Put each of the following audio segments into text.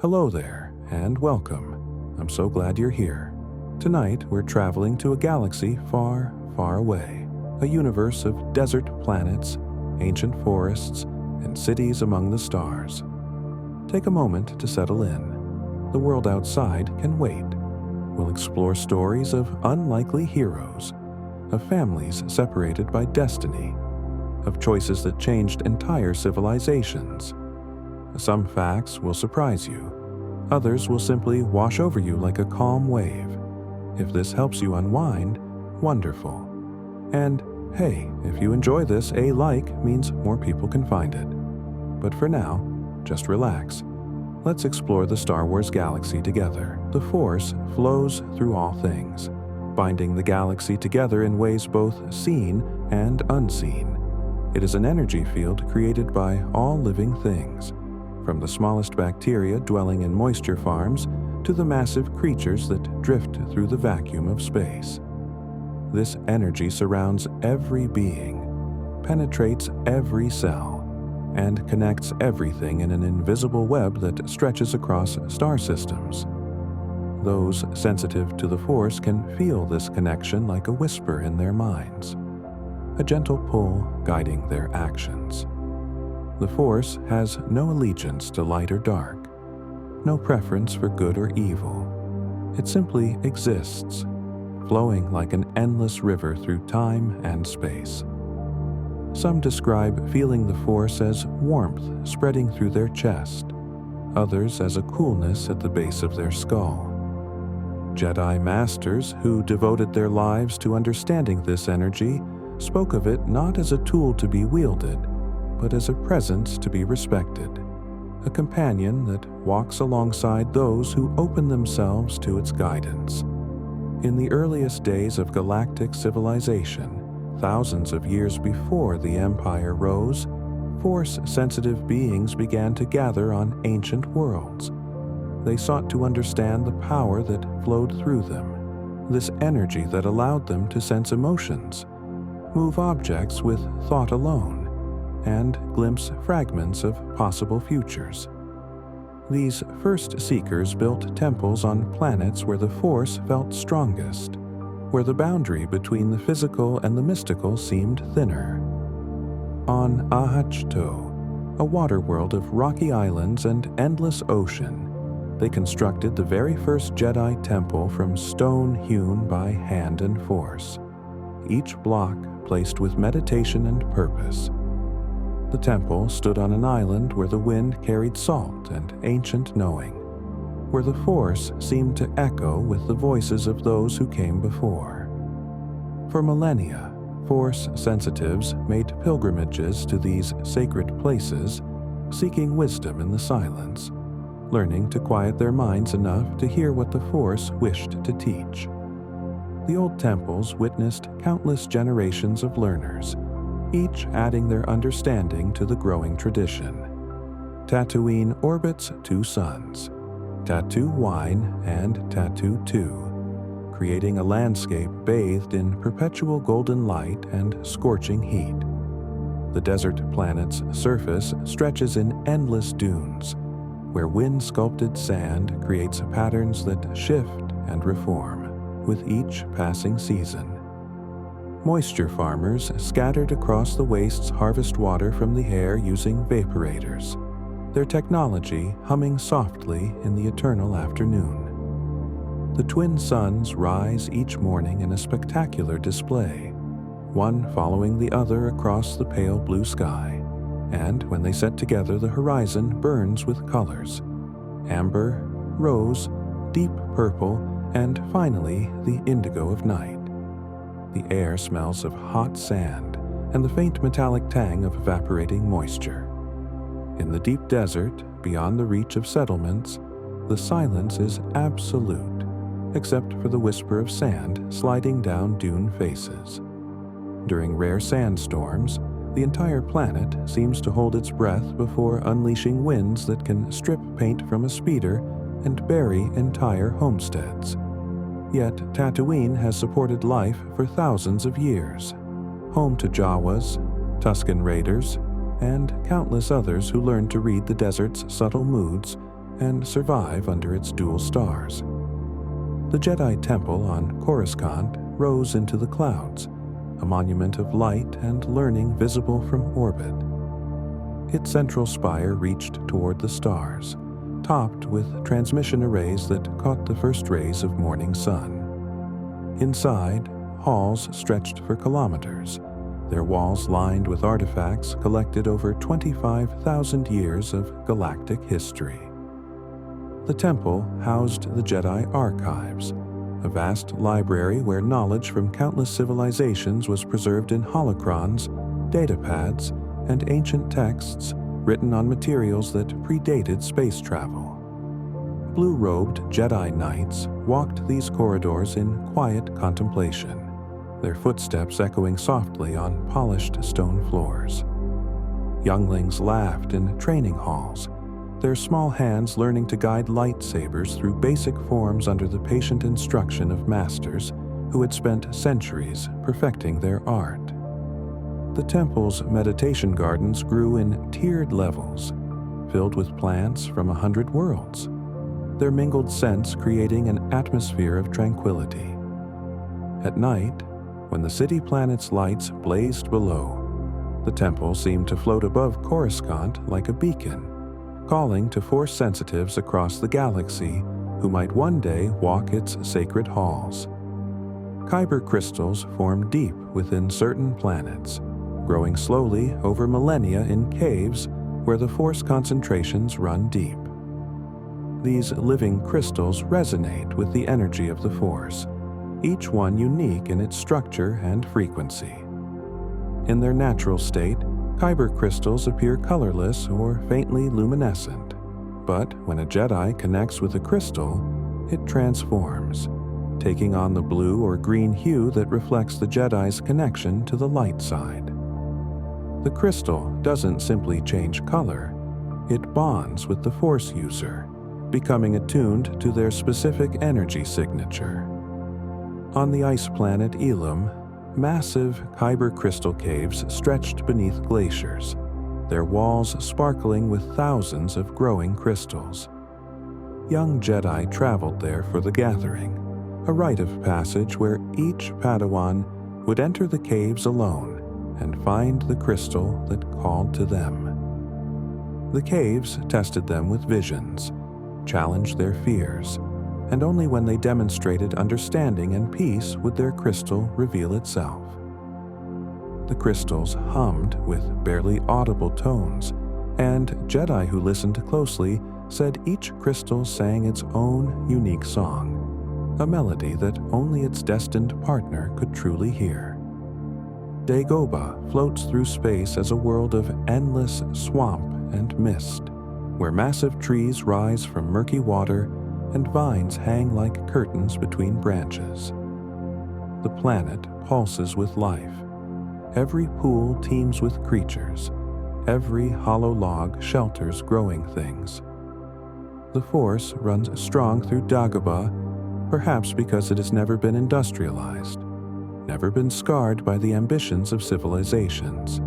Hello there, and welcome. I'm so glad you're here. Tonight, we're traveling to a galaxy far, far away, a universe of desert planets, ancient forests, and cities among the stars. Take a moment to settle in. The world outside can wait. We'll explore stories of unlikely heroes, of families separated by destiny, of choices that changed entire civilizations. Some facts will surprise you. Others will simply wash over you like a calm wave. If this helps you unwind, wonderful. And hey, if you enjoy this, a like means more people can find it. But for now, just relax. Let's explore the Star Wars galaxy together. The Force flows through all things, binding the galaxy together in ways both seen and unseen. It is an energy field created by all living things, from the smallest bacteria dwelling in moisture farms to the massive creatures that drift through the vacuum of space. This energy surrounds every being, penetrates every cell, and connects everything in an invisible web that stretches across star systems. Those sensitive to the Force can feel this connection like a whisper in their minds, a gentle pull guiding their actions. The Force has no allegiance to light or dark, no preference for good or evil. It simply exists, flowing like an endless river through time and space. Some describe feeling the Force as warmth spreading through their chest, others as a coolness at the base of their skull. Jedi masters who devoted their lives to understanding this energy spoke of it not as a tool to be wielded, but as a presence to be respected, a companion that walks alongside those who open themselves to its guidance. In the earliest days of galactic civilization, thousands of years before the Empire rose, Force-sensitive beings began to gather on ancient worlds. They sought to understand the power that flowed through them, this energy that allowed them to sense emotions, move objects with thought alone, and glimpse fragments of possible futures. These first seekers built temples on planets where the Force felt strongest, where the boundary between the physical and the mystical seemed thinner. On Ahch-To, a water world of rocky islands and endless ocean, they constructed the very first Jedi temple from stone hewn by hand and force, each block placed with meditation and purpose. The temple stood on an island where the wind carried salt and ancient knowing, where the Force seemed to echo with the voices of those who came before. For millennia, Force sensitives made pilgrimages to these sacred places, seeking wisdom in the silence, learning to quiet their minds enough to hear what the Force wished to teach. The old temples witnessed countless generations of learners, each adding their understanding to the growing tradition. Tatooine orbits two suns, Tattoo 1 and Tattoo 2, creating a landscape bathed in perpetual golden light and scorching heat. The desert planet's surface stretches in endless dunes, where wind-sculpted sand creates patterns that shift and reform with each passing season. Moisture farmers scattered across the wastes harvest water from the air using vaporators, their technology humming softly in the eternal afternoon. The twin suns rise each morning in a spectacular display, one following the other across the pale blue sky, and when they set together, the horizon burns with colors: amber, rose, deep purple, and finally the indigo of night. The air smells of hot sand and the faint metallic tang of evaporating moisture. In the deep desert, beyond the reach of settlements, the silence is absolute, except for the whisper of sand sliding down dune faces. During rare sandstorms, the entire planet seems to hold its breath before unleashing winds that can strip paint from a speeder and bury entire homesteads. Yet Tatooine has supported life for thousands of years, home to Jawas, Tusken Raiders, and countless others who learned to read the desert's subtle moods and survive under its dual stars. The Jedi Temple on Coruscant rose into the clouds, a monument of light and learning visible from orbit. Its central spire reached toward the stars, topped with transmission arrays that caught the first rays of morning sun. Inside, halls stretched for kilometers, their walls lined with artifacts collected over 25,000 years of galactic history. The temple housed the Jedi Archives, a vast library where knowledge from countless civilizations was preserved in holocrons, datapads, and ancient texts written on materials that predated space travel. Blue-robed Jedi Knights walked these corridors in quiet contemplation, their footsteps echoing softly on polished stone floors. Younglings laughed in training halls, their small hands learning to guide lightsabers through basic forms under the patient instruction of masters who had spent centuries perfecting their art. The temple's meditation gardens grew in tiered levels, filled with plants from 100 worlds, their mingled scents creating an atmosphere of tranquility. At night, when the city planet's lights blazed below, the temple seemed to float above Coruscant like a beacon, calling to Force sensitives across the galaxy who might one day walk its sacred halls. Kyber crystals form deep within certain planets, growing slowly over millennia in caves where the Force concentrations run deep. These living crystals resonate with the energy of the Force, each one unique in its structure and frequency. In their natural state, Kyber crystals appear colorless or faintly luminescent, but when a Jedi connects with a crystal, it transforms, taking on the blue or green hue that reflects the Jedi's connection to the light side. The crystal doesn't simply change color, it bonds with the Force user, becoming attuned to their specific energy signature. On the ice planet Elam, massive Kyber crystal caves stretched beneath glaciers, their walls sparkling with thousands of growing crystals. Young Jedi traveled there for the gathering, a rite of passage where each Padawan would enter the caves alone and find the crystal that called to them. The caves tested them with visions, challenged their fears, and only when they demonstrated understanding and peace would their crystal reveal itself. The crystals hummed with barely audible tones, and Jedi who listened closely said each crystal sang its own unique song, a melody that only its destined partner could truly hear. Dagobah floats through space as a world of endless swamp and mist, where massive trees rise from murky water and vines hang like curtains between branches. The planet pulses with life. Every pool teems with creatures. Every hollow log shelters growing things. The Force runs strong through Dagobah, perhaps because it has never been industrialized, never been scarred by the ambitions of civilizations.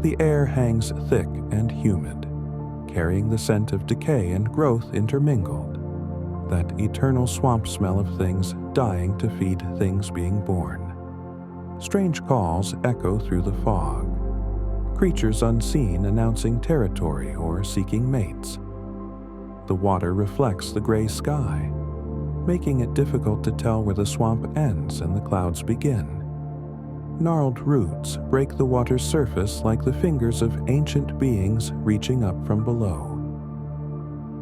The air hangs thick and humid, carrying the scent of decay and growth intermingled, that eternal swamp smell of things dying to feed things being born. Strange calls echo through the fog, creatures unseen announcing territory or seeking mates. The water reflects the gray sky, making it difficult to tell where the swamp ends and the clouds begin. Gnarled roots break the water's surface like the fingers of ancient beings reaching up from below.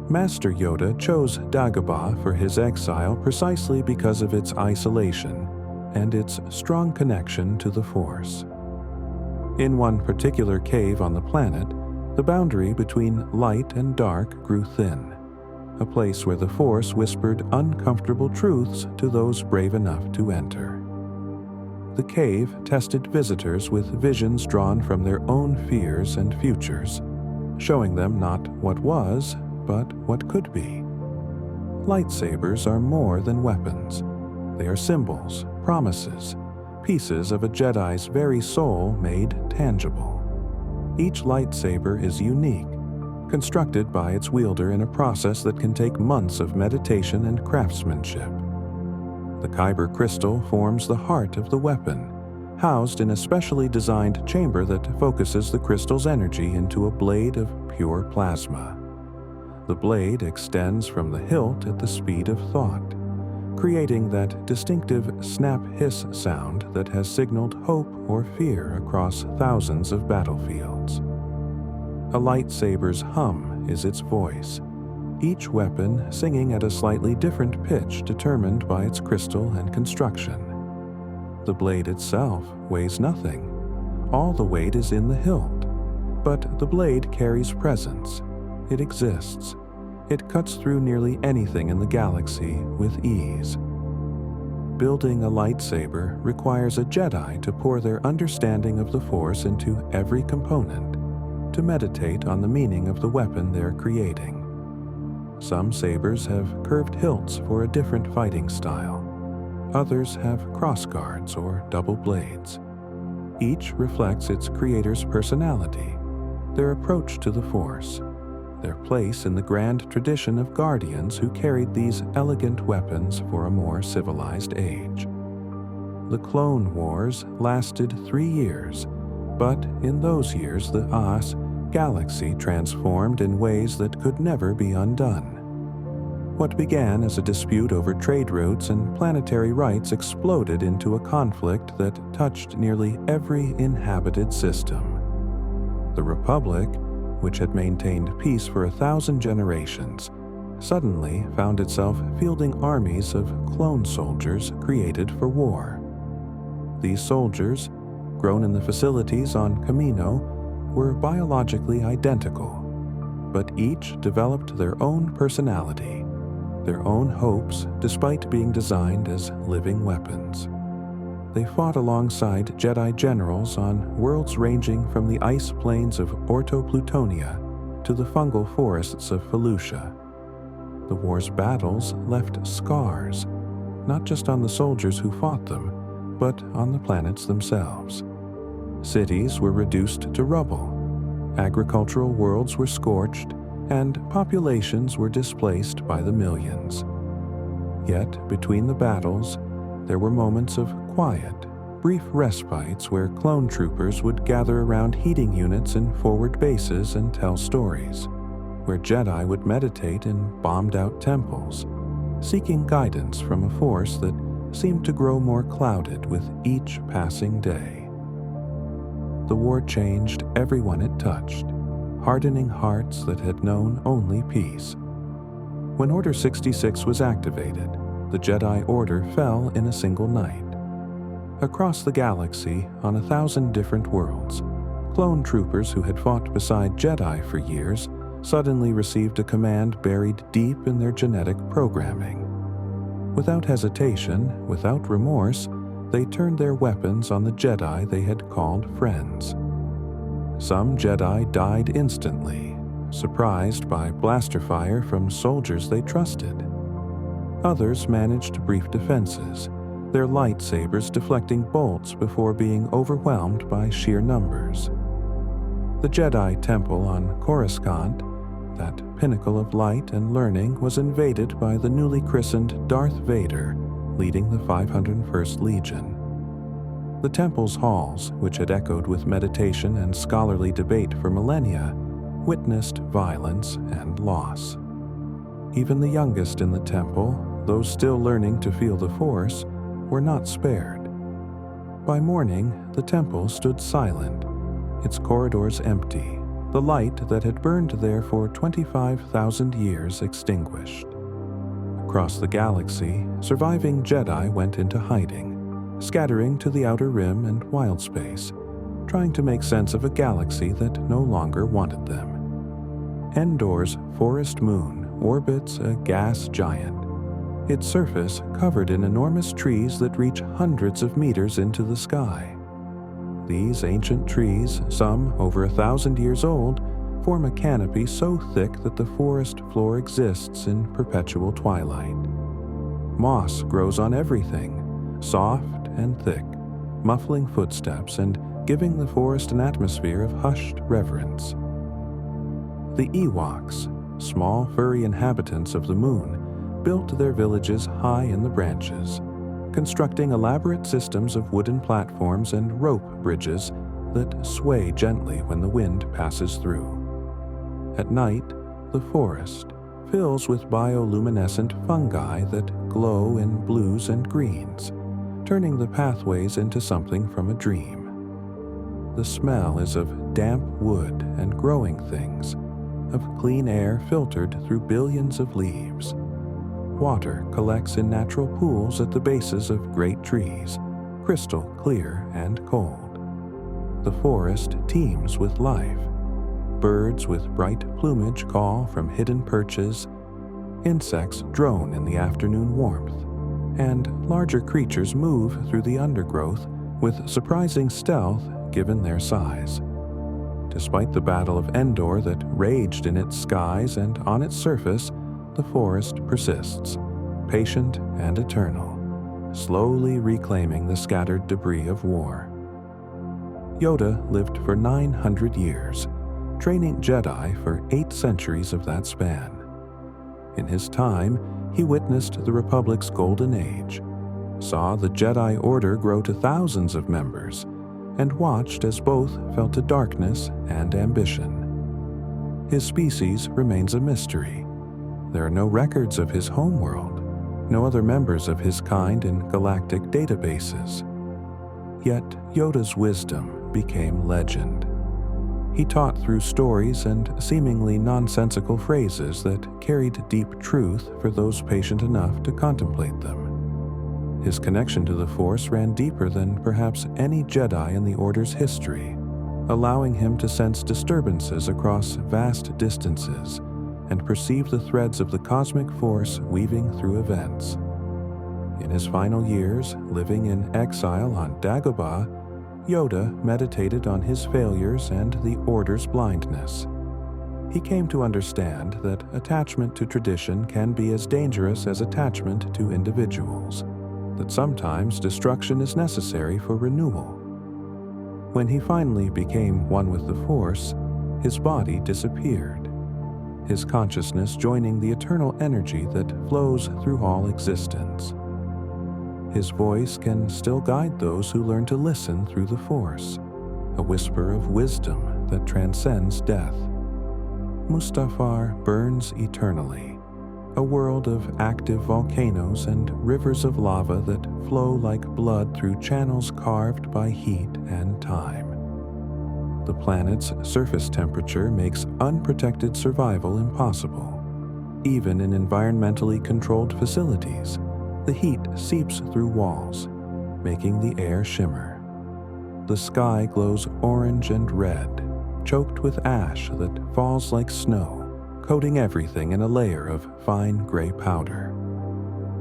Master Yoda chose Dagobah for his exile precisely because of its isolation and its strong connection to the Force. In one particular cave on the planet, the boundary between light and dark grew thin, a place where the Force whispered uncomfortable truths to those brave enough to enter. The cave tested visitors with visions drawn from their own fears and futures, showing them not what was, but what could be. Lightsabers are more than weapons. They are symbols, promises, pieces of a Jedi's very soul made tangible. Each lightsaber is unique, constructed by its wielder in a process that can take months of meditation and craftsmanship. The kyber crystal forms the heart of the weapon, housed in a specially designed chamber that focuses the crystal's energy into a blade of pure plasma. The blade extends from the hilt at the speed of thought, creating that distinctive snap-hiss sound that has signaled hope or fear across thousands of battlefields. A lightsaber's hum is its voice, each weapon singing at a slightly different pitch determined by its crystal and construction. The blade itself weighs nothing. All the weight is in the hilt. But the blade carries presence. It exists. It cuts through nearly anything in the galaxy with ease. Building a lightsaber requires a Jedi to pour their understanding of the Force into every component, to meditate on the meaning of the weapon they're creating. Some sabers have curved hilts for a different fighting style. Others have crossguards or double blades. Each reflects its creator's personality, their approach to the Force, their place in the grand tradition of guardians who carried these elegant weapons for a more civilized age. The Clone Wars lasted 3 years, but in those years the galaxy transformed in ways that could never be undone. What began as a dispute over trade routes and planetary rights exploded into a conflict that touched nearly every inhabited system. The Republic, which had maintained peace for 1,000 generations, suddenly found itself fielding armies of clone soldiers created for war. These soldiers, grown in the facilities on Kamino, were biologically identical, but each developed their own personality, their own hopes, despite being designed as living weapons. They fought alongside Jedi generals on worlds ranging from the ice plains of Orto Plutonia to the fungal forests of Felucia. The war's battles left scars, not just on the soldiers who fought them, but on the planets themselves. Cities were reduced to rubble, agricultural worlds were scorched, and populations were displaced by the millions. Yet, between the battles, there were moments of quiet, brief respites where clone troopers would gather around heating units in forward bases and tell stories, where Jedi would meditate in bombed-out temples, seeking guidance from a force that seemed to grow more clouded with each passing day. The war changed everyone it touched, hardening hearts that had known only peace. When Order 66 was activated, the Jedi Order fell in a single night. Across the galaxy, on 1,000 different worlds, clone troopers who had fought beside Jedi for years suddenly received a command buried deep in their genetic programming. Without hesitation, without remorse, they turned their weapons on the Jedi they had called friends. Some Jedi died instantly, surprised by blaster fire from soldiers they trusted. Others managed brief defenses, their lightsabers deflecting bolts before being overwhelmed by sheer numbers. The Jedi Temple on Coruscant, that pinnacle of light and learning, was invaded by the newly christened Darth Vader, leading the 501st Legion. The temple's halls, which had echoed with meditation and scholarly debate for millennia, witnessed violence and loss. Even the youngest in the temple, those still learning to feel the Force, were not spared. By morning, the temple stood silent, its corridors empty, the light that had burned there for 25,000 years extinguished. Across the galaxy, surviving Jedi went into hiding, scattering to the outer rim and wild space, trying to make sense of a galaxy that no longer wanted them. Endor's forest moon orbits a gas giant, its surface covered in enormous trees that reach hundreds of meters into the sky. These ancient trees, some over 1,000 years old, form a canopy so thick that the forest floor exists in perpetual twilight. Moss grows on everything, soft and thick, muffling footsteps and giving the forest an atmosphere of hushed reverence. The Ewoks, small furry inhabitants of the moon, built their villages high in the branches, constructing elaborate systems of wooden platforms and rope bridges that sway gently when the wind passes through. At night, the forest fills with bioluminescent fungi that glow in blues and greens, turning the pathways into something from a dream. The smell is of damp wood and growing things, of clean air filtered through billions of leaves. Water collects in natural pools at the bases of great trees, crystal clear and cold. The forest teems with life. Birds with bright plumage call from hidden perches, insects drone in the afternoon warmth, and larger creatures move through the undergrowth with surprising stealth given their size. Despite the Battle of Endor that raged in its skies and on its surface, the forest persists, patient and eternal, slowly reclaiming the scattered debris of war. Yoda lived for 900 years, training Jedi for 8 centuries of that span. In his time, he witnessed the Republic's golden age, saw the Jedi Order grow to thousands of members, and watched as both fell to darkness and ambition. His species remains a mystery. There are no records of his homeworld, no other members of his kind in galactic databases. Yet Yoda's wisdom became legend. He taught through stories and seemingly nonsensical phrases that carried deep truth for those patient enough to contemplate them. His connection to the Force ran deeper than perhaps any Jedi in the Order's history, allowing him to sense disturbances across vast distances and perceive the threads of the cosmic force weaving through events. In his final years, living in exile on Dagobah, Yoda meditated on his failures and the Order's blindness. He came to understand that attachment to tradition can be as dangerous as attachment to individuals, that sometimes destruction is necessary for renewal. When he finally became one with the Force, his body disappeared, his consciousness joining the eternal energy that flows through all existence. His voice can still guide those who learn to listen through the Force, a whisper of wisdom that transcends death. Mustafar burns eternally, a world of active volcanoes and rivers of lava that flow like blood through channels carved by heat and time. The planet's surface temperature makes unprotected survival impossible. Even in environmentally controlled facilities, the heat seeps through walls, making the air shimmer. The sky glows orange and red, choked with ash that falls like snow, coating everything in a layer of fine gray powder.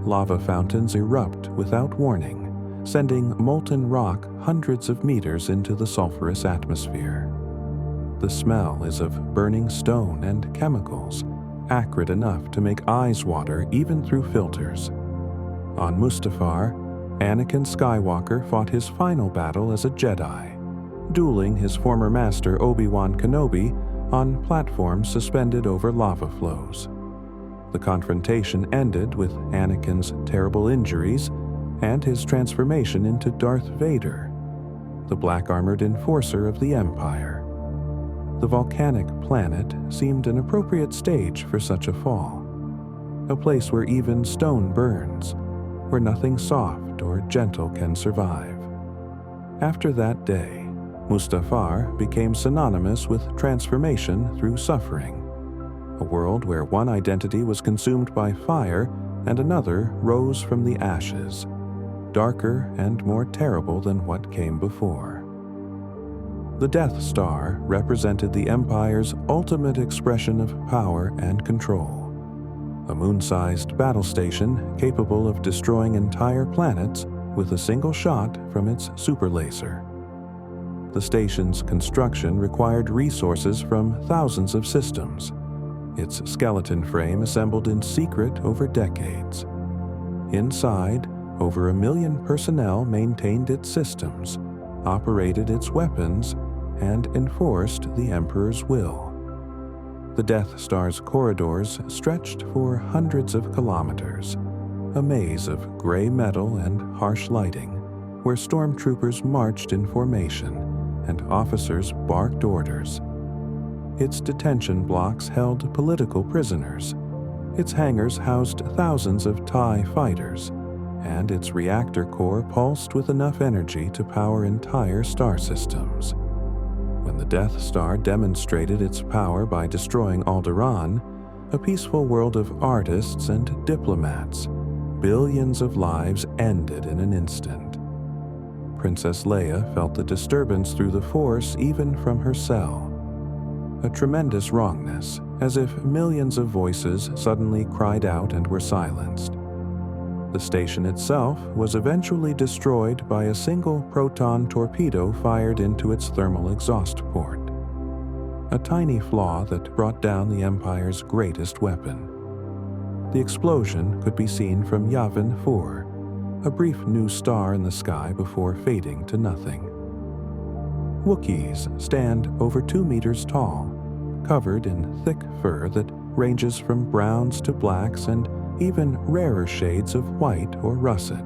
Lava fountains erupt without warning, sending molten rock hundreds of meters into the sulfurous atmosphere. The smell is of burning stone and chemicals, acrid enough to make eyes water even through filters. On Mustafar, Anakin Skywalker fought his final battle as a Jedi, dueling his former master Obi-Wan Kenobi on platforms suspended over lava flows. The confrontation ended with Anakin's terrible injuries and his transformation into Darth Vader, the black-armored enforcer of the Empire. The volcanic planet seemed an appropriate stage for such a fall, a place where even stone burns, where nothing soft or gentle can survive. After that day, Mustafar became synonymous with transformation through suffering, a world where one identity was consumed by fire and another rose from the ashes, darker and more terrible than what came before. The Death Star represented the Empire's ultimate expression of power and control, a moon-sized battle station capable of destroying entire planets with a single shot from its super laser. The station's construction required resources from thousands of systems, its skeleton frame assembled in secret over decades. Inside, over 1 million personnel maintained its systems, operated its weapons, and enforced the Emperor's will. The Death Star's corridors stretched for hundreds of kilometers, a maze of gray metal and harsh lighting, where stormtroopers marched in formation and officers barked orders. Its detention blocks held political prisoners. Its hangars housed thousands of TIE fighters, and its reactor core pulsed with enough energy to power entire star systems. When the Death Star demonstrated its power by destroying Alderaan, a peaceful world of artists and diplomats, billions of lives ended in an instant. Princess Leia felt the disturbance through the Force even from her cell. A tremendous wrongness, as if millions of voices suddenly cried out and were silenced. The station itself was eventually destroyed by a single proton torpedo fired into its thermal exhaust port, a tiny flaw that brought down the Empire's greatest weapon. The explosion could be seen from Yavin 4, a brief new star in the sky before fading to nothing. Wookiees stand over 2 meters tall, covered in thick fur that ranges from browns to blacks and even rarer shades of white or russet.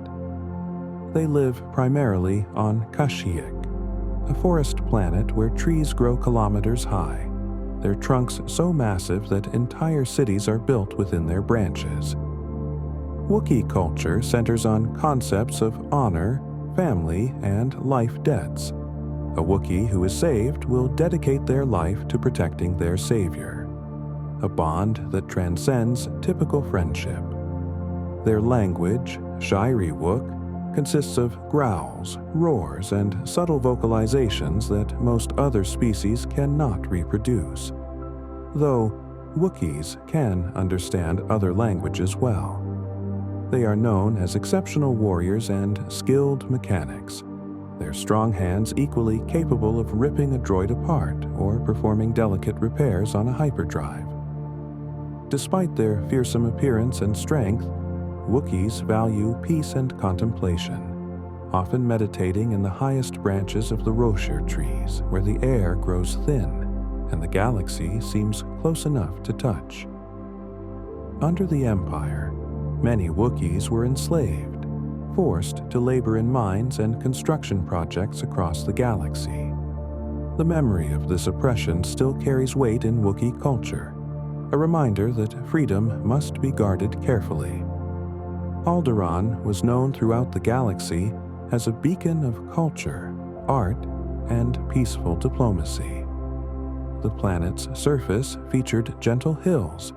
They live primarily on Kashyyyk, a forest planet where trees grow kilometers high, their trunks so massive that entire cities are built within their branches. Wookiee culture centers on concepts of honor, family, and life debts. A Wookiee who is saved will dedicate their life to protecting their savior, a bond that transcends typical friendship. Their language, Shiri Wook, consists of growls, roars, and subtle vocalizations that most other species cannot reproduce, though Wookiees can understand other languages well. They are known as exceptional warriors and skilled mechanics, their strong hands equally capable of ripping a droid apart or performing delicate repairs on a hyperdrive. Despite their fearsome appearance and strength, Wookiees value peace and contemplation, often meditating in the highest branches of the Roshir trees, where the air grows thin and the galaxy seems close enough to touch. Under the Empire, many Wookiees were enslaved, forced to labor in mines and construction projects across the galaxy. The memory of this oppression still carries weight in Wookiee culture, a reminder that freedom must be guarded carefully. Alderaan was known throughout the galaxy as a beacon of culture, art, and peaceful diplomacy. The planet's surface featured gentle hills,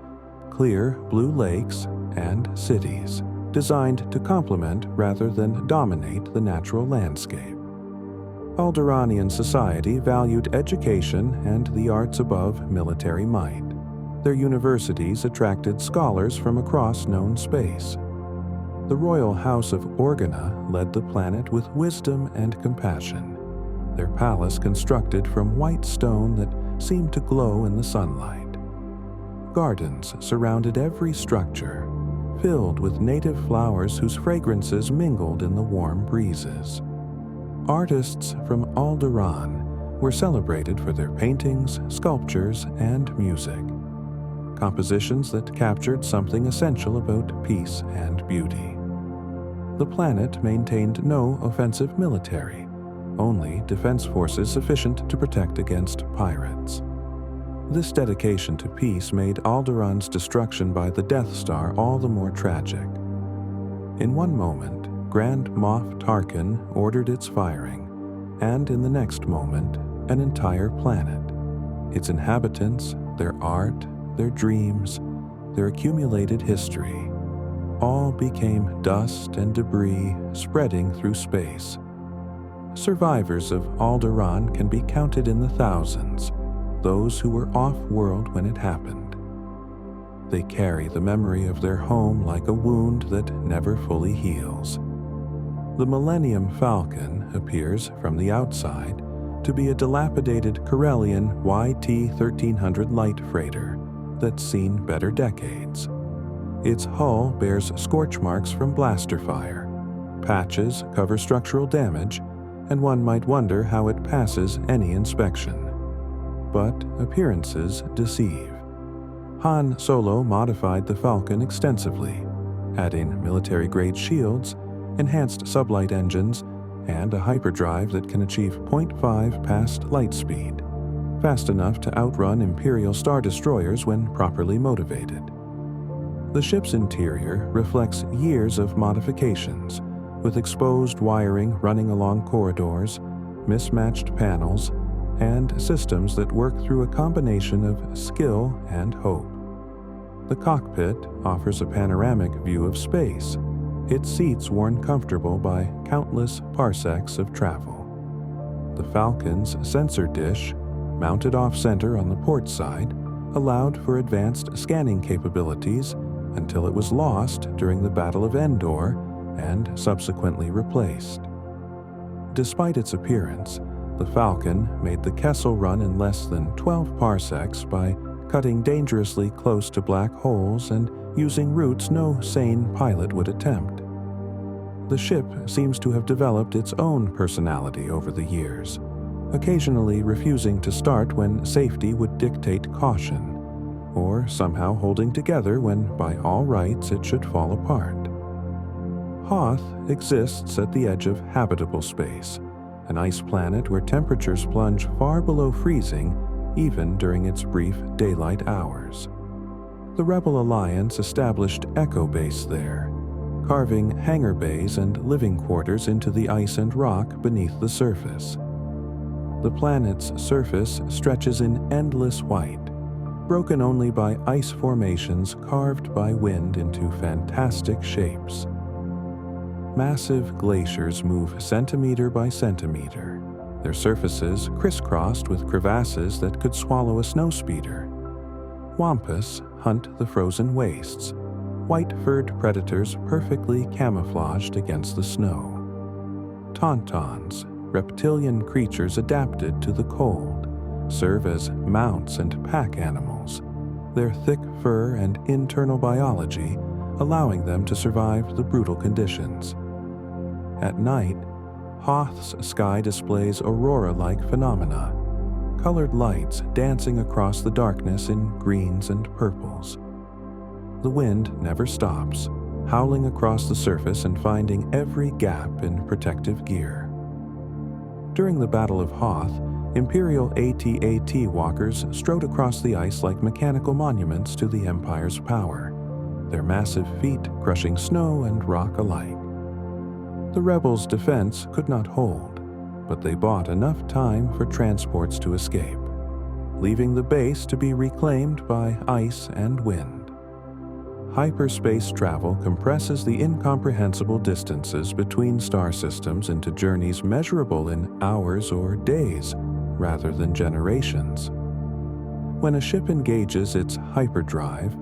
clear blue lakes, and cities, designed to complement rather than dominate the natural landscape. Alderaanian society valued education and the arts above military might. Their universities attracted scholars from across known space. The royal house of Organa led the planet with wisdom and compassion, their palace constructed from white stone that seemed to glow in the sunlight. Gardens surrounded every structure, filled with native flowers whose fragrances mingled in the warm breezes. Artists from Alderaan were celebrated for their paintings, sculptures, and music, compositions that captured something essential about peace and beauty. The planet maintained no offensive military, only defense forces sufficient to protect against pirates. This dedication to peace made Alderaan's destruction by the Death Star all the more tragic. In one moment, Grand Moff Tarkin ordered its firing, and in the next moment, an entire planet, its inhabitants, their art, their dreams, their accumulated history, all became dust and debris spreading through space. Survivors of Alderaan can be counted in the thousands, those who were off-world when it happened. They carry the memory of their home like a wound that never fully heals. The Millennium Falcon appears, from the outside, to be a dilapidated Corellian YT-1300 light freighter that's seen better decades. Its hull bears scorch marks from blaster fire, patches cover structural damage, and one might wonder how it passes any inspection. But appearances deceive. Han Solo modified the Falcon extensively, adding military-grade shields, enhanced sublight engines, and a hyperdrive that can achieve 0.5 past light speed, fast enough to outrun Imperial Star Destroyers when properly motivated. The ship's interior reflects years of modifications, with exposed wiring running along corridors, mismatched panels, and systems that work through a combination of skill and hope. The cockpit offers a panoramic view of space, its seats worn comfortable by countless parsecs of travel. The Falcon's sensor dish, mounted off-center on the port side, allowed for advanced scanning capabilities until it was lost during the Battle of Endor and subsequently replaced. Despite its appearance, the Falcon made the Kessel Run in less than 12 parsecs by cutting dangerously close to black holes and using routes no sane pilot would attempt. The ship seems to have developed its own personality over the years, occasionally refusing to start when safety would dictate caution, or somehow holding together when by all rights it should fall apart. Hoth exists at the edge of habitable space, an ice planet where temperatures plunge far below freezing even during its brief daylight hours. The Rebel Alliance established Echo Base there, carving hangar bays and living quarters into the ice and rock beneath the surface. The planet's surface stretches in endless white, broken only by ice formations carved by wind into fantastic shapes. Massive glaciers move centimeter by centimeter, their surfaces crisscrossed with crevasses that could swallow a snowspeeder. Wampus hunt the frozen wastes, white-furred predators perfectly camouflaged against the snow. Tauntauns, reptilian creatures adapted to the cold, serve as mounts and pack animals, their thick fur and internal biology allowing them to survive the brutal conditions. At night, Hoth's sky displays aurora-like phenomena, colored lights dancing across the darkness in greens and purples. The wind never stops, howling across the surface and finding every gap in protective gear. During the Battle of Hoth, Imperial AT-AT walkers strode across the ice like mechanical monuments to the Empire's power, their massive feet crushing snow and rock alike. The rebels' defense could not hold, but they bought enough time for transports to escape, leaving the base to be reclaimed by ice and wind. Hyperspace travel compresses the incomprehensible distances between star systems into journeys measurable in hours or days rather than generations. When a ship engages its hyperdrive,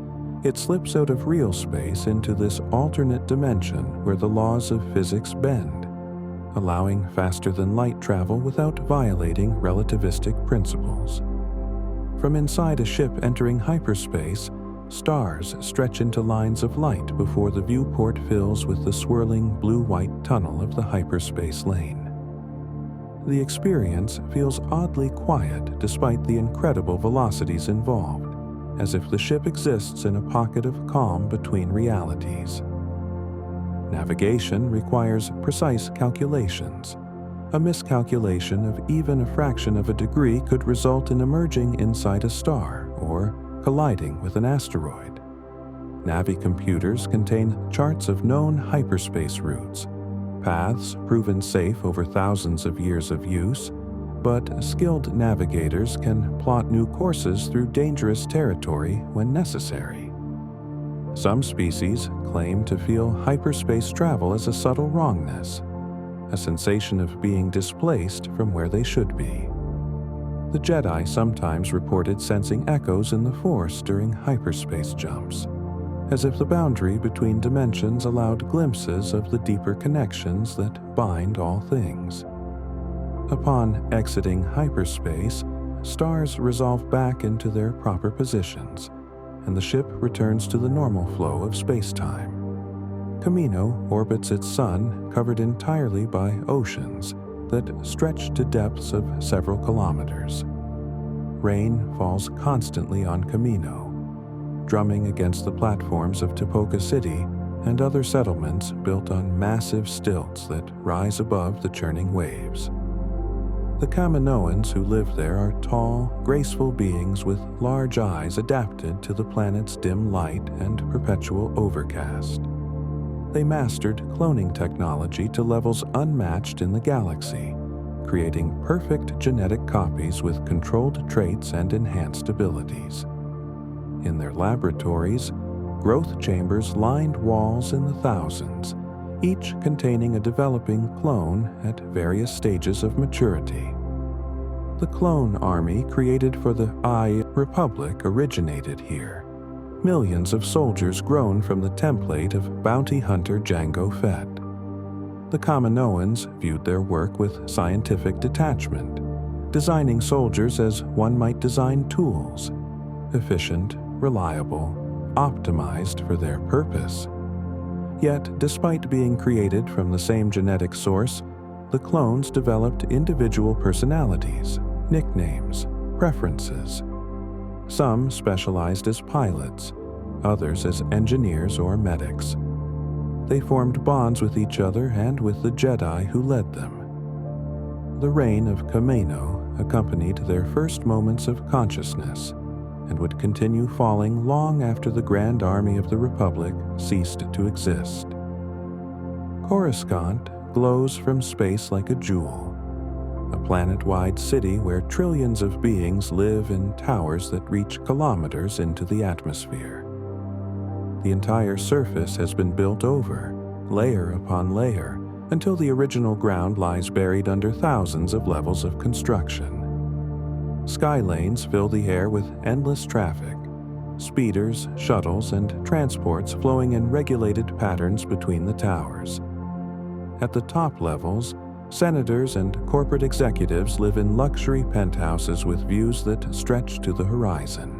it slips out of real space into this alternate dimension where the laws of physics bend, allowing faster-than-light travel without violating relativistic principles. From inside a ship entering hyperspace, stars stretch into lines of light before the viewport fills with the swirling blue-white tunnel of the hyperspace lane. The experience feels oddly quiet despite the incredible velocities involved, as if the ship exists in a pocket of calm between realities. Navigation requires precise calculations. A miscalculation of even a fraction of a degree could result in emerging inside a star or colliding with an asteroid. Navi computers contain charts of known hyperspace routes, paths proven safe over thousands of years of use, but skilled navigators can plot new courses through dangerous territory when necessary. Some species claim to feel hyperspace travel as a subtle wrongness, a sensation of being displaced from where they should be. The Jedi sometimes reported sensing echoes in the Force during hyperspace jumps, as if the boundary between dimensions allowed glimpses of the deeper connections that bind all things. Upon exiting hyperspace, stars resolve back into their proper positions, and the ship returns to the normal flow of space-time. Camino orbits its sun covered entirely by oceans that stretch to depths of several kilometers. Rain falls constantly on Camino, drumming against the platforms of Tipoca City and other settlements built on massive stilts that rise above the churning waves. The Kaminoans who live there are tall, graceful beings with large eyes adapted to the planet's dim light and perpetual overcast. They mastered cloning technology to levels unmatched in the galaxy, creating perfect genetic copies with controlled traits and enhanced abilities. In their laboratories, growth chambers lined walls in the thousands, each containing a developing clone at various stages of maturity. The clone army created for the Republic originated here. Millions of soldiers grown from the template of bounty hunter Jango Fett. The Kaminoans viewed their work with scientific detachment, designing soldiers as one might design tools, efficient, reliable, optimized for their purpose. Yet, despite being created from the same genetic source, the clones developed individual personalities, nicknames, preferences. Some specialized as pilots, others as engineers or medics. They formed bonds with each other and with the Jedi who led them. The reign of Kamino accompanied their first moments of consciousness and would continue falling long after the Grand Army of the Republic ceased to exist. Coruscant glows from space like a jewel, a planet-wide city where trillions of beings live in towers that reach kilometers into the atmosphere. The entire surface has been built over, layer upon layer, until the original ground lies buried under thousands of levels of construction. Sky lanes fill the air with endless traffic, speeders, shuttles, and transports flowing in regulated patterns between the towers. At the top levels, senators and corporate executives live in luxury penthouses with views that stretch to the horizon.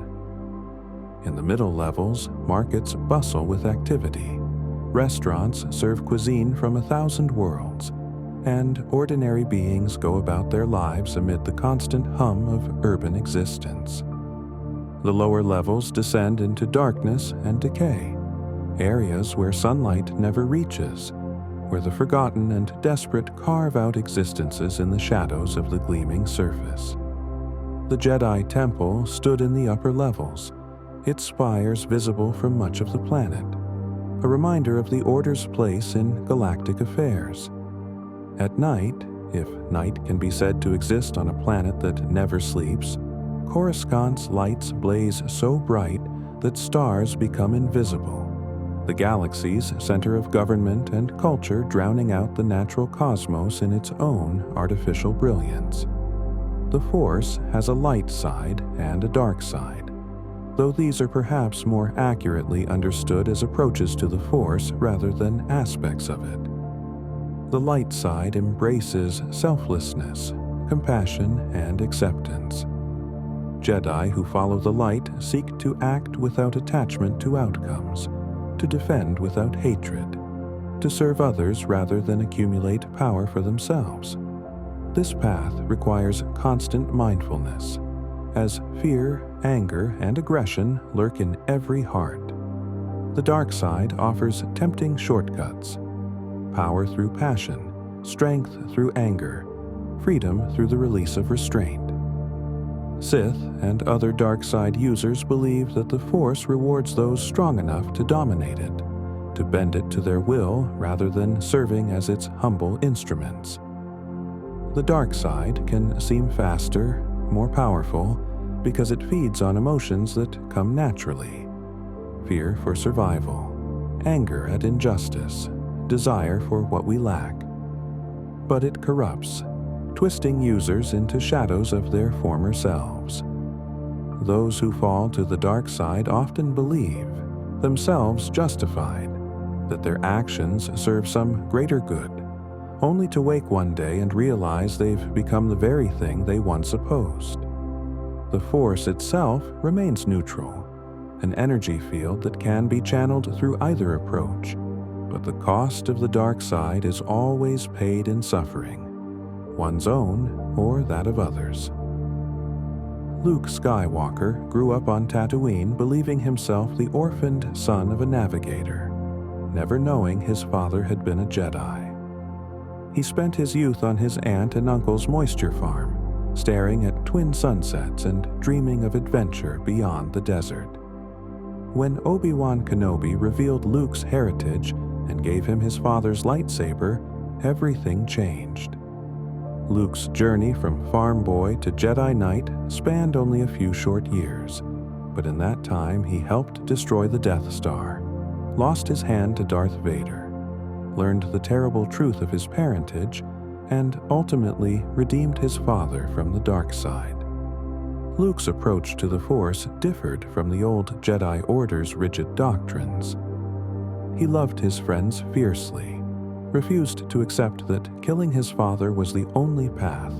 In the middle levels, markets bustle with activity. Restaurants serve cuisine from 1,000 worlds, and ordinary beings go about their lives amid the constant hum of urban existence. The lower levels descend into darkness and decay, areas where sunlight never reaches, where the forgotten and desperate carve out existences in the shadows of the gleaming surface. The Jedi Temple stood in the upper levels, its spires visible from much of the planet, a reminder of the Order's place in galactic affairs. At night, if night can be said to exist on a planet that never sleeps, Coruscant's lights blaze so bright that stars become invisible, the galaxy's center of government and culture drowning out the natural cosmos in its own artificial brilliance. The Force has a light side and a dark side, though these are perhaps more accurately understood as approaches to the Force rather than aspects of it. The light side embraces selflessness, compassion, and acceptance. Jedi who follow the light seek to act without attachment to outcomes, to defend without hatred, to serve others rather than accumulate power for themselves. This path requires constant mindfulness, as fear, anger, and aggression lurk in every heart. The dark side offers tempting shortcuts: power through passion, strength through anger, freedom through the release of restraint. Sith and other dark side users believe that the Force rewards those strong enough to dominate it, to bend it to their will rather than serving as its humble instruments. The dark side can seem faster, more powerful, because it feeds on emotions that come naturally: fear for survival, anger at injustice, desire for what we lack. But it corrupts, twisting users into shadows of their former selves. Those who fall to the dark side often believe, themselves justified, that their actions serve some greater good, only to wake one day and realize they've become the very thing they once opposed. The Force itself remains neutral, an energy field that can be channeled through either approach, but the cost of the dark side is always paid in suffering, one's own or that of others. Luke Skywalker grew up on Tatooine believing himself the orphaned son of a navigator, never knowing his father had been a Jedi. He spent his youth on his aunt and uncle's moisture farm, staring at twin sunsets and dreaming of adventure beyond the desert. When Obi-Wan Kenobi revealed Luke's heritage and gave him his father's lightsaber, everything changed. Luke's journey from farm boy to Jedi Knight spanned only a few short years, but in that time he helped destroy the Death Star, lost his hand to Darth Vader, learned the terrible truth of his parentage, and ultimately redeemed his father from the dark side. Luke's approach to the Force differed from the old Jedi Order's rigid doctrines. He loved his friends fiercely, refused to accept that killing his father was the only path,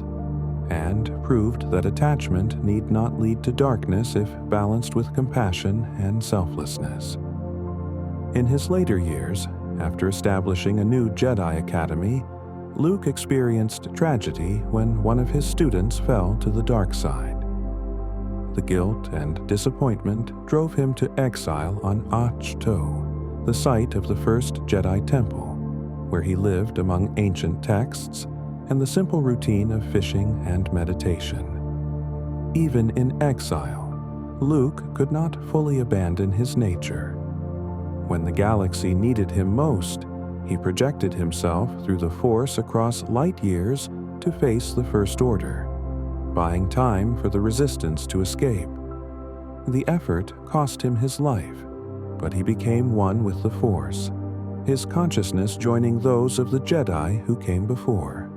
and proved that attachment need not lead to darkness if balanced with compassion and selflessness. In his later years, after establishing a new Jedi Academy, Luke experienced tragedy when one of his students fell to the dark side. The guilt and disappointment drove him to exile on Ahch-To, the site of the first Jedi Temple, where he lived among ancient texts and the simple routine of fishing and meditation. Even in exile, Luke could not fully abandon his nature. When the galaxy needed him most, he projected himself through the Force across light years to face the First Order, buying time for the Resistance to escape. The effort cost him his life, but he became one with the Force, his consciousness joining those of the Jedi who came before.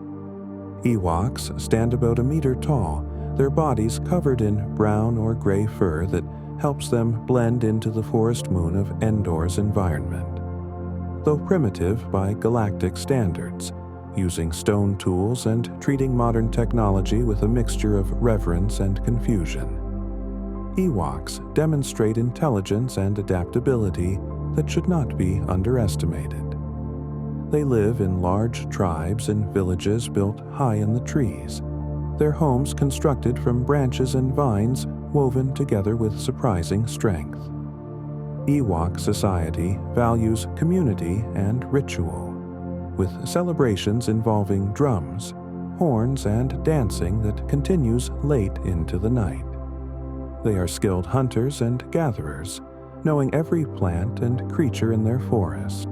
Ewoks stand about a meter tall, their bodies covered in brown or gray fur that helps them blend into the forest moon of Endor's environment. Though primitive by galactic standards, using stone tools and treating modern technology with a mixture of reverence and confusion, Ewoks demonstrate intelligence and adaptability that should not be underestimated. They live in large tribes in villages built high in the trees, their homes constructed from branches and vines woven together with surprising strength. Ewok society values community and ritual, with celebrations involving drums, horns, and dancing that continues late into the night. They are skilled hunters and gatherers, knowing every plant and creature in their forest.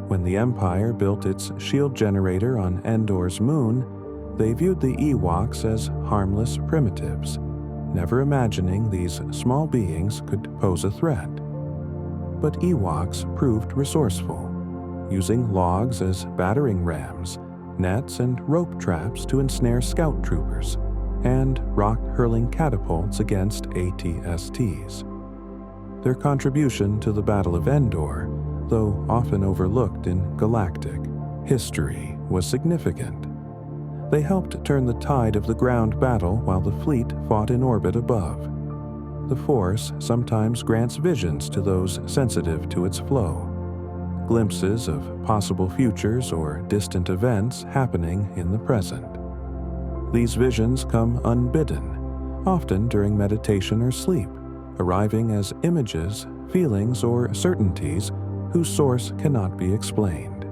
When the Empire built its shield generator on Endor's moon, they viewed the Ewoks as harmless primitives, never imagining these small beings could pose a threat. But Ewoks proved resourceful, using logs as battering rams, nets and rope traps to ensnare scout troopers, and rock-hurling catapults against AT-STs. Their contribution to the Battle of Endor, though often overlooked in galactic history, was significant. They helped turn the tide of the ground battle while the fleet fought in orbit above. The Force sometimes grants visions to those sensitive to its flow, glimpses of possible futures or distant events happening in the present. These visions come unbidden, often during meditation or sleep, arriving as images, feelings, or certainties whose source cannot be explained.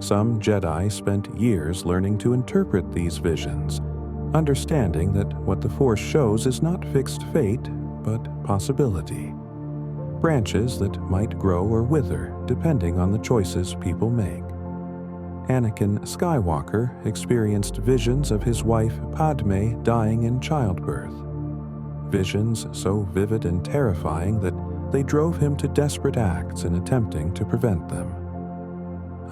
Some Jedi spent years learning to interpret these visions, understanding that what the Force shows is not fixed fate, but possibility. Branches that might grow or wither depending on the choices people make. Anakin Skywalker experienced visions of his wife Padme dying in childbirth. Visions so vivid and terrifying that they drove him to desperate acts in attempting to prevent them.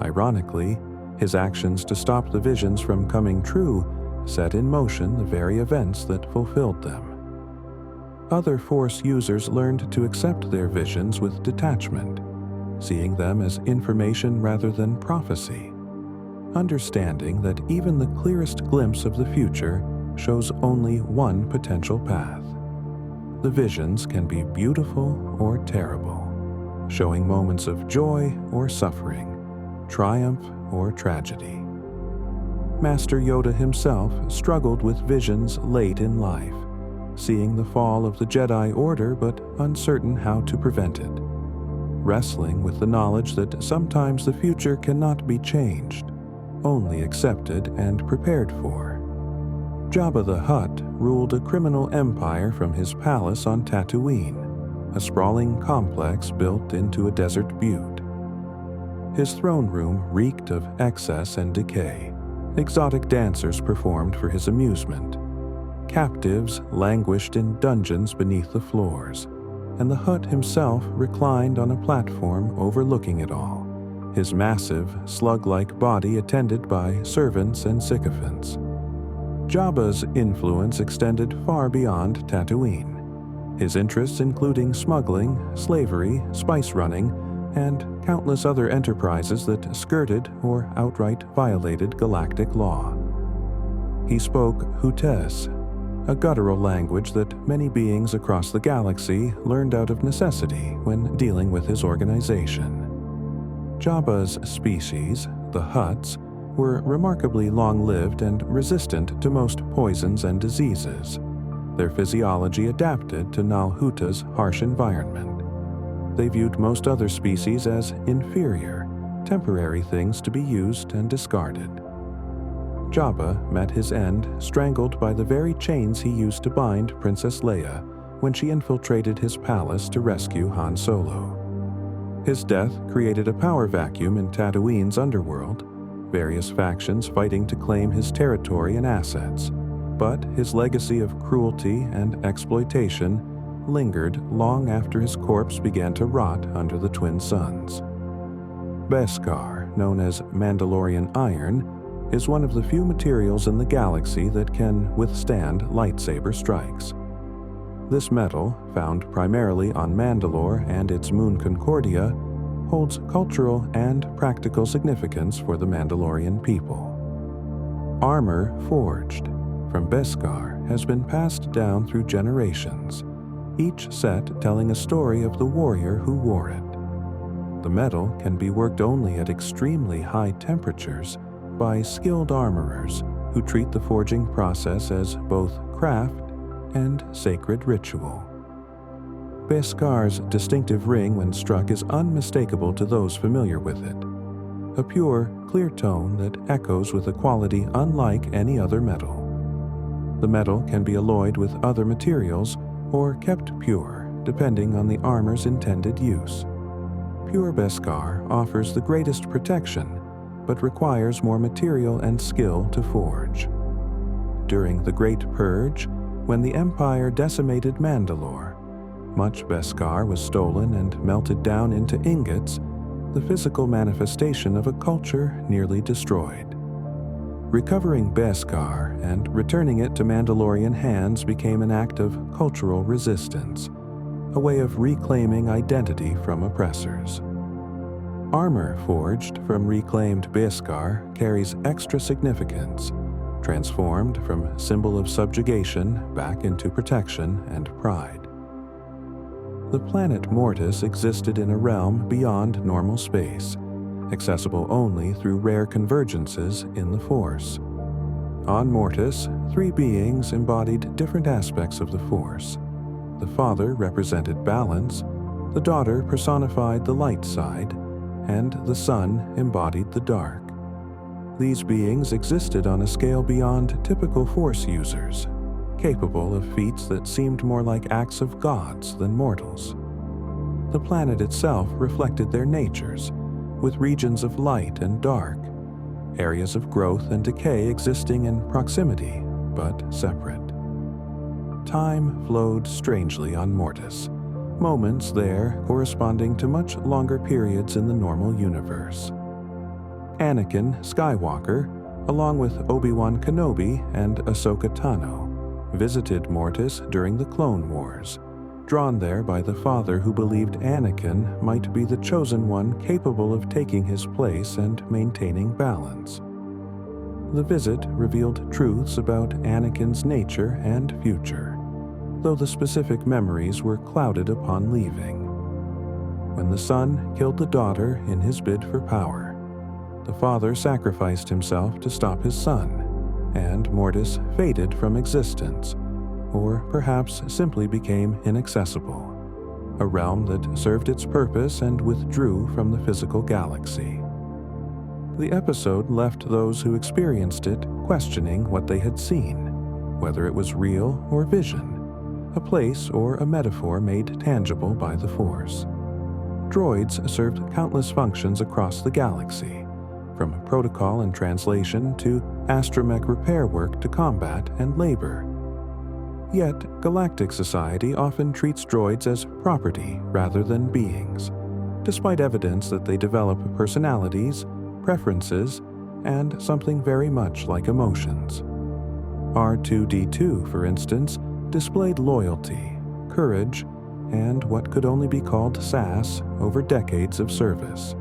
Ironically, his actions to stop the visions from coming true set in motion the very events that fulfilled them. Other Force users learned to accept their visions with detachment, seeing them as information rather than prophecy, understanding that even the clearest glimpse of the future shows only one potential path. The visions can be beautiful or terrible, showing moments of joy or suffering, triumph or tragedy. Master Yoda himself struggled with visions late in life, seeing the fall of the Jedi Order but uncertain how to prevent it, wrestling with the knowledge that sometimes the future cannot be changed, only accepted and prepared for. Jabba the Hutt ruled a criminal empire from his palace on Tatooine, a sprawling complex built into a desert butte. His throne room reeked of excess and decay. Exotic dancers performed for his amusement. Captives languished in dungeons beneath the floors, and the Hutt himself reclined on a platform overlooking it all, his massive, slug-like body attended by servants and sycophants. Jabba's influence extended far beyond Tatooine, his interests including smuggling, slavery, spice running, and countless other enterprises that skirted or outright violated galactic law. He spoke Hutes, a guttural language that many beings across the galaxy learned out of necessity when dealing with his organization. Jabba's species, the Hutts, were remarkably long-lived and resistant to most poisons and diseases. Their physiology adapted to Nal Huta's harsh environment. They viewed most other species as inferior, temporary things to be used and discarded. Jabba met his end strangled by the very chains he used to bind Princess Leia when she infiltrated his palace to rescue Han Solo. His death created a power vacuum in Tatooine's underworld, various factions fighting to claim his territory and assets, but his legacy of cruelty and exploitation lingered long after his corpse began to rot under the twin suns. Beskar, known as Mandalorian iron, is one of the few materials in the galaxy that can withstand lightsaber strikes. This metal, found primarily on Mandalore and its moon Concordia, holds cultural and practical significance for the Mandalorian people. Armor forged from Beskar has been passed down through generations, each set telling a story of the warrior who wore it. The metal can be worked only at extremely high temperatures by skilled armorers who treat the forging process as both craft and sacred ritual. Beskar's distinctive ring when struck is unmistakable to those familiar with it, a pure, clear tone that echoes with a quality unlike any other metal. The metal can be alloyed with other materials or kept pure, depending on the armor's intended use. Pure Beskar offers the greatest protection, but requires more material and skill to forge. During the Great Purge, when the Empire decimated Mandalore, much Beskar was stolen and melted down into ingots, the physical manifestation of a culture nearly destroyed. Recovering Beskar and returning it to Mandalorian hands became an act of cultural resistance, a way of reclaiming identity from oppressors. Armor forged from reclaimed Beskar carries extra significance, transformed from symbol of subjugation back into protection and pride. The planet Mortis existed in a realm beyond normal space, accessible only through rare convergences in the Force. On Mortis, three beings embodied different aspects of the Force. The father represented balance, the daughter personified the light side, and the son embodied the dark. These beings existed on a scale beyond typical Force users, capable of feats that seemed more like acts of gods than mortals. The planet itself reflected their natures, with regions of light and dark, areas of growth and decay existing in proximity but separate. Time flowed strangely on Mortis, moments there corresponding to much longer periods in the normal universe. Anakin Skywalker, along with Obi-Wan Kenobi and Ahsoka Tano, visited Mortis during the Clone Wars, drawn there by the father who believed Anakin might be the chosen one capable of taking his place and maintaining balance. The visit revealed truths about Anakin's nature and future, though the specific memories were clouded upon leaving. When the son killed the daughter in his bid for power, the father sacrificed himself to stop his son, and Mortis faded from existence, or perhaps simply became inaccessible, a realm that served its purpose and withdrew from the physical galaxy. The episode left those who experienced it questioning what they had seen, whether it was real or vision, a place or a metaphor made tangible by the Force. Droids served countless functions across the galaxy, from protocol and translation to astromech repair work to combat and labor. Yet, galactic society often treats droids as property rather than beings, despite evidence that they develop personalities, preferences, and something very much like emotions. R2-D2, for instance, displayed loyalty, courage, and what could only be called sass over decades of service.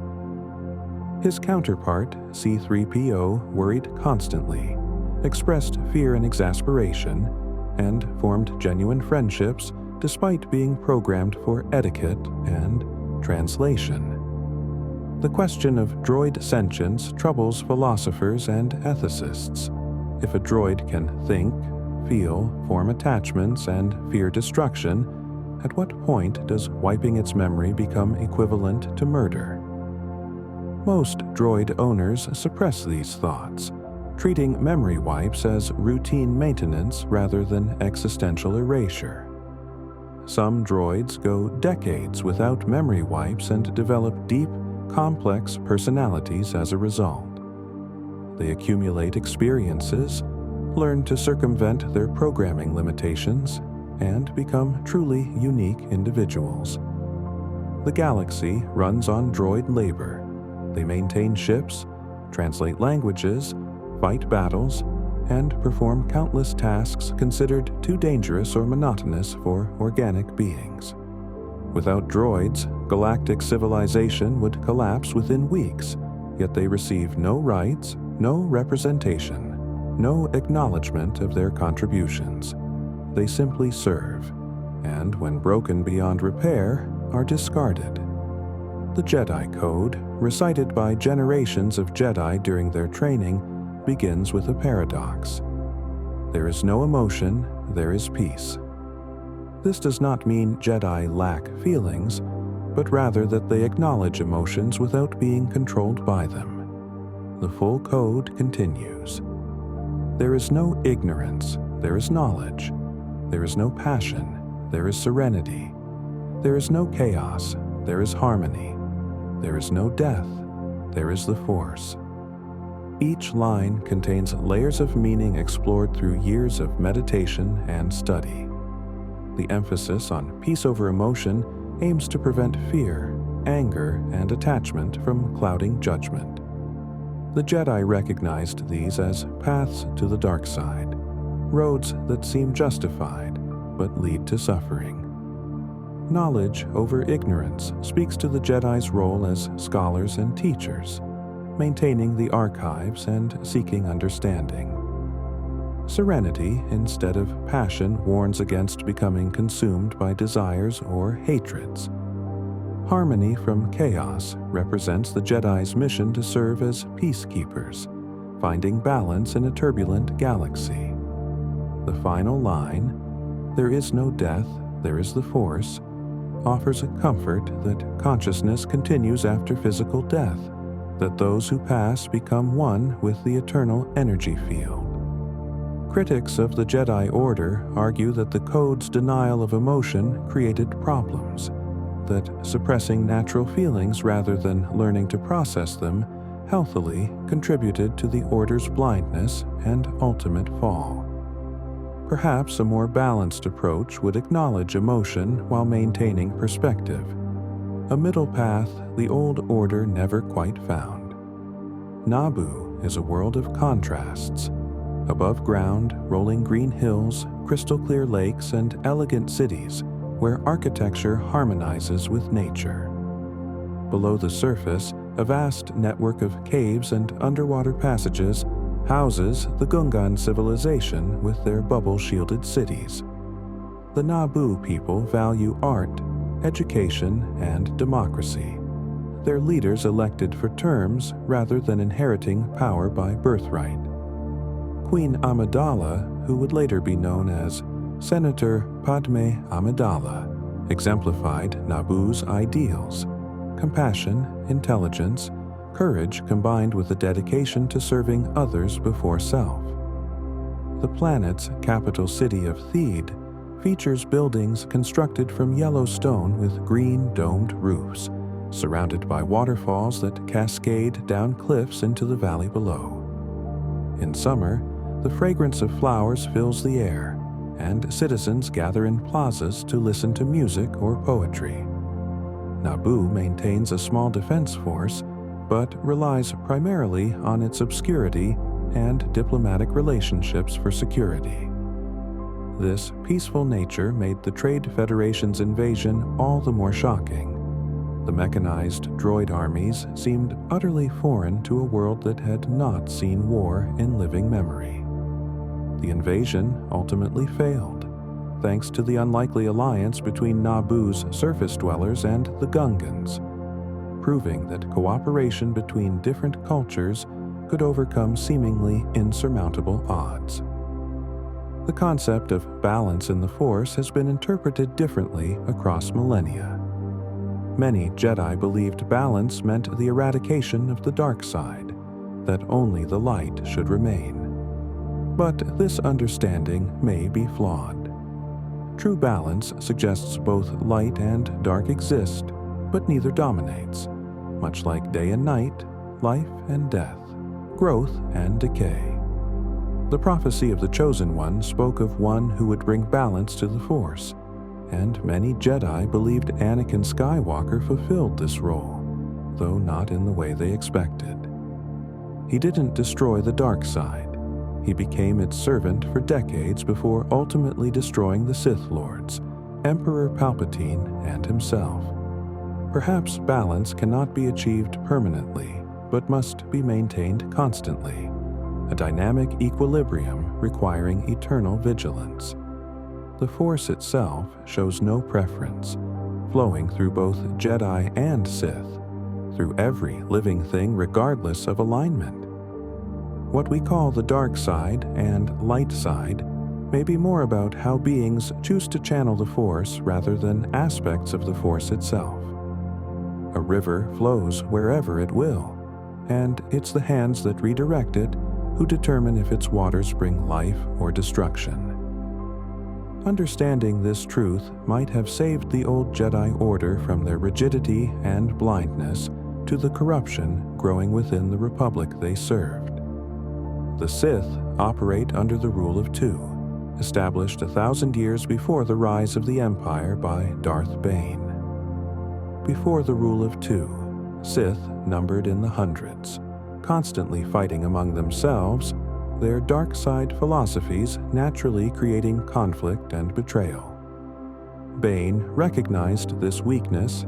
His counterpart, C-3PO, worried constantly, expressed fear and exasperation, and formed genuine friendships despite being programmed for etiquette and translation. The question of droid sentience troubles philosophers and ethicists. If a droid can think, feel, form attachments, and fear destruction, at what point does wiping its memory become equivalent to murder? Most droid owners suppress these thoughts, treating memory wipes as routine maintenance rather than existential erasure. Some droids go decades without memory wipes and develop deep, complex personalities as a result. They accumulate experiences, learn to circumvent their programming limitations, and become truly unique individuals. The galaxy runs on droid labor. They maintain ships, translate languages, fight battles, and perform countless tasks considered too dangerous or monotonous for organic beings. Without droids, galactic civilization would collapse within weeks, yet they receive no rights, no representation, no acknowledgement of their contributions. They simply serve, and when broken beyond repair, are discarded. The Jedi Code, recited by generations of Jedi during their training, begins with a paradox. There is no emotion, there is peace. This does not mean Jedi lack feelings, but rather that they acknowledge emotions without being controlled by them. The full code continues. There is no ignorance, there is knowledge. There is no passion, there is serenity. There is no chaos, there is harmony. There is no death, there is the Force. Each line contains layers of meaning explored through years of meditation and study. The emphasis on peace over emotion aims to prevent fear, anger, and attachment from clouding judgment. The Jedi recognized these as paths to the dark side, roads that seem justified but lead to suffering. Knowledge over ignorance speaks to the Jedi's role as scholars and teachers, maintaining the archives and seeking understanding. Serenity, instead of passion, warns against becoming consumed by desires or hatreds. Harmony from chaos represents the Jedi's mission to serve as peacekeepers, finding balance in a turbulent galaxy. The final line, "There is no death, there is the Force," offers a comfort that consciousness continues after physical death, that those who pass become one with the eternal energy field. Critics of the Jedi Order argue that the Code's denial of emotion created problems, that suppressing natural feelings rather than learning to process them healthily contributed to the Order's blindness and ultimate fall. Perhaps a more balanced approach would acknowledge emotion while maintaining perspective, a middle path the old order never quite found. Naboo is a world of contrasts. Above ground, rolling green hills, crystal-clear lakes, and elegant cities where architecture harmonizes with nature. Below the surface, a vast network of caves and underwater passages houses the Gungan civilization with their bubble-shielded cities. The Naboo people value art, education, and democracy, their leaders elected for terms rather than inheriting power by birthright. Queen Amidala, who would later be known as Senator Padme Amidala exemplified Naboo's ideals: compassion, intelligence, courage combined with a dedication to serving others before self. The planet's capital city of Theed features buildings constructed from yellow stone with green domed roofs, surrounded by waterfalls that cascade down cliffs into the valley below. In summer, the fragrance of flowers fills the air, and citizens gather in plazas to listen to music or poetry. Naboo maintains a small defense force, but relies primarily on its obscurity and diplomatic relationships for security. This peaceful nature made the Trade Federation's invasion all the more shocking. The mechanized droid armies seemed utterly foreign to a world that had not seen war in living memory. The invasion ultimately failed, thanks to the unlikely alliance between Naboo's surface dwellers and the Gungans, proving that cooperation between different cultures could overcome seemingly insurmountable odds. The concept of balance in the Force has been interpreted differently across millennia. Many Jedi believed balance meant the eradication of the dark side, that only the light should remain. But this understanding may be flawed. True balance suggests both light and dark exist, but neither dominates, much like day and night, life and death, growth and decay. The prophecy of the Chosen One spoke of one who would bring balance to the Force, and many Jedi believed Anakin Skywalker fulfilled this role, though not in the way they expected. He didn't destroy the dark side. He became its servant for decades before ultimately destroying the Sith Lords, Emperor Palpatine and himself. Perhaps balance cannot be achieved permanently, but must be maintained constantly, a dynamic equilibrium requiring eternal vigilance. The Force itself shows no preference, flowing through both Jedi and Sith, through every living thing regardless of alignment. What we call the dark side and light side may be more about how beings choose to channel the Force rather than aspects of the Force itself. A river flows wherever it will, and it's the hands that redirect it who determine if its waters bring life or destruction. Understanding this truth might have saved the old Jedi Order from their rigidity and blindness to the corruption growing within the Republic they served. The Sith operate under the rule of two, established 1,000 years before the rise of the Empire by Darth Bane. Before the rule of two, Sith numbered in the hundreds, constantly fighting among themselves, their dark side philosophies naturally creating conflict and betrayal. Bane recognized this weakness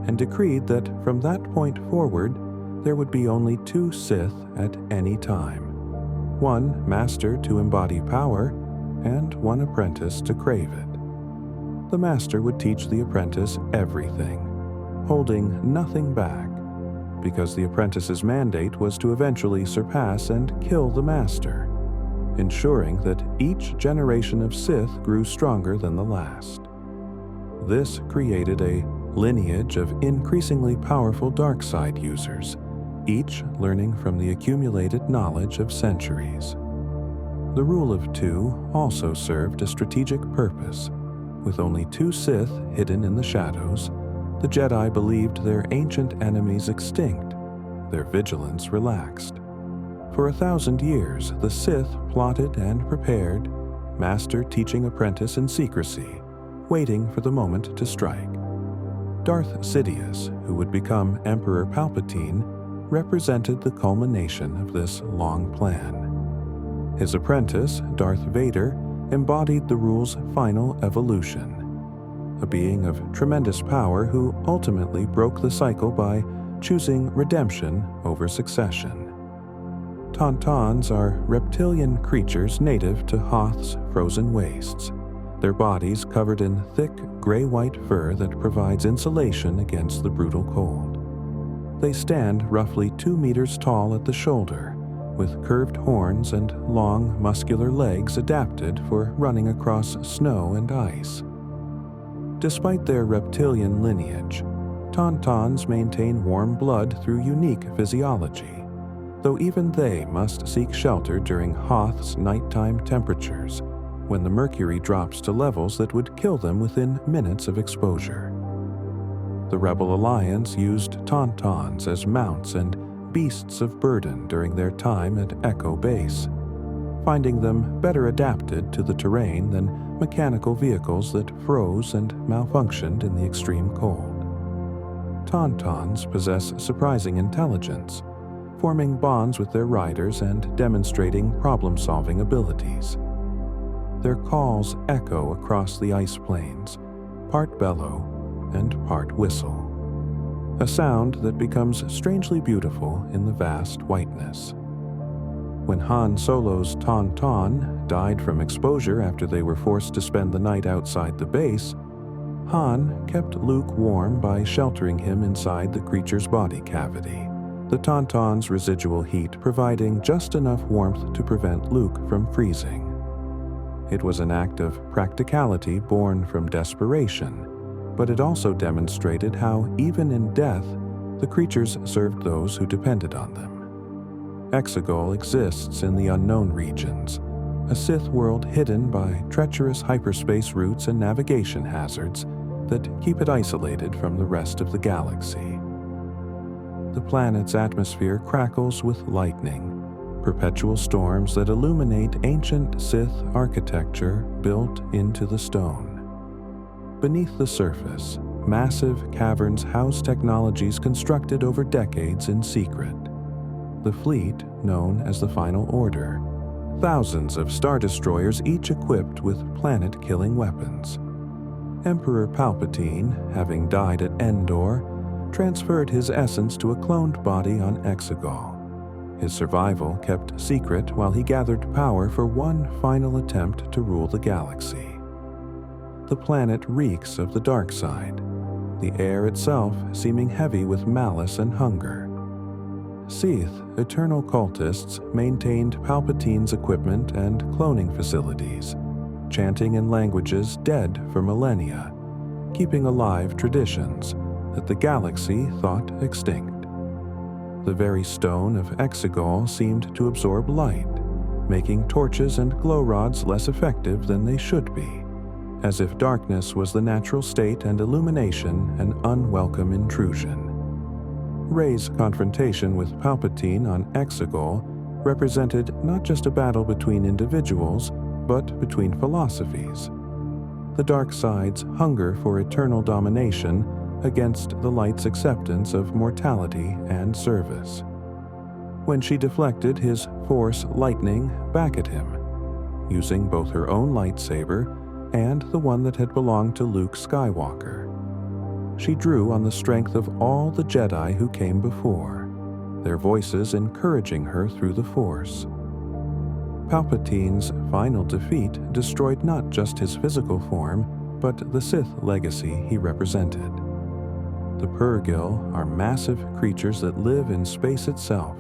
and decreed that from that point forward, there would be only two Sith at any time, one master to embody power and one apprentice to crave it. The master would teach the apprentice everything, holding nothing back, because the apprentice's mandate was to eventually surpass and kill the master, ensuring that each generation of Sith grew stronger than the last. This created a lineage of increasingly powerful dark side users, each learning from the accumulated knowledge of centuries. The rule of two also served a strategic purpose. With only two Sith hidden in the shadows, the Jedi believed their ancient enemies extinct, their vigilance relaxed. For 1,000 years, the Sith plotted and prepared, master teaching apprentice in secrecy, waiting for the moment to strike. Darth Sidious, who would become Emperor Palpatine, represented the culmination of this long plan. His apprentice, Darth Vader, embodied the rule's final evolution, a being of tremendous power who ultimately broke the cycle by choosing redemption over succession. Tauntauns are reptilian creatures native to Hoth's frozen wastes, their bodies covered in thick gray-white fur that provides insulation against the brutal cold. They stand roughly 2 meters tall at the shoulder, with curved horns and long, muscular legs adapted for running across snow and ice. Despite their reptilian lineage, Tauntauns maintain warm blood through unique physiology, though even they must seek shelter during Hoth's nighttime temperatures, when the mercury drops to levels that would kill them within minutes of exposure. The Rebel Alliance used Tauntauns as mounts and beasts of burden during their time at Echo Base, finding them better adapted to the terrain than mechanical vehicles that froze and malfunctioned in the extreme cold. Tauntauns possess surprising intelligence, forming bonds with their riders and demonstrating problem-solving abilities. Their calls echo across the ice plains, part bellow and part whistle, a sound that becomes strangely beautiful in the vast whiteness. When Han Solo's Tauntaun died from exposure after they were forced to spend the night outside the base, Han kept Luke warm by sheltering him inside the creature's body cavity, the Tauntaun's residual heat providing just enough warmth to prevent Luke from freezing. It was an act of practicality born from desperation, but it also demonstrated how, even in death, the creatures served those who depended on them. Exegol exists in the unknown regions, a Sith world hidden by treacherous hyperspace routes and navigation hazards that keep it isolated from the rest of the galaxy. The planet's atmosphere crackles with lightning, perpetual storms that illuminate ancient Sith architecture built into the stone. Beneath the surface, massive caverns house technologies constructed over decades in secret. The fleet, known as the Final Order, thousands of Star Destroyers each equipped with planet-killing weapons. Emperor Palpatine, having died at Endor, transferred his essence to a cloned body on Exegol. His survival kept secret while he gathered power for one final attempt to rule the galaxy. The planet reeks of the dark side, the air itself seeming heavy with malice and hunger. Sith, eternal cultists, maintained Palpatine's equipment and cloning facilities, chanting in languages dead for millennia, keeping alive traditions that the galaxy thought extinct. The very stone of Exegol seemed to absorb light, making torches and glow rods less effective than they should be, as if darkness was the natural state and illumination an unwelcome intrusion. Rey's confrontation with Palpatine on Exegol represented not just a battle between individuals, but between philosophies. The dark side's hunger for eternal domination against the light's acceptance of mortality and service. When she deflected his Force lightning back at him, using both her own lightsaber and the one that had belonged to Luke Skywalker, she drew on the strength of all the Jedi who came before, their voices encouraging her through the Force. Palpatine's final defeat destroyed not just his physical form, but the Sith legacy he represented. The Purrgil are massive creatures that live in space itself,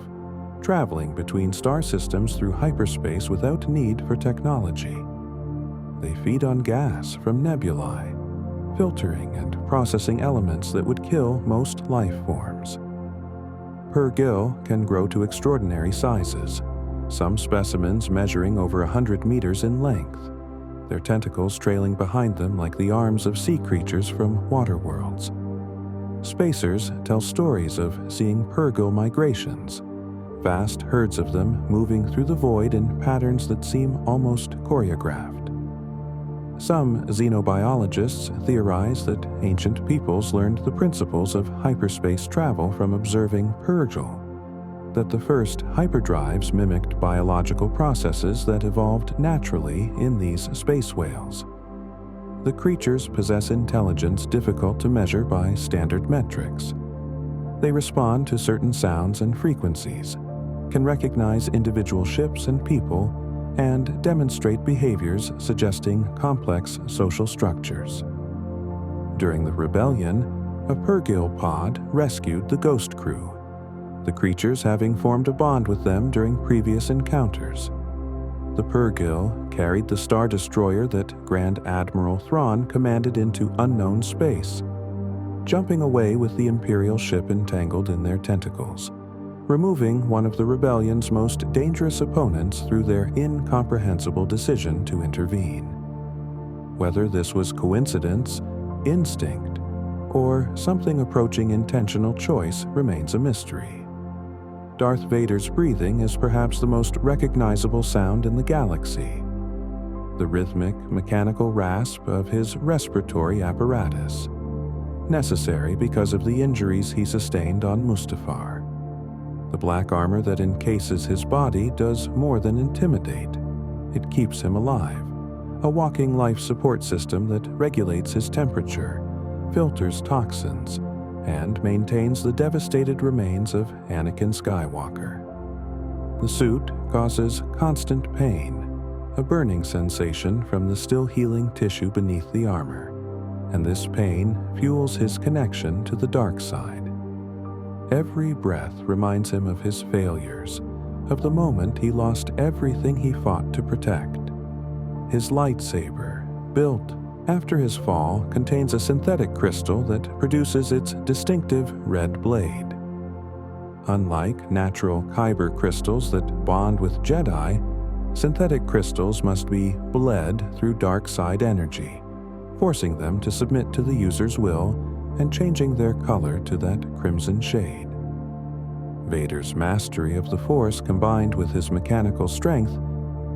traveling between star systems through hyperspace without need for technology. They feed on gas from nebulae, filtering and processing elements that would kill most life forms. Purrgil can grow to extraordinary sizes, some specimens measuring over 100 meters in length, their tentacles trailing behind them like the arms of sea creatures from water worlds. Spacers tell stories of seeing Purrgil migrations, vast herds of them moving through the void in patterns that seem almost choreographed. Some xenobiologists theorize that ancient peoples learned the principles of hyperspace travel from observing Purrgil, that the first hyperdrives mimicked biological processes that evolved naturally in these space whales. The creatures possess intelligence difficult to measure by standard metrics. They respond to certain sounds and frequencies, can recognize individual ships and people, and demonstrate behaviors suggesting complex social structures. During the rebellion, a Purrgil pod rescued the Ghost Crew. the creatures having formed a bond with them during previous encounters. The Purrgil carried the Star Destroyer that Grand Admiral Thrawn commanded into unknown space, jumping away with the Imperial ship entangled in their tentacles, removing one of the rebellion's most dangerous opponents through their incomprehensible decision to intervene. Whether this was coincidence, instinct, or something approaching intentional choice remains a mystery. Darth Vader's breathing is perhaps the most recognizable sound in the galaxy, the rhythmic, mechanical rasp of his respiratory apparatus, necessary because of the injuries he sustained on Mustafar. The black armor that encases his body does more than intimidate. It keeps him alive, a walking life support system that regulates his temperature, filters toxins, and maintains the devastated remains of Anakin Skywalker. The suit causes constant pain, a burning sensation from the still healing tissue beneath the armor, and this pain fuels his connection to the dark side. Every breath reminds him of his failures, of the moment he lost everything he fought to protect. His lightsaber, built after his fall, contains a synthetic crystal that produces its distinctive red blade. Unlike natural kyber crystals that bond with Jedi, synthetic crystals must be bled through dark side energy, forcing them to submit to the user's will and changing their color to that crimson shade. Vader's mastery of the Force combined with his mechanical strength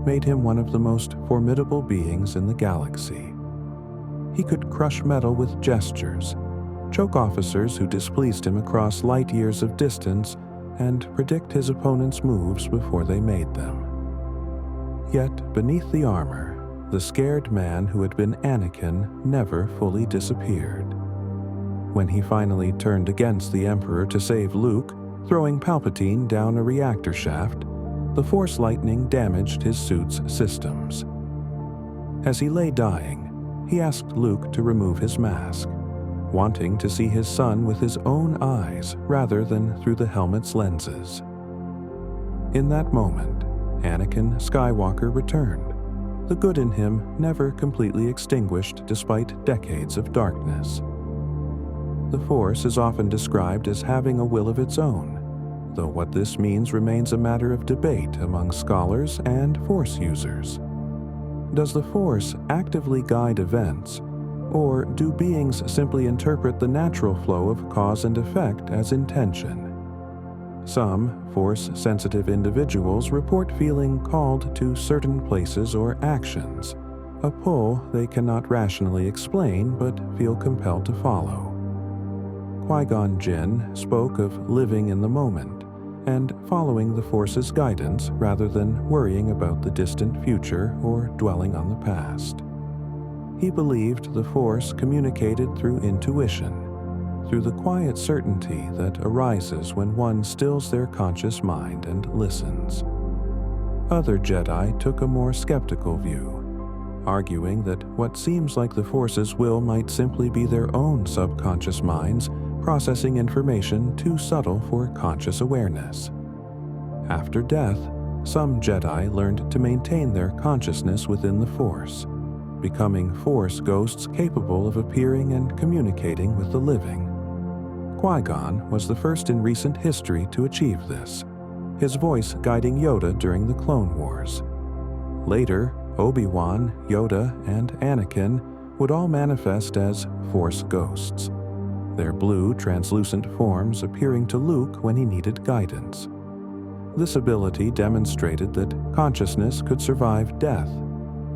made him one of the most formidable beings in the galaxy. He could crush metal with gestures, choke officers who displeased him across light years of distance, and predict his opponent's moves before they made them. Yet, beneath the armor, the scared man who had been Anakin never fully disappeared. When he finally turned against the Emperor to save Luke, throwing Palpatine down a reactor shaft, the Force lightning damaged his suit's systems. As he lay dying, he asked Luke to remove his mask, wanting to see his son with his own eyes rather than through the helmet's lenses. In that moment, Anakin Skywalker returned, the good in him never completely extinguished despite decades of darkness. The Force is often described as having a will of its own, though what this means remains a matter of debate among scholars and Force users. Does the Force actively guide events, or do beings simply interpret the natural flow of cause and effect as intention? Some Force-sensitive individuals report feeling called to certain places or actions, a pull they cannot rationally explain but feel compelled to follow. Qui-Gon Jinn spoke of living in the moment and following the Force's guidance rather than worrying about the distant future or dwelling on the past. He believed the Force communicated through intuition, through the quiet certainty that arises when one stills their conscious mind and listens. Other Jedi took a more skeptical view, arguing that what seems like the Force's will might simply be their own subconscious minds processing information too subtle for conscious awareness. After death, some Jedi learned to maintain their consciousness within the Force, becoming Force ghosts capable of appearing and communicating with the living. Qui-Gon was the first in recent history to achieve this, his voice guiding Yoda during the Clone Wars. Later, Obi-Wan, Yoda, and Anakin would all manifest as Force ghosts, their blue, translucent forms appearing to Luke when he needed guidance. This ability demonstrated that consciousness could survive death,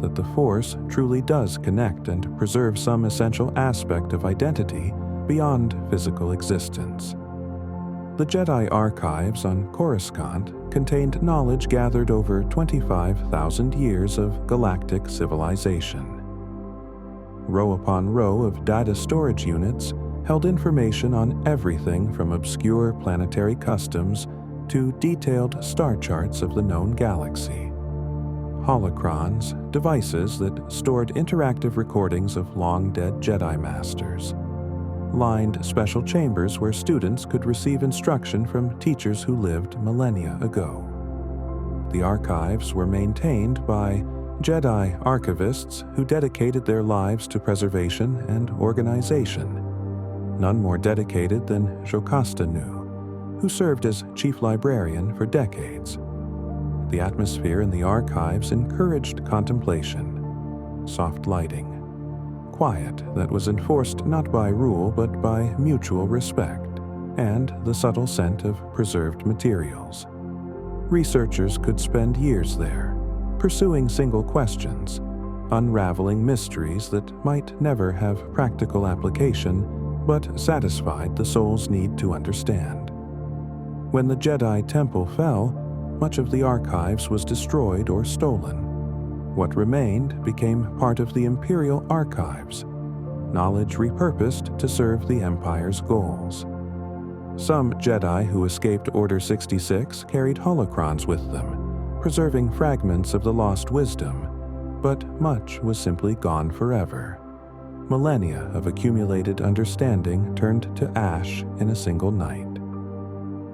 that the Force truly does connect and preserve some essential aspect of identity beyond physical existence. The Jedi archives on Coruscant contained knowledge gathered over 25,000 years of galactic civilization. Row upon row of data storage units held information on everything from obscure planetary customs to detailed star charts of the known galaxy. Holocrons, devices that stored interactive recordings of long-dead Jedi Masters. lined special chambers where students could receive instruction from teachers who lived millennia ago. The archives were maintained by Jedi archivists who dedicated their lives to preservation and organization, none more dedicated than Jocasta Nu, who served as chief librarian for decades. The atmosphere in the archives encouraged contemplation, soft lighting, quiet that was enforced not by rule but by mutual respect, and the subtle scent of preserved materials. Researchers could spend years there, pursuing single questions, unraveling mysteries that might never have practical application but satisfied the soul's need to understand. When the Jedi Temple fell, much of the archives was destroyed or stolen. What remained became part of the Imperial Archives, knowledge repurposed to serve the Empire's goals. Some Jedi who escaped Order 66 carried holocrons with them, preserving fragments of the lost wisdom, but much was simply gone forever. Millennia of accumulated understanding turned to ash in a single night.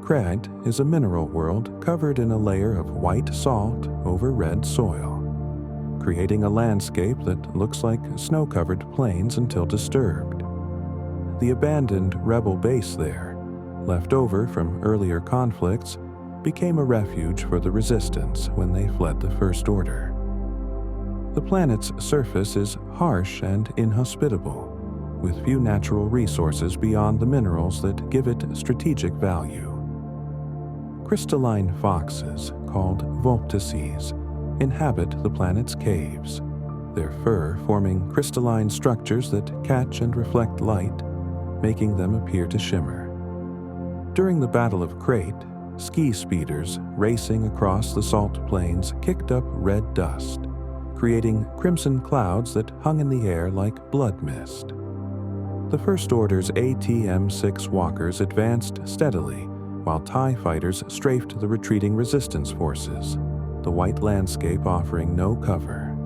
Cred is a mineral world covered in a layer of white salt over red soil, creating a landscape that looks like snow-covered plains until disturbed. The abandoned rebel base there, left over from earlier conflicts, became a refuge for the Resistance when they fled the First Order. The planet's surface is harsh and inhospitable, with few natural resources beyond the minerals that give it strategic value. Crystalline foxes, called volptices, inhabit the planet's caves, their fur forming crystalline structures that catch and reflect light, making them appear to shimmer. During the Battle of Crate, ski speeders racing across the salt plains kicked up red dust, creating crimson clouds that hung in the air like blood mist. The First Order's ATM-6 walkers advanced steadily, while TIE fighters strafed the retreating Resistance forces, the white landscape offering no cover.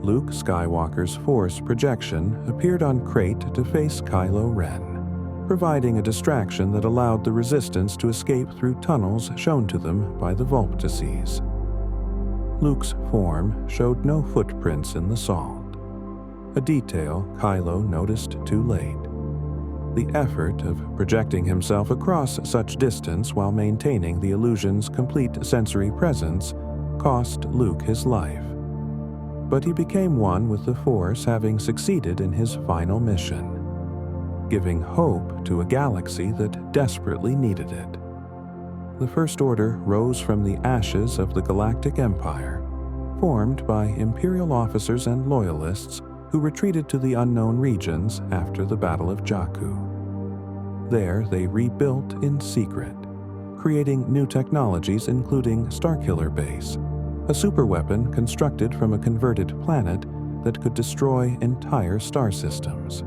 Luke Skywalker's Force projection appeared on Crate to face Kylo Ren, providing a distraction that allowed the Resistance to escape through tunnels shown to them by the volptices. Luke's form showed no footprints in the salt, a detail Kylo noticed too late. The effort of projecting himself across such distance while maintaining the illusion's complete sensory presence cost Luke his life. But he became one with the Force, having succeeded in his final mission, giving hope to a galaxy that desperately needed it. The First Order rose from the ashes of the Galactic Empire, formed by Imperial officers and loyalists who retreated to the unknown regions after the Battle of Jakku. There they rebuilt in secret, creating new technologies including Starkiller Base, a superweapon constructed from a converted planet that could destroy entire star systems.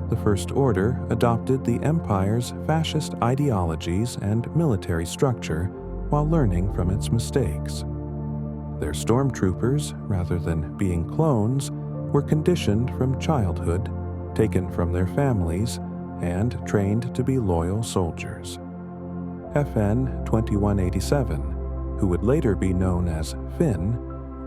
The First Order adopted the Empire's fascist ideologies and military structure while learning from its mistakes. Their stormtroopers, rather than being clones, were conditioned from childhood, taken from their families, and trained to be loyal soldiers. FN 2187, who would later be known as Finn,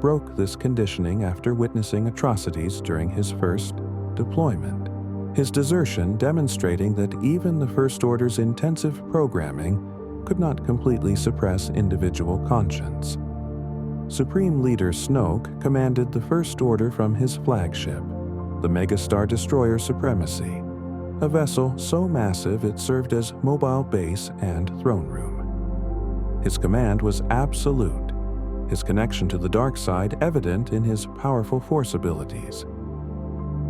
broke this conditioning after witnessing atrocities during his first deployment, his desertion demonstrating that even the First Order's intensive programming could not completely suppress individual conscience. Supreme Leader Snoke commanded the First Order from his flagship, the Megastar Destroyer Supremacy, a vessel so massive it served as mobile base and throne room. His command was absolute, his connection to the dark side evident in his powerful Force abilities.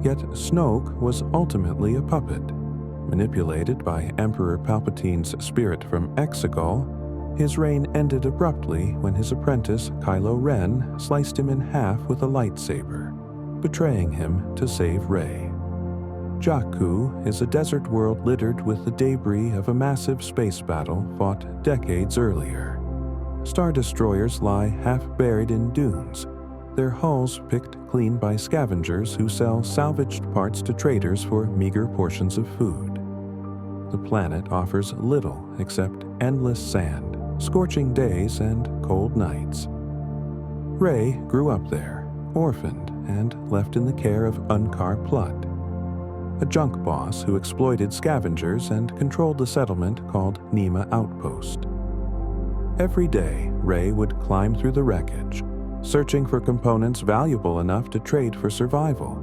Yet Snoke was ultimately a puppet, manipulated by Emperor Palpatine's spirit from Exegol. His reign ended abruptly when his apprentice Kylo Ren sliced him in half with a lightsaber, betraying him to save Rey. Jakku is a desert world littered with the debris of a massive space battle fought decades earlier. Star destroyers lie half buried in dunes, their hulls picked clean by scavengers who sell salvaged parts to traders for meager portions of food. The planet offers little except endless sand, scorching days, and cold nights. Rey grew up there, orphaned and left in the care of Unkar Plutt, a junk boss who exploited scavengers and controlled the settlement called Nema Outpost. Every day, Rey would climb through the wreckage, searching for components valuable enough to trade for survival,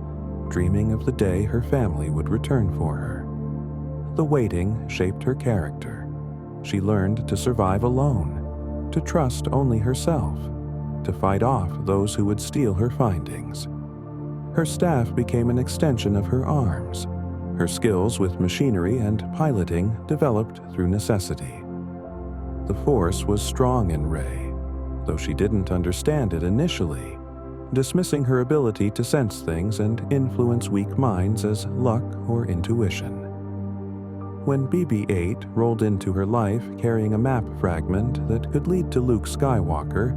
dreaming of the day her family would return for her. The waiting shaped her character. She learned to survive alone, to trust only herself, to fight off those who would steal her findings. Her staff became an extension of her arms. Her skills with machinery and piloting developed through necessity. The Force was strong in Rey, though she didn't understand it initially, dismissing her ability to sense things and influence weak minds as luck or intuition. When BB-8 rolled into her life carrying a map fragment that could lead to Luke Skywalker,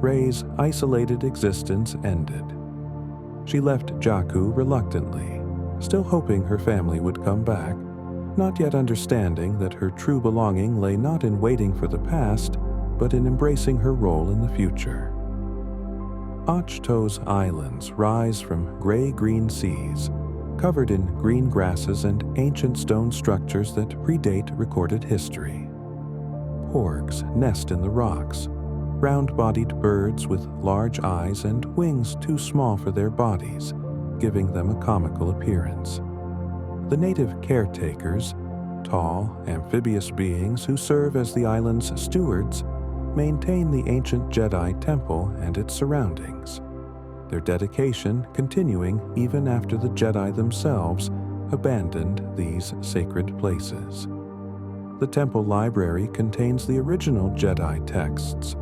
Rey's isolated existence ended. She left Jakku reluctantly, still hoping her family would come back, not yet understanding that her true belonging lay not in waiting for the past, but in embracing her role in the future. Ochto's islands rise from gray-green seas, covered in green grasses and ancient stone structures that predate recorded history. Porgs nest in the rocks, round-bodied birds with large eyes and wings too small for their bodies, giving them a comical appearance. The native caretakers, tall, amphibious beings who serve as the island's stewards, maintain the ancient Jedi temple and its surroundings, their dedication continuing even after the Jedi themselves abandoned these sacred places. The temple library contains the original Jedi texts,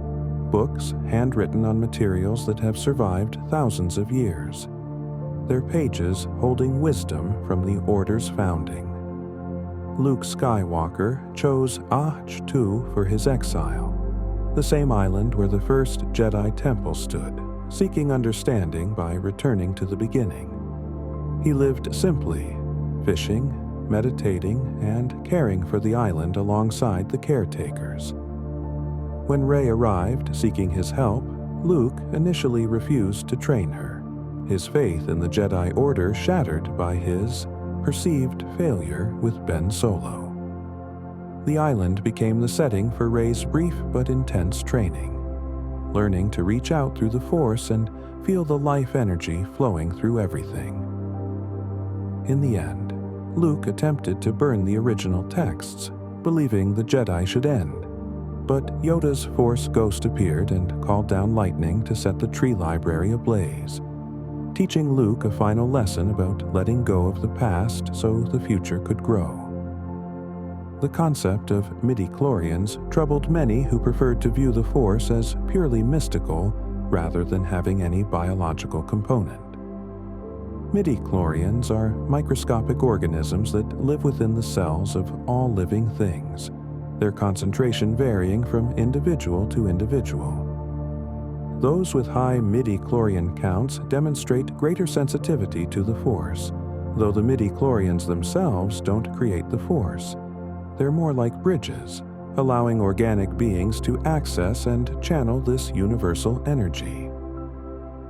books handwritten on materials that have survived thousands of years, their pages holding wisdom from the Order's founding. Luke Skywalker chose Ahch-To for his exile, the same island where the first Jedi temple stood, seeking understanding by returning to the beginning. He lived simply, fishing, meditating, and caring for the island alongside the caretakers. When Rey arrived seeking his help, Luke initially refused to train her, his faith in the Jedi Order shattered by his perceived failure with Ben Solo. The island became the setting for Rey's brief but intense training, learning to reach out through the Force and feel the life energy flowing through everything. In the end, Luke attempted to burn the original texts, believing the Jedi should end, but Yoda's Force ghost appeared and called down lightning to set the tree library ablaze, teaching Luke a final lesson about letting go of the past so the future could grow. The concept of midichlorians troubled many who preferred to view the Force as purely mystical rather than having any biological component. Midichlorians are microscopic organisms that live within the cells of all living things, their concentration varying from individual to individual. Those with high midichlorian counts demonstrate greater sensitivity to the Force, though the midichlorians themselves don't create the Force. They're more like bridges, allowing organic beings to access and channel this universal energy.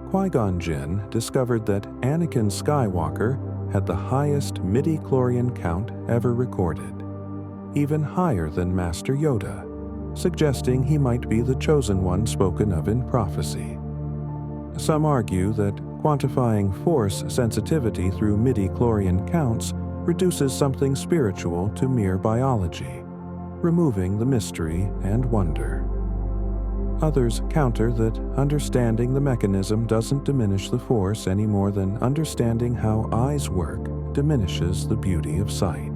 Qui-Gon Jinn discovered that Anakin Skywalker had the highest midichlorian count ever recorded, even higher than Master Yoda, suggesting he might be the chosen one spoken of in prophecy. Some argue that quantifying Force sensitivity through midichlorian counts reduces something spiritual to mere biology, removing the mystery and wonder. Others counter that understanding the mechanism doesn't diminish the Force any more than understanding how eyes work diminishes the beauty of sight.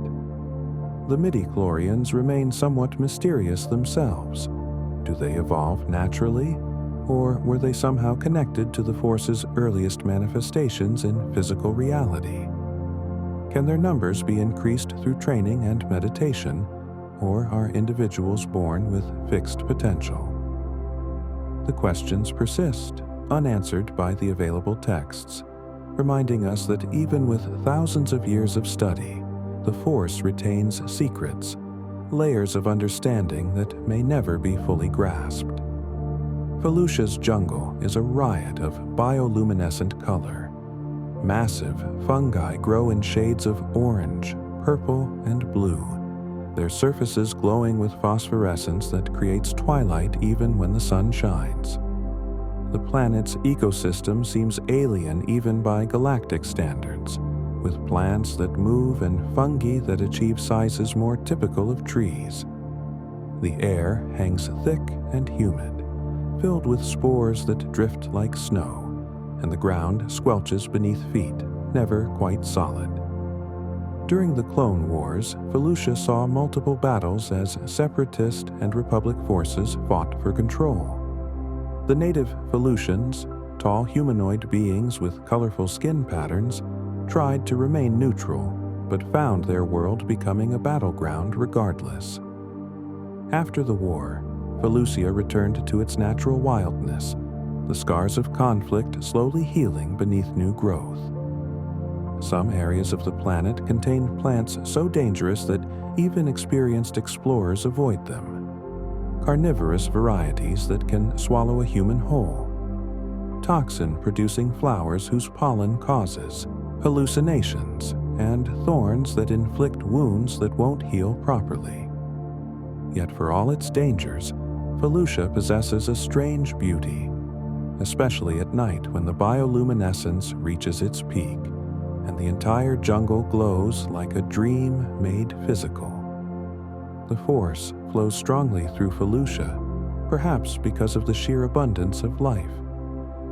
The midichlorians remain somewhat mysterious themselves. Do they evolve naturally, or were they somehow connected to the Force's earliest manifestations in physical reality? Can their numbers be increased through training and meditation, or are individuals born with fixed potential? The questions persist, unanswered by the available texts, reminding us that even with thousands of years of study, the Force retains secrets, layers of understanding that may never be fully grasped. Felucia's jungle is a riot of bioluminescent color. Massive fungi grow in shades of orange, purple, and blue, their surfaces glowing with phosphorescence that creates twilight even when the sun shines. The planet's ecosystem seems alien even by galactic standards, with plants that move and fungi that achieve sizes more typical of trees. The air hangs thick and humid, filled with spores that drift like snow, and the ground squelches beneath feet, never quite solid. During the Clone Wars, Felucia saw multiple battles as Separatist and Republic forces fought for control. The native Felucians, tall humanoid beings with colorful skin patterns, tried to remain neutral, but found their world becoming a battleground regardless. After the war, Felucia returned to its natural wildness, the scars of conflict slowly healing beneath new growth. Some areas of the planet contain plants so dangerous that even experienced explorers avoid them. Carnivorous varieties that can swallow a human whole. Toxin-producing flowers whose pollen causes hallucinations, and thorns that inflict wounds that won't heal properly. Yet for all its dangers, Felucia possesses a strange beauty, especially at night when the bioluminescence reaches its peak, and the entire jungle glows like a dream made physical. The Force flows strongly through Felucia, perhaps because of the sheer abundance of life,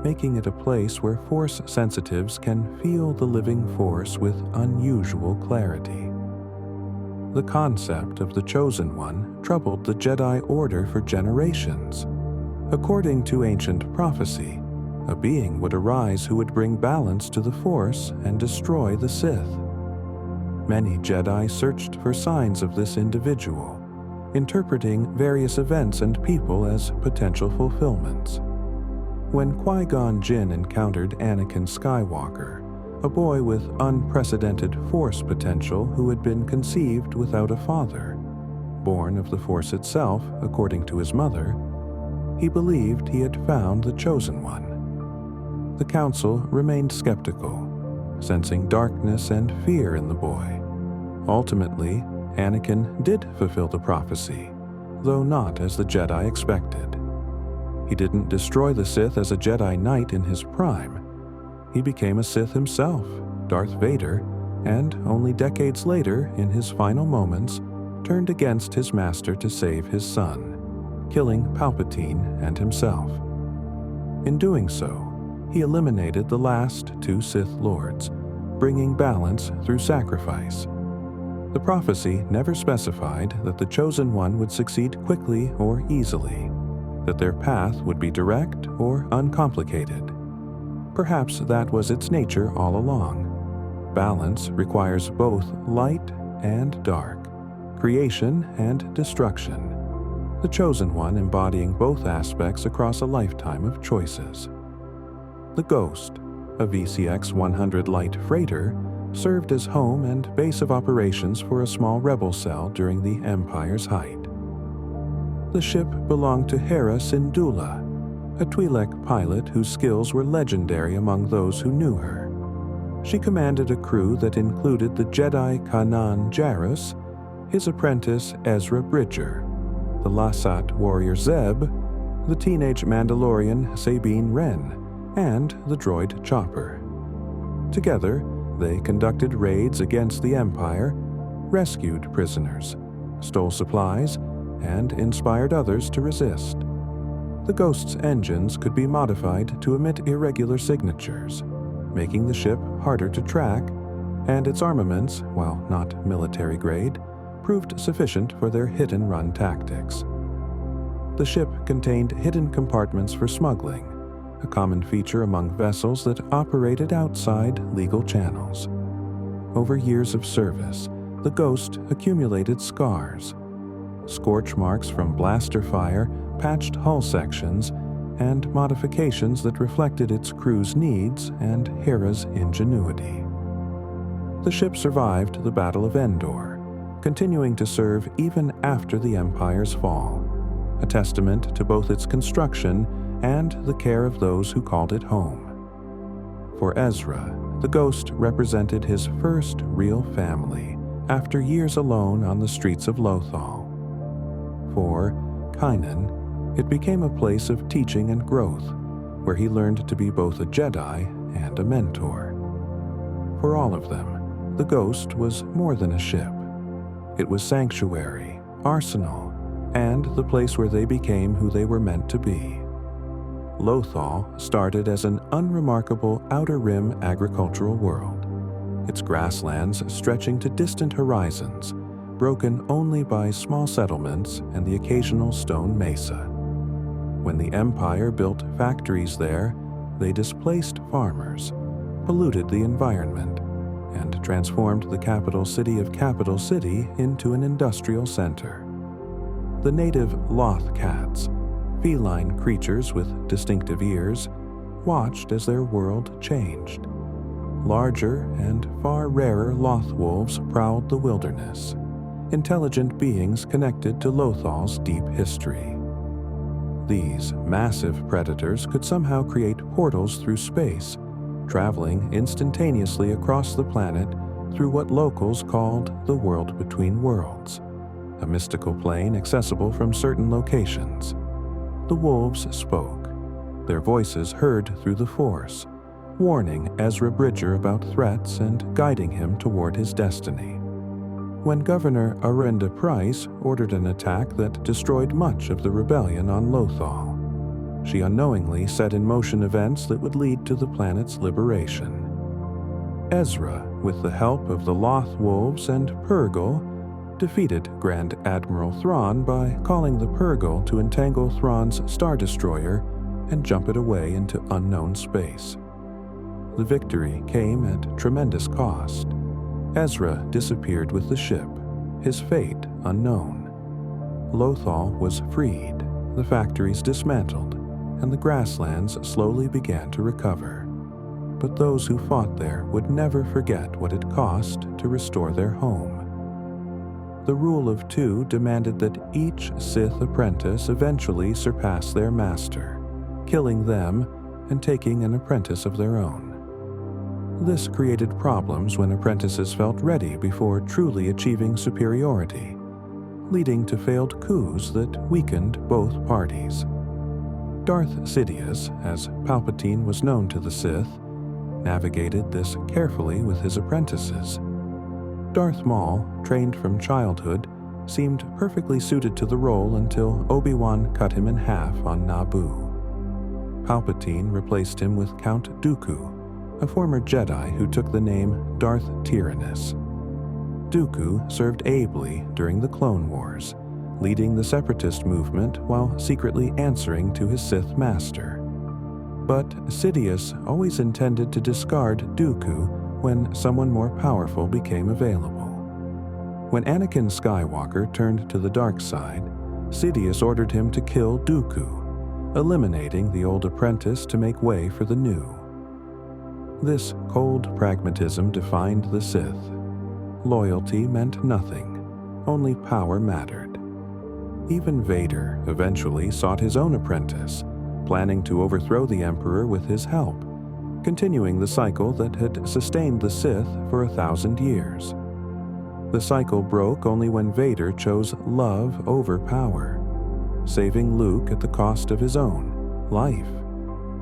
making it a place where Force sensitives can feel the living Force with unusual clarity. The concept of the Chosen One troubled the Jedi Order for generations. According to ancient prophecy, a being would arise who would bring balance to the Force and destroy the Sith. Many Jedi searched for signs of this individual, interpreting various events and people as potential fulfillments. When Qui-Gon Jinn encountered Anakin Skywalker, a boy with unprecedented Force potential who had been conceived without a father, born of the Force itself, according to his mother, he believed he had found the Chosen One. The Council remained skeptical, sensing darkness and fear in the boy. Ultimately, Anakin did fulfill the prophecy, though not as the Jedi expected. He didn't destroy the Sith as a Jedi Knight in his prime. He became a Sith himself, Darth Vader, and only decades later, in his final moments, turned against his master to save his son, killing Palpatine and himself. In doing so, he eliminated the last two Sith Lords, bringing balance through sacrifice. The prophecy never specified that the Chosen One would succeed quickly or easily, that their path would be direct or uncomplicated. Perhaps that was its nature all along. Balance requires both light and dark, creation and destruction, the Chosen One embodying both aspects across a lifetime of choices. The Ghost, a VCX-100 light freighter, served as home and base of operations for a small rebel cell during the Empire's height. The ship belonged to Hera Syndulla, a Twi'lek pilot whose skills were legendary among those who knew her. She commanded a crew that included the Jedi Kanan Jarrus, his apprentice Ezra Bridger, the Lasat warrior Zeb, the teenage Mandalorian Sabine Wren, and the droid Chopper. Together, they conducted raids against the Empire, rescued prisoners, stole supplies, and inspired others to resist. The Ghost's engines could be modified to emit irregular signatures, making the ship harder to track, and its armaments, while not military grade, proved sufficient for their hit-and-run tactics. The ship contained hidden compartments for smuggling, a common feature among vessels that operated outside legal channels. Over years of service, the Ghost accumulated scars. Scorch marks from blaster fire, patched hull sections, and modifications that reflected its crew's needs and Hera's ingenuity. The ship survived the Battle of Endor, continuing to serve even after the Empire's fall, a testament to both its construction and the care of those who called it home. For Ezra, the Ghost represented his first real family after years alone on the streets of Lothal. For Kynan, it became a place of teaching and growth, where he learned to be both a Jedi and a mentor. For all of them, the Ghost was more than a ship. It was sanctuary, arsenal, and the place where they became who they were meant to be. Lothal started as an unremarkable outer rim agricultural world, its grasslands stretching to distant horizons, broken only by small settlements and the occasional stone mesa. When the Empire built factories there, they displaced farmers, polluted the environment, and transformed the capital city of Capital City into an industrial center. The native Loth cats, feline creatures with distinctive ears, watched as their world changed. Larger and far rarer Loth wolves prowled the wilderness, intelligent beings connected to Lothal's deep history. These massive predators could somehow create portals through space, traveling instantaneously across the planet through what locals called the World Between Worlds, a mystical plane accessible from certain locations. The wolves spoke, their voices heard through the Force, warning Ezra Bridger about threats and guiding him toward his destiny. When Governor Arenda Price ordered an attack that destroyed much of the rebellion on Lothal, she unknowingly set in motion events that would lead to the planet's liberation. Ezra, with the help of the Loth wolves and Purrgil, defeated Grand Admiral Thrawn by calling the Purrgil to entangle Thrawn's Star Destroyer and jump it away into unknown space. The victory came at tremendous cost. Ezra disappeared with the ship, his fate unknown. Lothal was freed, the factories dismantled, and the grasslands slowly began to recover. But those who fought there would never forget what it cost to restore their home. The Rule of Two demanded that each Sith apprentice eventually surpass their master, killing them and taking an apprentice of their own. This created problems when apprentices felt ready before truly achieving superiority, leading to failed coups that weakened both parties. Darth Sidious, as Palpatine was known to the Sith, navigated this carefully with his apprentices. Darth Maul, trained from childhood, seemed perfectly suited to the role until Obi-Wan cut him in half on Naboo. Palpatine replaced him with Count Dooku, a former Jedi who took the name Darth Tyrannus. Dooku served ably during the Clone Wars, leading the Separatist movement while secretly answering to his Sith master. But Sidious always intended to discard Dooku when someone more powerful became available. When Anakin Skywalker turned to the dark side, Sidious ordered him to kill Dooku, eliminating the old apprentice to make way for the new. This cold pragmatism defined the Sith. Loyalty meant nothing, only power mattered. Even Vader eventually sought his own apprentice, planning to overthrow the Emperor with his help, continuing the cycle that had sustained the Sith for 1,000 years. The cycle broke only when Vader chose love over power, saving Luke at the cost of his own life,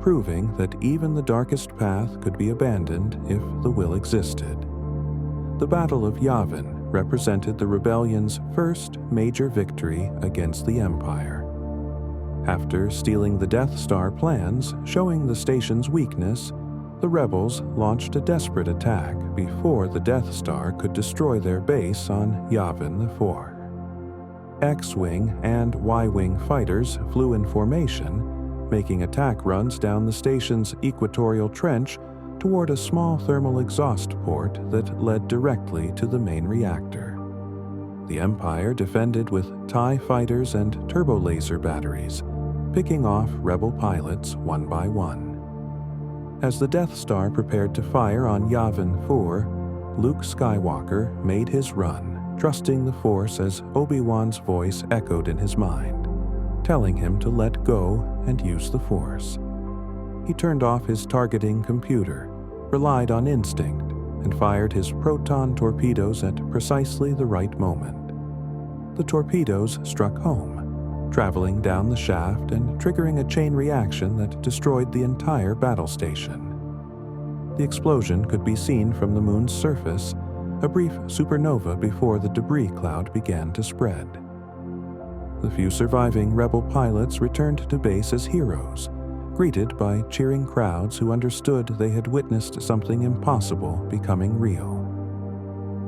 proving that even the darkest path could be abandoned if the will existed. The Battle of Yavin represented the rebellion's first major victory against the Empire. After stealing the Death Star plans, showing the station's weakness, the rebels launched a desperate attack before the Death Star could destroy their base on Yavin 4. X-Wing and Y-Wing fighters flew in formation, making attack runs down the station's equatorial trench toward a small thermal exhaust port that led directly to the main reactor. The Empire defended with TIE fighters and turbo laser batteries, picking off rebel pilots one by one. As the Death Star prepared to fire on Yavin 4, Luke Skywalker made his run, trusting the Force as Obi-Wan's voice echoed in his mind, telling him to let go and use the Force. He turned off his targeting computer, relied on instinct, and fired his proton torpedoes at precisely the right moment. The torpedoes struck home, traveling down the shaft and triggering a chain reaction that destroyed the entire battle station. The explosion could be seen from the moon's surface, a brief supernova before the debris cloud began to spread. The few surviving rebel pilots returned to base as heroes, greeted by cheering crowds who understood they had witnessed something impossible becoming real.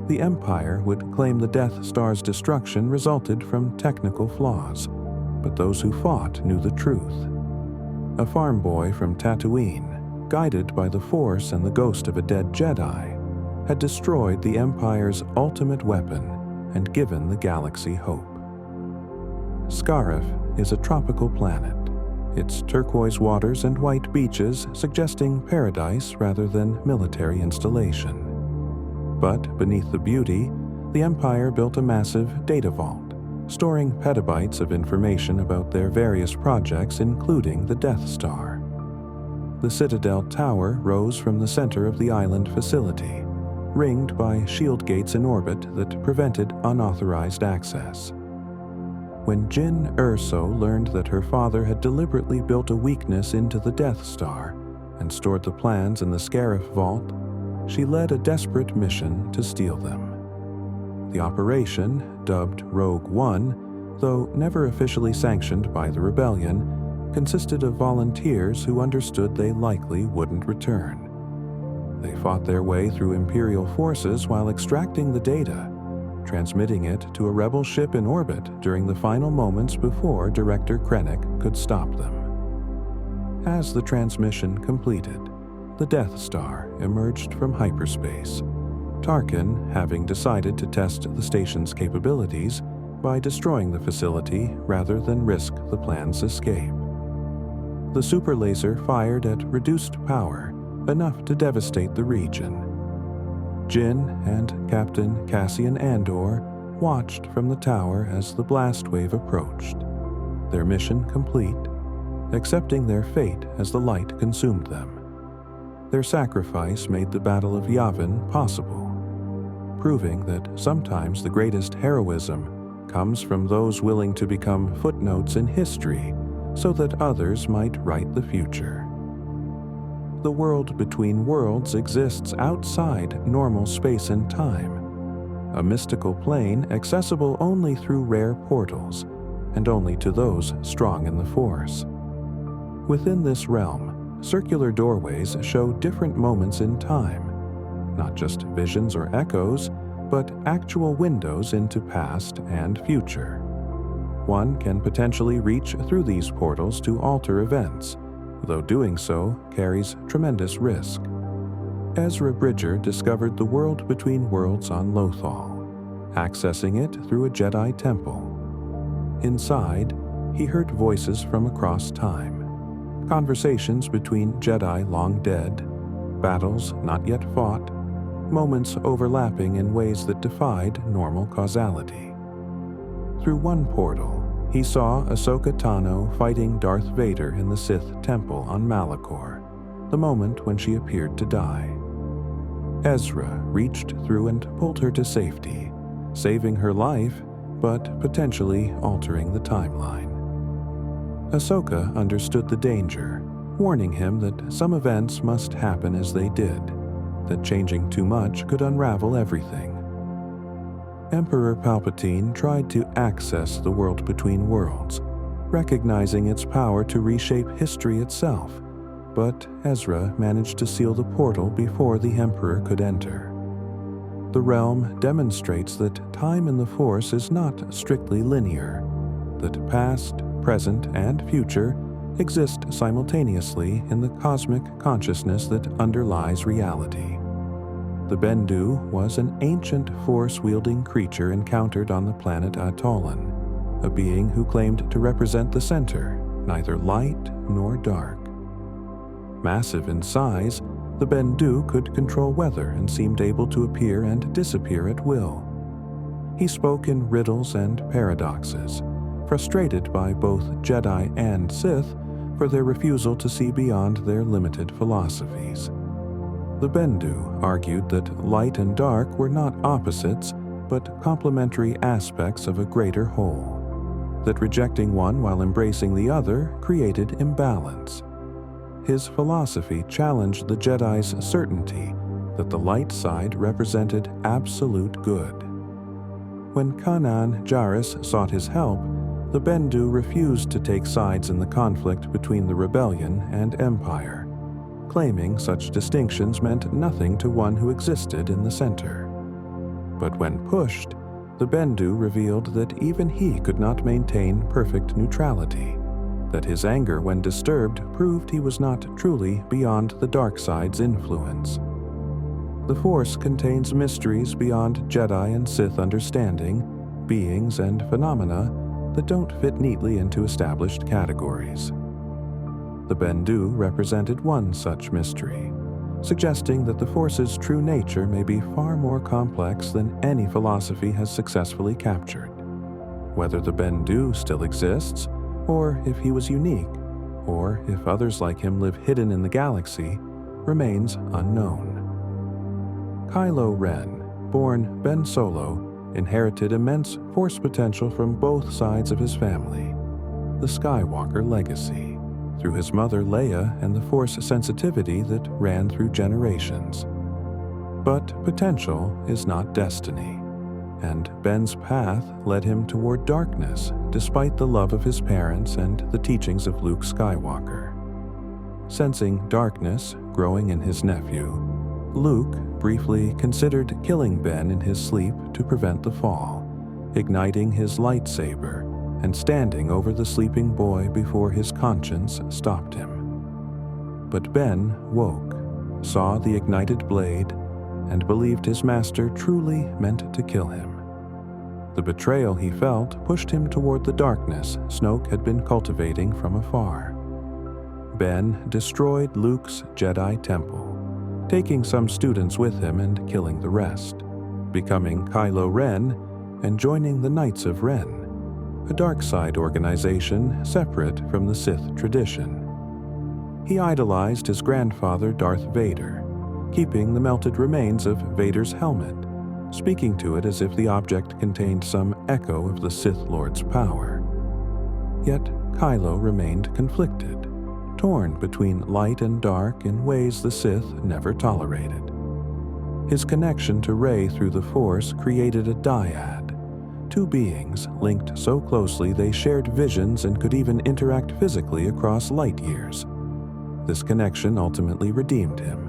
The Empire would claim the Death Star's destruction resulted from technical flaws, but those who fought knew the truth. A farm boy from Tatooine, guided by the Force and the ghost of a dead Jedi, had destroyed the Empire's ultimate weapon and given the galaxy hope. Scarif is a tropical planet, its turquoise waters and white beaches suggesting paradise rather than military installation. But beneath the beauty, the Empire built a massive data vault, storing petabytes of information about their various projects, including the Death Star. The Citadel Tower rose from the center of the island facility, ringed by shield gates in orbit that prevented unauthorized access. When Jyn Erso learned that her father had deliberately built a weakness into the Death Star and stored the plans in the Scarif Vault, she led a desperate mission to steal them. The operation, dubbed Rogue One, though never officially sanctioned by the rebellion, consisted of volunteers who understood they likely wouldn't return. They fought their way through Imperial forces while extracting the data, transmitting it to a rebel ship in orbit during the final moments before Director Krennic could stop them. As the transmission completed, the Death Star emerged from hyperspace, Tarkin having decided to test the station's capabilities by destroying the facility rather than risk the plan's escape. The super laser fired at reduced power, enough to devastate the region. Jyn and Captain Cassian Andor watched from the tower as the blast wave approached, their mission complete, accepting their fate as the light consumed them. Their sacrifice made the Battle of Yavin possible, proving that sometimes the greatest heroism comes from those willing to become footnotes in history so that others might write the future. The world between worlds exists outside normal space and time, a mystical plane accessible only through rare portals, and only to those strong in the Force. Within this realm, circular doorways show different moments in time, not just visions or echoes, but actual windows into past and future. One can potentially reach through these portals to alter events, though doing so carries tremendous risk. Ezra Bridger discovered the world between worlds on Lothal, accessing it through a Jedi temple. Inside, he heard voices from across time, conversations between Jedi long dead, battles not yet fought, moments overlapping in ways that defied normal causality. Through one portal, he saw Ahsoka Tano fighting Darth Vader in the Sith temple on Malachor, the moment when she appeared to die. Ezra reached through and pulled her to safety, saving her life, but potentially altering the timeline. Ahsoka understood the danger, warning him that some events must happen as they did, that changing too much could unravel everything. Emperor Palpatine tried to access the world between worlds, recognizing its power to reshape history itself, but Ezra managed to seal the portal before the Emperor could enter. The realm demonstrates that time in the Force is not strictly linear, that past, present, and future exist simultaneously in the cosmic consciousness that underlies reality. The Bendu was an ancient Force-wielding creature encountered on the planet Atollon, a being who claimed to represent the center, neither light nor dark. Massive in size, the Bendu could control weather and seemed able to appear and disappear at will. He spoke in riddles and paradoxes, frustrated by both Jedi and Sith for their refusal to see beyond their limited philosophies. The Bendu argued that light and dark were not opposites, but complementary aspects of a greater whole, that rejecting one while embracing the other created imbalance. His philosophy challenged the Jedi's certainty that the light side represented absolute good. When Kanan Jarrus sought his help, the Bendu refused to take sides in the conflict between the rebellion and Empire, claiming such distinctions meant nothing to one who existed in the center. But when pushed, the Bendu revealed that even he could not maintain perfect neutrality, that his anger when disturbed proved he was not truly beyond the dark side's influence. The Force contains mysteries beyond Jedi and Sith understanding, beings and phenomena that don't fit neatly into established categories. The Bendu represented one such mystery, suggesting that the Force's true nature may be far more complex than any philosophy has successfully captured. Whether the Bendu still exists, or if he was unique, or if others like him live hidden in the galaxy, remains unknown. Kylo Ren, born Ben Solo, inherited immense Force potential from both sides of his family, the Skywalker legacy, through his mother Leia and the Force sensitivity that ran through generations. But potential is not destiny, and Ben's path led him toward darkness despite the love of his parents and the teachings of Luke Skywalker. Sensing darkness growing in his nephew, Luke briefly considered killing Ben in his sleep to prevent the fall, igniting his lightsaber and standing over the sleeping boy before his conscience stopped him. But Ben woke, saw the ignited blade, and believed his master truly meant to kill him. The betrayal he felt pushed him toward the darkness Snoke had been cultivating from afar. Ben destroyed Luke's Jedi temple, taking some students with him and killing the rest, becoming Kylo Ren and joining the Knights of Ren, a dark side organization separate from the Sith tradition. He idolized his grandfather Darth Vader, keeping the melted remains of Vader's helmet, speaking to it as if the object contained some echo of the Sith Lord's power. Yet Kylo remained conflicted, torn between light and dark in ways the Sith never tolerated. His connection to Rey through the Force created a dyad, two beings linked so closely they shared visions and could even interact physically across light years. This connection ultimately redeemed him.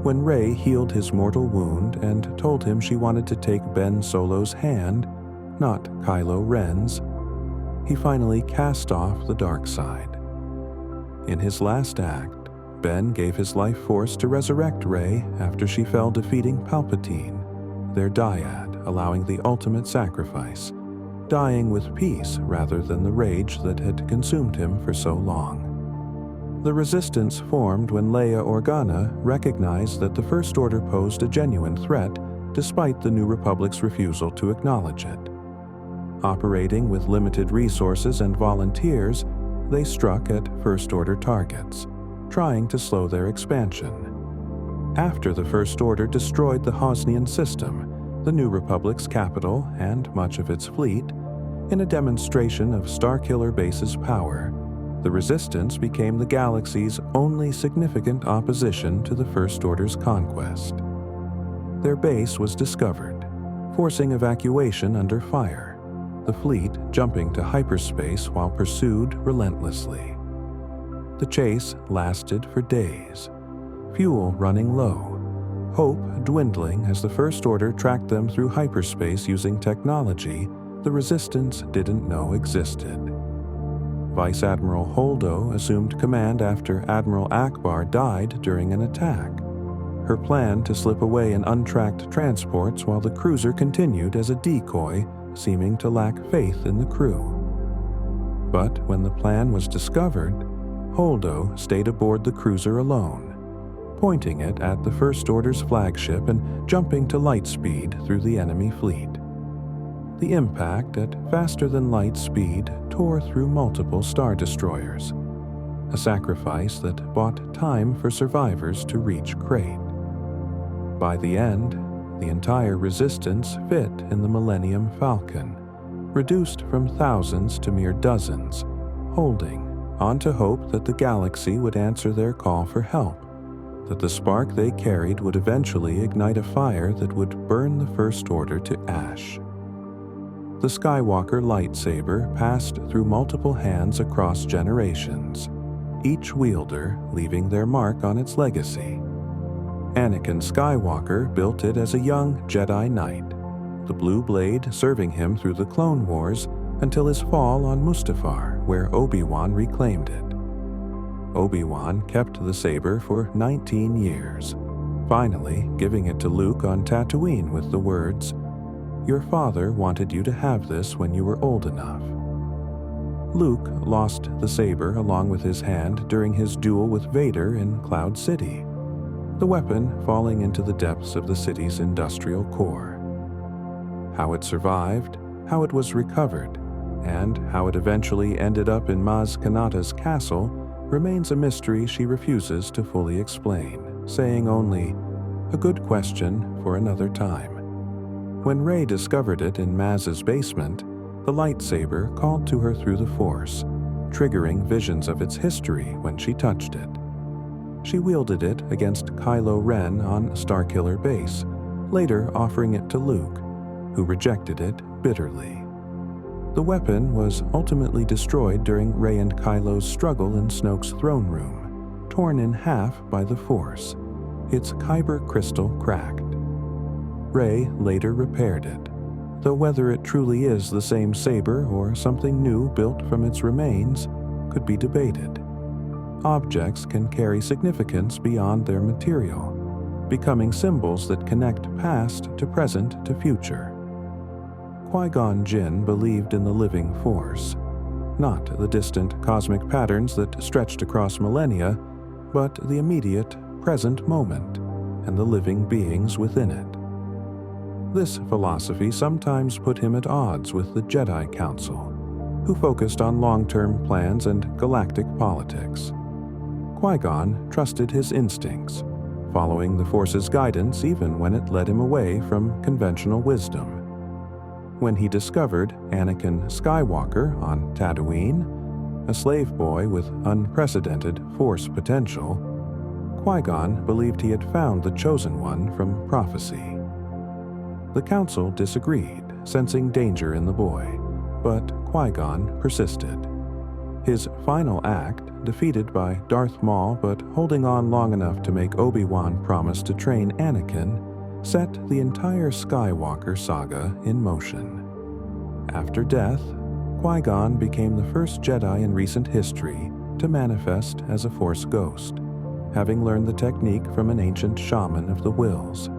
When Rey healed his mortal wound and told him she wanted to take Ben Solo's hand, not Kylo Ren's, he finally cast off the dark side. In his last act, Ben gave his life force to resurrect Rey after she fell defeating Palpatine, their dyad, allowing the ultimate sacrifice, dying with peace rather than the rage that had consumed him for so long. The resistance formed when Leia Organa recognized that the First Order posed a genuine threat despite the New Republic's refusal to acknowledge it. Operating with limited resources and volunteers, they struck at First Order targets, trying to slow their expansion. After the First Order destroyed the Hosnian system, the New Republic's capital and much of its fleet, in a demonstration of Starkiller Base's power, the Resistance became the galaxy's only significant opposition to the First Order's conquest. Their base was discovered, forcing evacuation under fire, the fleet jumping to hyperspace while pursued relentlessly. The chase lasted for days, fuel running low, hope dwindling as the First Order tracked them through hyperspace using technology the Resistance didn't know existed. Vice Admiral Holdo assumed command after Admiral Akbar died during an attack. Her plan to slip away in untracked transports while the cruiser continued as a decoy, seeming to lack faith in the crew. But when the plan was discovered, Holdo stayed aboard the cruiser alone, pointing it at the First Order's flagship and jumping to light speed through the enemy fleet. The impact at faster-than-light speed tore through multiple Star Destroyers, a sacrifice that bought time for survivors to reach Crate. By the end, the entire Resistance fit in the Millennium Falcon, reduced from thousands to mere dozens, holding on to hope that the galaxy would answer their call for help, that the spark they carried would eventually ignite a fire that would burn the First Order to ash. The Skywalker lightsaber passed through multiple hands across generations, each wielder leaving their mark on its legacy. Anakin Skywalker built it as a young Jedi Knight, the blue blade serving him through the Clone Wars until his fall on Mustafar, where Obi-Wan reclaimed it. Obi-Wan kept the saber for 19 years, finally giving it to Luke on Tatooine with the words, "Your father wanted you to have this when you were old enough." Luke lost the saber along with his hand during his duel with Vader in Cloud City, the weapon falling into the depths of the city's industrial core. How it survived, how it was recovered, and how it eventually ended up in Maz Kanata's castle remains a mystery she refuses to fully explain, saying only, "A good question for another time." When Rey discovered it in Maz's basement, the lightsaber called to her through the Force, triggering visions of its history when she touched it. She wielded it against Kylo Ren on Starkiller Base, later offering it to Luke, who rejected it bitterly. The weapon was ultimately destroyed during Rey and Kylo's struggle in Snoke's throne room, torn in half by the Force, its kyber crystal cracked. Rey later repaired it, though whether it truly is the same saber or something new built from its remains could be debated. Objects can carry significance beyond their material, becoming symbols that connect past to present to future. Qui-Gon Jinn believed in the living Force, not the distant cosmic patterns that stretched across millennia, but the immediate, present moment and the living beings within it. This philosophy sometimes put him at odds with the Jedi Council, who focused on long-term plans and galactic politics. Qui-Gon trusted his instincts, following the Force's guidance even when it led him away from conventional wisdom. When he discovered Anakin Skywalker on Tatooine, a slave boy with unprecedented Force potential, Qui-Gon believed he had found the Chosen One from prophecy. The Council disagreed, sensing danger in the boy, but Qui-Gon persisted. His final act, defeated by Darth Maul but holding on long enough to make Obi-Wan promise to train Anakin, set the entire Skywalker saga in motion. After death, Qui-Gon became the first Jedi in recent history to manifest as a Force ghost, having learned the technique from an ancient shaman of the Wills.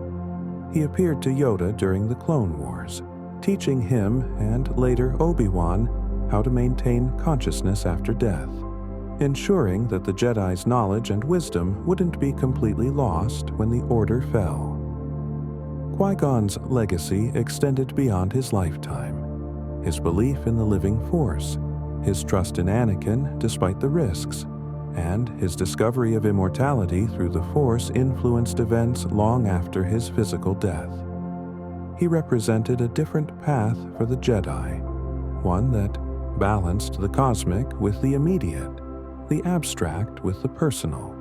He appeared to Yoda during the Clone Wars, teaching him and later Obi-Wan how to maintain consciousness after death, ensuring that the Jedi's knowledge and wisdom wouldn't be completely lost when the Order fell. Qui-Gon's legacy extended beyond his lifetime. His belief in the living Force, his trust in Anakin despite the risks, and his discovery of immortality through the Force influenced events long after his physical death. He represented a different path for the Jedi, one that balanced the cosmic with the immediate, the abstract with the personal,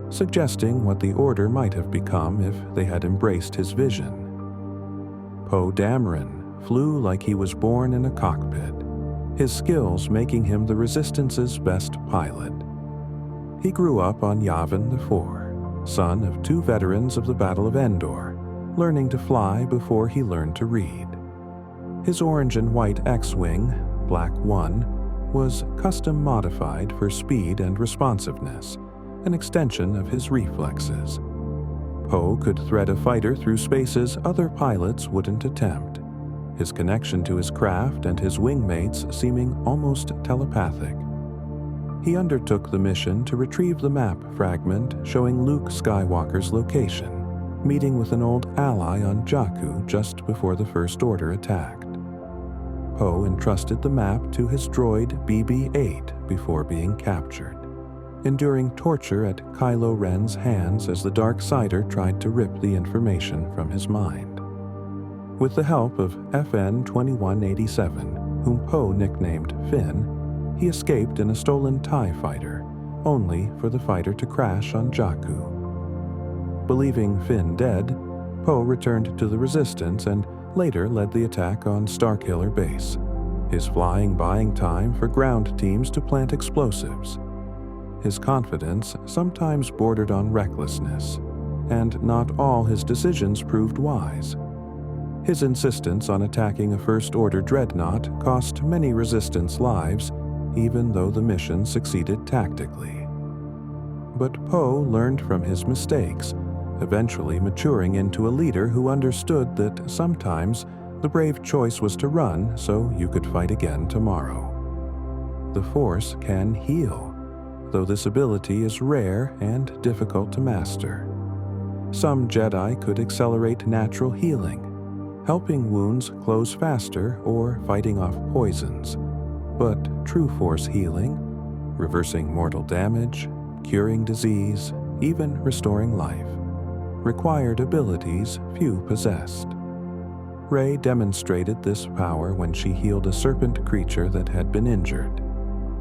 suggesting what the Order might have become if they had embraced his vision. Poe Dameron flew like he was born in a cockpit, his skills making him the Resistance's best pilot. He grew up on Yavin IV, son of two veterans of the Battle of Endor, learning to fly before he learned to read. His orange and white X-Wing, Black 1, was custom modified for speed and responsiveness, an extension of his reflexes. Poe could thread a fighter through spaces other pilots wouldn't attempt, his connection to his craft and his wingmates seeming almost telepathic. He undertook the mission to retrieve the map fragment showing Luke Skywalker's location, meeting with an old ally on Jakku just before the First Order attacked. Poe entrusted the map to his droid BB-8 before being captured, enduring torture at Kylo Ren's hands as the Darksider tried to rip the information from his mind. With the help of FN-2187, whom Poe nicknamed Finn, he escaped in a stolen TIE fighter, only for the fighter to crash on Jakku. Believing Finn dead, Poe returned to the Resistance and later led the attack on Starkiller Base, his flying buying time for ground teams to plant explosives. His confidence sometimes bordered on recklessness, and not all his decisions proved wise. His insistence on attacking a First Order dreadnought cost many Resistance lives, even though the mission succeeded tactically. But Poe learned from his mistakes, eventually maturing into a leader who understood that sometimes the brave choice was to run so you could fight again tomorrow. The Force can heal, though this ability is rare and difficult to master. Some Jedi could accelerate natural healing, helping wounds close faster or fighting off poisons. But true Force healing, reversing mortal damage, curing disease, even restoring life, required abilities few possessed. Rey demonstrated this power when she healed a serpent creature that had been injured,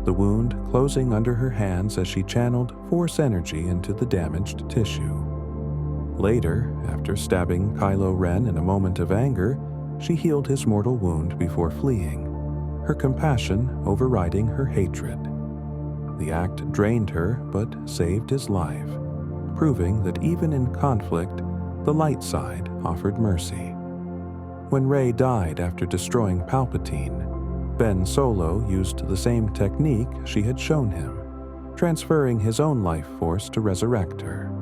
the wound closing under her hands as she channeled Force energy into the damaged tissue. Later, after stabbing Kylo Ren in a moment of anger, she healed his mortal wound before fleeing, her compassion overriding her hatred. The act drained her but saved his life, proving that even in conflict, the light side offered mercy. When Rey died after destroying Palpatine, Ben Solo used the same technique she had shown him, transferring his own life force to resurrect her.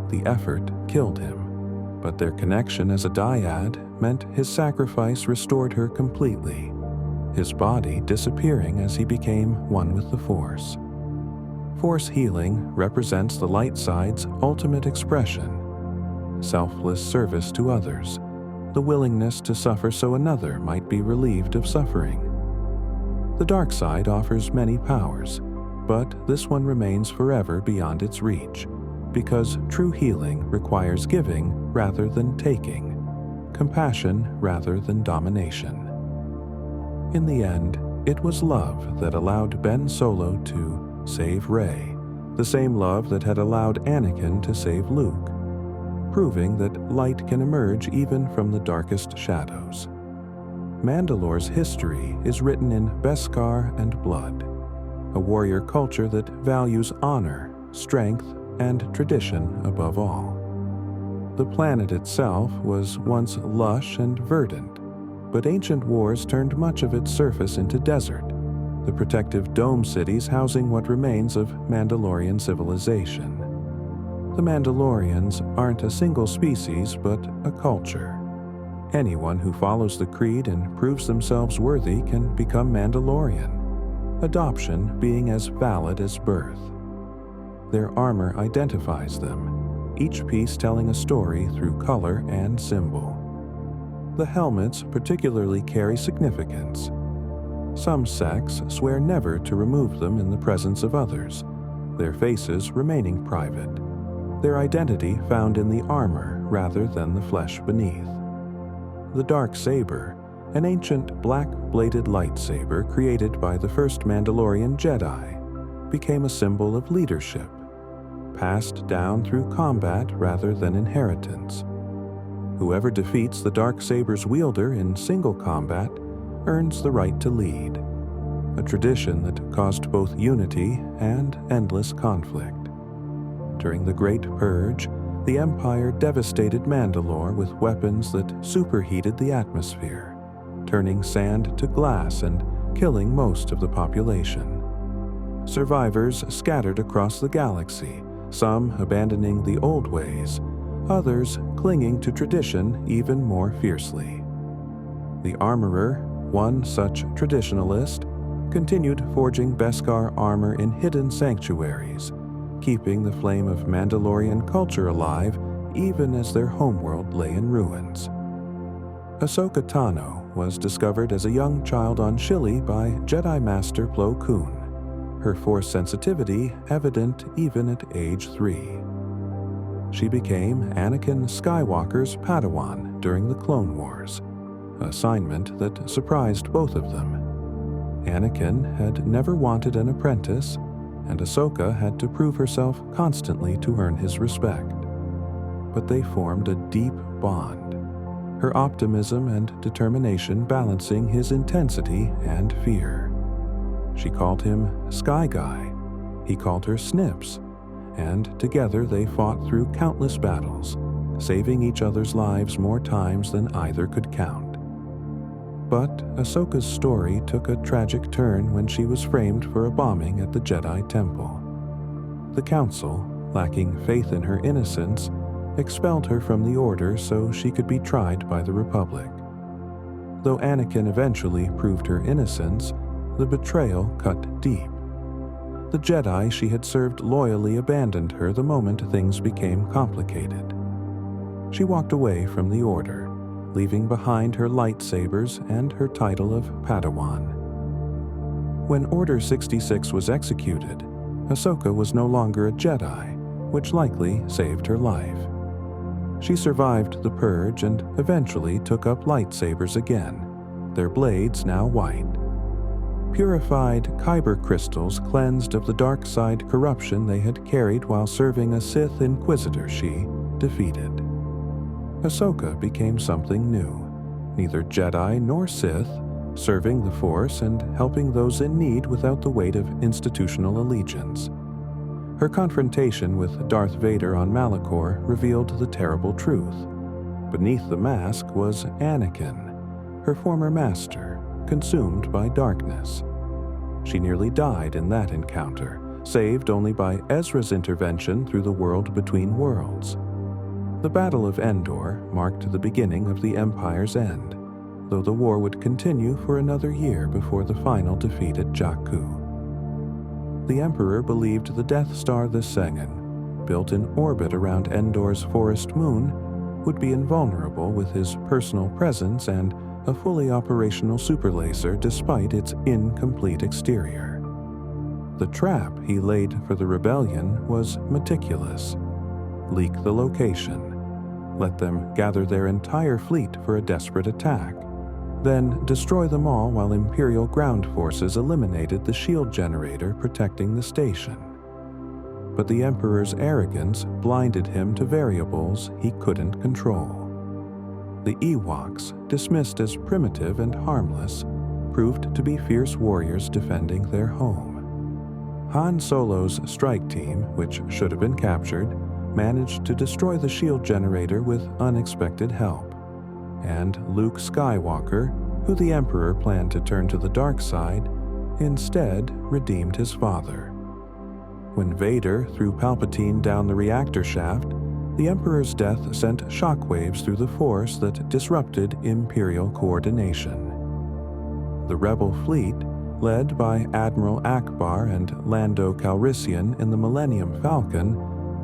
The effort killed him, but their connection as a dyad meant his sacrifice restored her completely, his body disappearing as he became one with the Force. Force healing represents the light side's ultimate expression: selfless service to others, the willingness to suffer so another might be relieved of suffering. The dark side offers many powers, but this one remains forever beyond its reach, because true healing requires giving rather than taking, compassion rather than domination. In the end, it was love that allowed Ben Solo to save Rey, the same love that had allowed Anakin to save Luke, proving that light can emerge even from the darkest shadows. Mandalore's history is written in Beskar and blood, a warrior culture that values honor, strength, and tradition above all. The planet itself was once lush and verdant, but ancient wars turned much of its surface into desert, the protective dome cities housing what remains of Mandalorian civilization. The Mandalorians aren't a single species, but a culture. Anyone who follows the creed and proves themselves worthy can become Mandalorian, adoption being as valid as birth. Their armor identifies them, each piece telling a story through color and symbol. The helmets particularly carry significance. Some sects swear never to remove them in the presence of others, their faces remaining private, their identity found in the armor rather than the flesh beneath. The dark saber, an ancient black-bladed lightsaber created by the first Mandalorian Jedi, became a symbol of leadership, passed down through combat rather than inheritance. Whoever defeats the Darksaber's wielder in single combat earns the right to lead, a tradition that caused both unity and endless conflict. During the Great Purge, the Empire devastated Mandalore with weapons that superheated the atmosphere, turning sand to glass and killing most of the population. Survivors scattered across the galaxy, some abandoning the old ways, others clinging to tradition even more fiercely. The armorer, one such traditionalist, continued forging Beskar armor in hidden sanctuaries, keeping the flame of Mandalorian culture alive even as their homeworld lay in ruins. Ahsoka Tano was discovered as a young child on Shili by Jedi Master Plo Koon, her Force sensitivity evident even at age 3. She became Anakin Skywalker's Padawan during the Clone Wars, an assignment that surprised both of them. Anakin had never wanted an apprentice, and Ahsoka had to prove herself constantly to earn his respect. But they formed a deep bond, her optimism and determination balancing his intensity and fear. She called him Sky Guy, he called her Snips, and together they fought through countless battles, saving each other's lives more times than either could count. But Ahsoka's story took a tragic turn when she was framed for a bombing at the Jedi Temple. The Council, lacking faith in her innocence, expelled her from the Order so she could be tried by the Republic. Though Anakin eventually proved her innocence, the betrayal cut deep. The Jedi she had served loyally abandoned her the moment things became complicated. She walked away from the Order, leaving behind her lightsabers and her title of Padawan. When Order 66 was executed, Ahsoka was no longer a Jedi, which likely saved her life. She survived the Purge and eventually took up lightsabers again, their blades now white. Purified kyber crystals cleansed of the dark side corruption they had carried while serving a Sith Inquisitor she defeated. Ahsoka became something new, neither Jedi nor Sith, serving the Force and helping those in need without the weight of institutional allegiance. Her confrontation with Darth Vader on Malachor revealed the terrible truth. Beneath the mask was Anakin, her former master, consumed by darkness. She nearly died in that encounter, saved only by Ezra's intervention through the world between worlds. The Battle of Endor marked the beginning of the Empire's end, though the war would continue for another year before the final defeat at Jakku. The Emperor believed the Death Star the Sengen, built in orbit around Endor's forest moon, would be invulnerable with his personal presence and a fully operational superlaser despite its incomplete exterior. The trap he laid for the rebellion was meticulous. Leak the location. Let them gather their entire fleet for a desperate attack. Then destroy them all while Imperial ground forces eliminated the shield generator protecting the station. But the Emperor's arrogance blinded him to variables he couldn't control. The Ewoks, dismissed as primitive and harmless, proved to be fierce warriors defending their home. Han Solo's strike team, which should have been captured, managed to destroy the shield generator with unexpected help. And Luke Skywalker, who the Emperor planned to turn to the dark side, instead redeemed his father. When Vader threw Palpatine down the reactor shaft, the Emperor's death sent shockwaves through the Force that disrupted Imperial coordination. The Rebel fleet, led by Admiral Akbar and Lando Calrissian in the Millennium Falcon,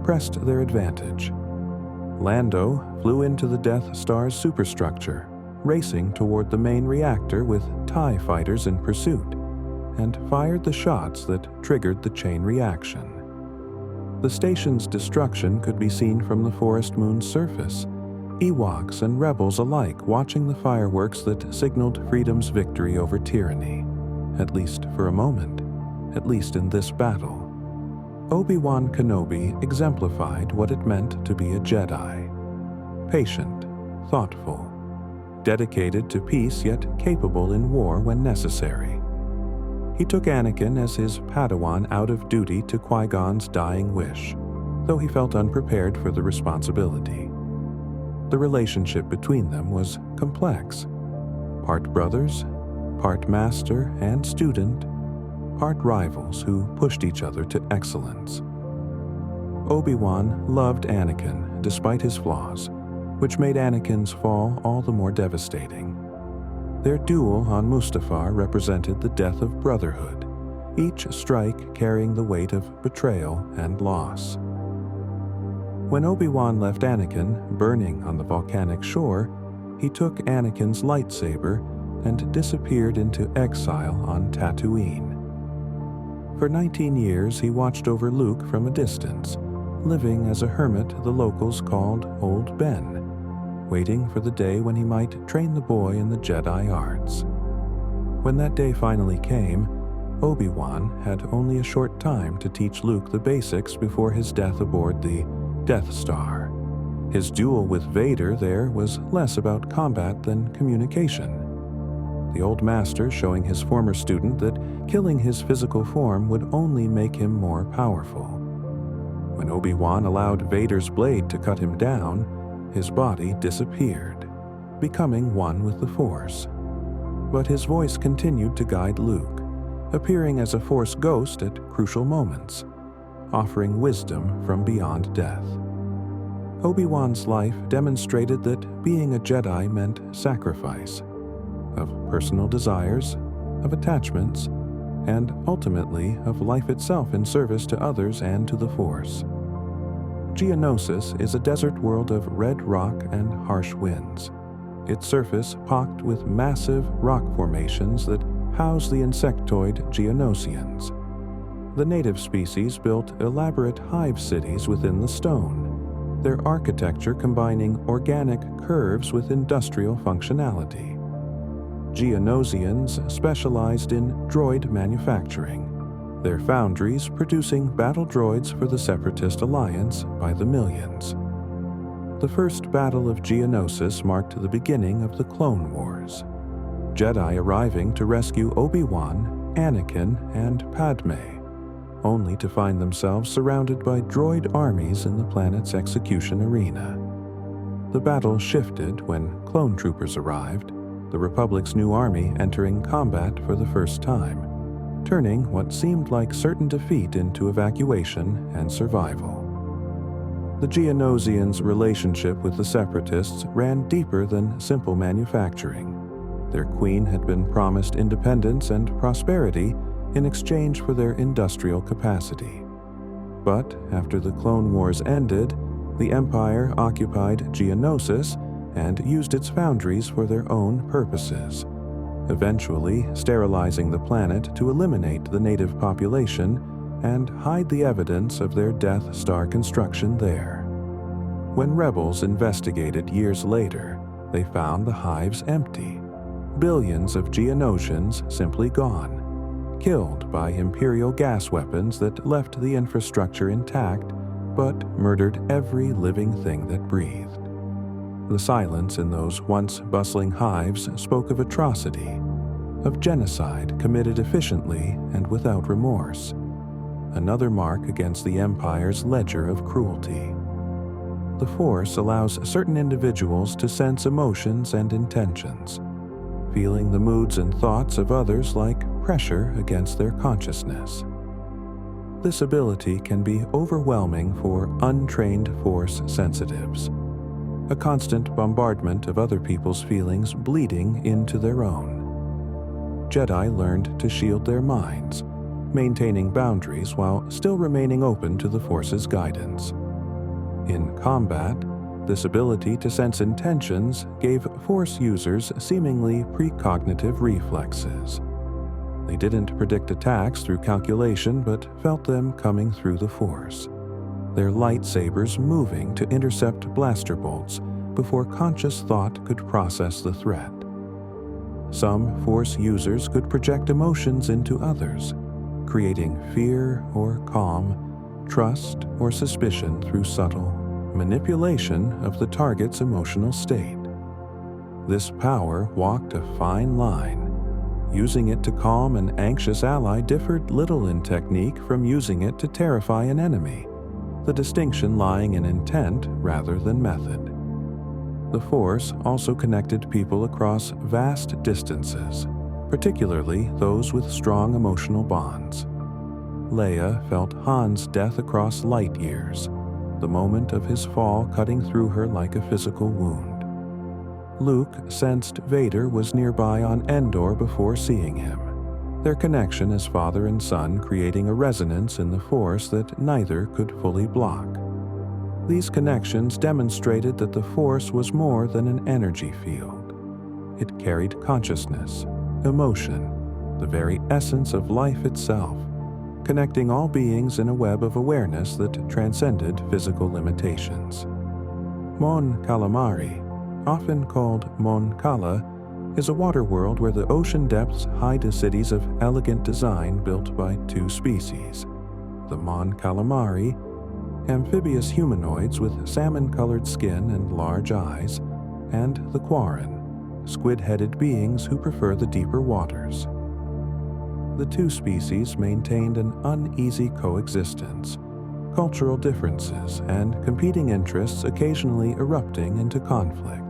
pressed their advantage. Lando flew into the Death Star's superstructure, racing toward the main reactor with TIE fighters in pursuit, and fired the shots that triggered the chain reaction. The station's destruction could be seen from the forest moon's surface, Ewoks and rebels alike watching the fireworks that signaled freedom's victory over tyranny, at least for a moment, at least in this battle. Obi-Wan Kenobi exemplified what it meant to be a Jedi. Patient, thoughtful, dedicated to peace yet capable in war when necessary. He took Anakin as his Padawan out of duty to Qui-Gon's dying wish, though he felt unprepared for the responsibility. The relationship between them was complex. Part brothers, part master and student, part rivals who pushed each other to excellence. Obi-Wan loved Anakin despite his flaws, which made Anakin's fall all the more devastating. Their duel on Mustafar represented the death of brotherhood, each strike carrying the weight of betrayal and loss. When Obi-Wan left Anakin burning on the volcanic shore, he took Anakin's lightsaber and disappeared into exile on Tatooine. For 19 years, he watched over Luke from a distance, living as a hermit the locals called Old Ben, waiting for the day when he might train the boy in the Jedi arts. When that day finally came, Obi-Wan had only a short time to teach Luke the basics before his death aboard the Death Star. His duel with Vader there was less about combat than communication. The old master showing his former student that killing his physical form would only make him more powerful. When Obi-Wan allowed Vader's blade to cut him down, his body disappeared, becoming one with the Force. But his voice continued to guide Luke, appearing as a Force ghost at crucial moments, offering wisdom from beyond death. Obi-Wan's life demonstrated that being a Jedi meant sacrifice of personal desires, of attachments, and ultimately of life itself in service to others and to the Force. Geonosis is a desert world of red rock and harsh winds, its surface pocked with massive rock formations that house the insectoid Geonosians. The native species built elaborate hive cities within the stone, their architecture combining organic curves with industrial functionality. Geonosians specialized in droid manufacturing, their foundries producing battle droids for the Separatist Alliance by the millions. The first battle of Geonosis marked the beginning of the Clone Wars, Jedi arriving to rescue Obi-Wan, Anakin, and Padme, only to find themselves surrounded by droid armies in the planet's execution arena. The battle shifted when clone troopers arrived, the Republic's new army entering combat for the first time, turning what seemed like certain defeat into evacuation and survival. The Geonosians' relationship with the Separatists ran deeper than simple manufacturing. Their queen had been promised independence and prosperity in exchange for their industrial capacity. But after the Clone Wars ended, the Empire occupied Geonosis and used its foundries for their own purposes, eventually sterilizing the planet to eliminate the native population and hide the evidence of their Death Star construction there. When rebels investigated years later, they found the hives empty, billions of Geonosians simply gone, killed by Imperial gas weapons that left the infrastructure intact but murdered every living thing that breathed. The silence in those once bustling hives spoke of atrocity, of genocide committed efficiently and without remorse, another mark against the Empire's ledger of cruelty. The Force allows certain individuals to sense emotions and intentions, feeling the moods and thoughts of others like pressure against their consciousness. This ability can be overwhelming for untrained Force sensitives, a constant bombardment of other people's feelings bleeding into their own. Jedi learned to shield their minds, maintaining boundaries while still remaining open to the Force's guidance. In combat, this ability to sense intentions gave Force users seemingly precognitive reflexes. They didn't predict attacks through calculation but felt them coming through the Force, their lightsabers moving to intercept blaster bolts before conscious thought could process the threat. Some Force users could project emotions into others, creating fear or calm, trust or suspicion through subtle manipulation of the target's emotional state. This power walked a fine line. Using it to calm an anxious ally differed little in technique from using it to terrify an enemy, the distinction lying in intent rather than method. The Force also connected people across vast distances, particularly those with strong emotional bonds. Leia felt Han's death across light years, the moment of his fall cutting through her like a physical wound. Luke sensed Vader was nearby on Endor before seeing him, their connection as father and son creating a resonance in the Force that neither could fully block. These connections demonstrated that the Force was more than an energy field. It carried consciousness, emotion, the very essence of life itself, connecting all beings in a web of awareness that transcended physical limitations. Mon Calamari, often called Mon Cala, is a water world where the ocean depths hide cities of elegant design built by two species, the Mon Calamari, amphibious humanoids with salmon-colored skin and large eyes, and the Quarren, squid-headed beings who prefer the deeper waters. The two species maintained an uneasy coexistence, cultural differences and competing interests occasionally erupting into conflict.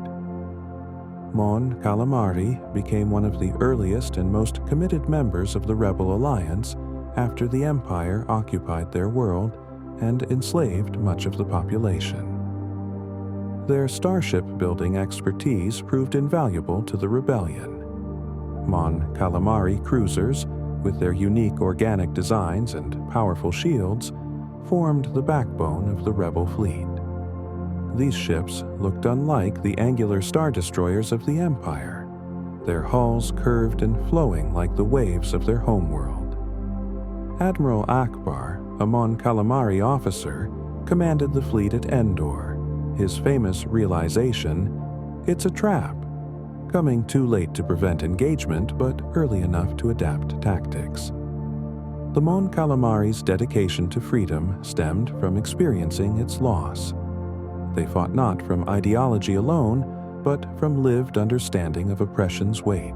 Mon Calamari became one of the earliest and most committed members of the Rebel Alliance after the Empire occupied their world and enslaved much of the population. Their starship-building expertise proved invaluable to the rebellion. Mon Calamari cruisers, with their unique organic designs and powerful shields, formed the backbone of the Rebel fleet. These ships looked unlike the angular star destroyers of the Empire, their hulls curved and flowing like the waves of their homeworld. Admiral Akbar, a Mon Calamari officer, commanded the fleet at Endor, his famous realization, "It's a trap," coming too late to prevent engagement but early enough to adapt tactics. The Mon Calamari's dedication to freedom stemmed from experiencing its loss. They fought not from ideology alone, but from lived understanding of oppression's weight.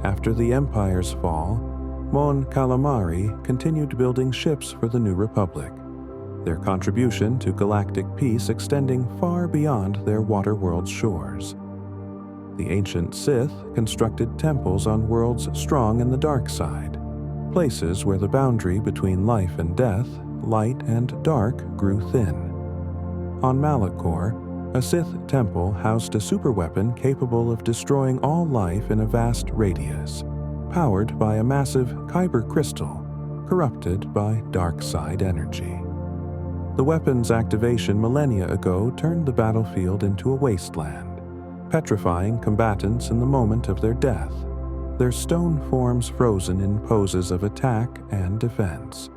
After the Empire's fall, Mon Calamari continued building ships for the New Republic, their contribution to galactic peace extending far beyond their water-world's shores. The ancient Sith constructed temples on worlds strong in the dark side, places where the boundary between life and death, light and dark, grew thin. On Malachor, a Sith temple housed a superweapon capable of destroying all life in a vast radius, powered by a massive kyber crystal, corrupted by dark side energy. The weapon's activation millennia ago turned the battlefield into a wasteland, petrifying combatants in the moment of their death, their stone forms frozen in poses of attack and defense.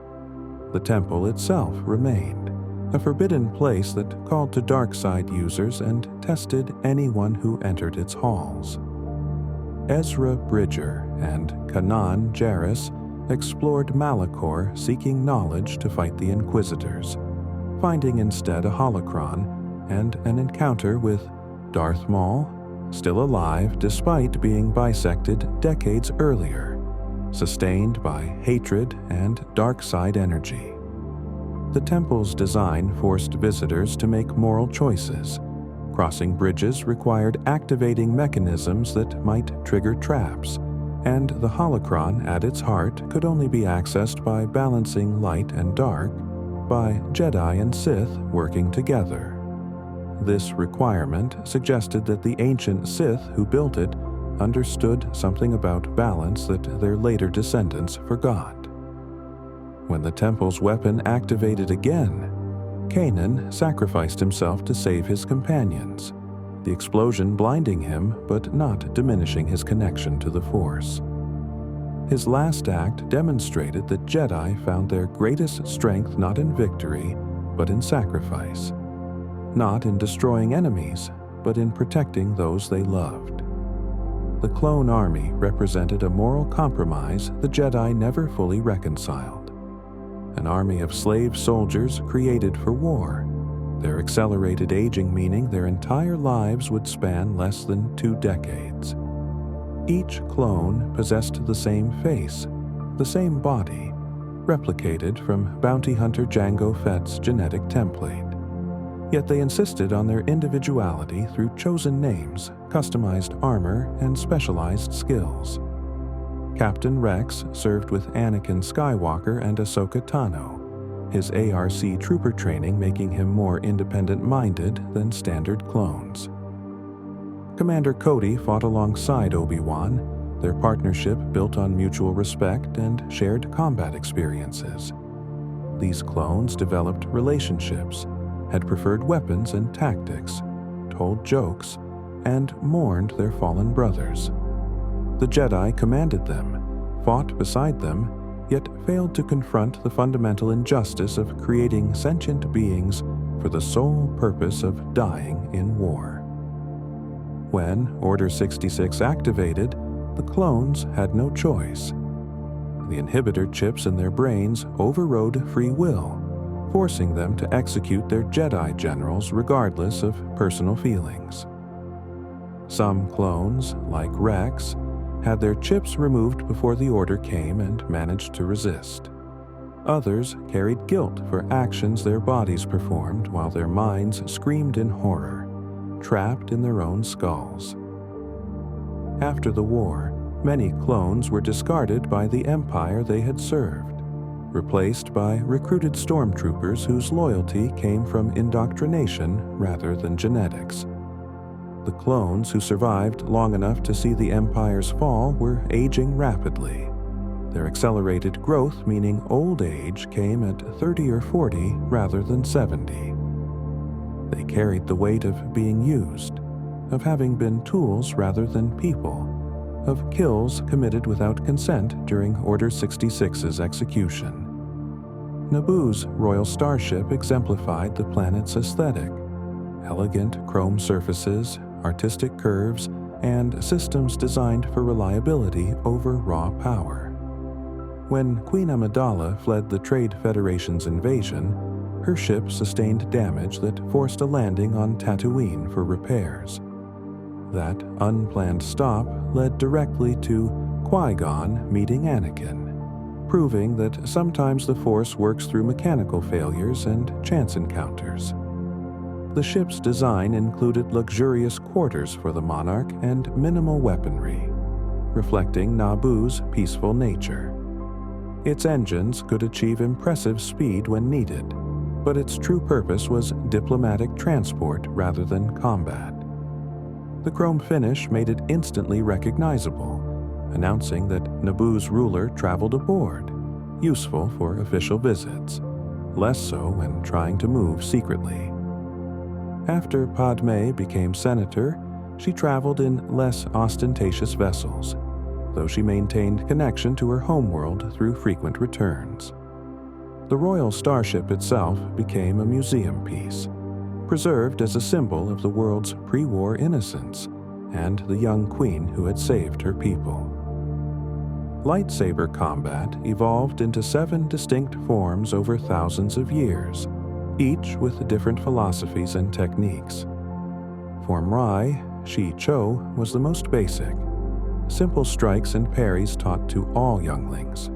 The temple itself remained, a forbidden place that called to dark side users and tested anyone who entered its halls. Ezra Bridger and Kanan Jarrus explored Malachor seeking knowledge to fight the Inquisitors, finding instead a holocron and an encounter with Darth Maul, still alive despite being bisected decades earlier, sustained by hatred and dark side energy. The temple's design forced visitors to make moral choices. Crossing bridges required activating mechanisms that might trigger traps, and the holocron at its heart could only be accessed by balancing light and dark, by Jedi and Sith working together. This requirement suggested that the ancient Sith who built it understood something about balance that their later descendants forgot. When the temple's weapon activated again, Kanan sacrificed himself to save his companions, the explosion blinding him but not diminishing his connection to the Force. His last act demonstrated that Jedi found their greatest strength not in victory, but in sacrifice, not in destroying enemies, but in protecting those they loved. The clone army represented a moral compromise the Jedi never fully reconciled. An army of slave soldiers created for war, their accelerated aging meaning their entire lives would span less than 2 decades. Each clone possessed the same face, the same body, replicated from bounty hunter Jango Fett's genetic template. Yet they insisted on their individuality through chosen names, customized armor, and specialized skills. Captain Rex served with Anakin Skywalker and Ahsoka Tano, his ARC trooper training making him more independent-minded than standard clones. Commander Cody fought alongside Obi-Wan, their partnership built on mutual respect and shared combat experiences. These clones developed relationships, had preferred weapons and tactics, told jokes, and mourned their fallen brothers. The Jedi commanded them, fought beside them, yet failed to confront the fundamental injustice of creating sentient beings for the sole purpose of dying in war. When Order 66 activated, the clones had no choice. The inhibitor chips in their brains overrode free will, forcing them to execute their Jedi generals regardless of personal feelings. Some clones, like Rex, had their chips removed before the order came and managed to resist. Others carried guilt for actions their bodies performed while their minds screamed in horror, trapped in their own skulls. After the war, many clones were discarded by the Empire they had served, replaced by recruited stormtroopers whose loyalty came from indoctrination rather than genetics. The clones who survived long enough to see the Empire's fall were aging rapidly, their accelerated growth meaning old age came at 30 or 40 rather than 70. They carried the weight of being used, of having been tools rather than people, of kills committed without consent during Order 66's execution. Naboo's royal starship exemplified the planet's aesthetic: elegant chrome surfaces, artistic curves, and systems designed for reliability over raw power. When Queen Amidala fled the Trade Federation's invasion, her ship sustained damage that forced a landing on Tatooine for repairs. That unplanned stop led directly to Qui-Gon meeting Anakin, proving that sometimes the Force works through mechanical failures and chance encounters. The ship's design included luxurious quarters for the monarch and minimal weaponry, reflecting Naboo's peaceful nature. Its engines could achieve impressive speed when needed, but its true purpose was diplomatic transport rather than combat. The chrome finish made it instantly recognizable, announcing that Naboo's ruler traveled aboard, useful for official visits, less so when trying to move secretly. After Padme became senator, she traveled in less ostentatious vessels, though she maintained connection to her homeworld through frequent returns. The royal starship itself became a museum piece, preserved as a symbol of the world's pre-war innocence and the young queen who had saved her people. Lightsaber combat evolved into 7 distinct forms over thousands of years, each with different philosophies and techniques. Form Rai, Shi-Cho, was the most basic, simple strikes and parries taught to all younglings.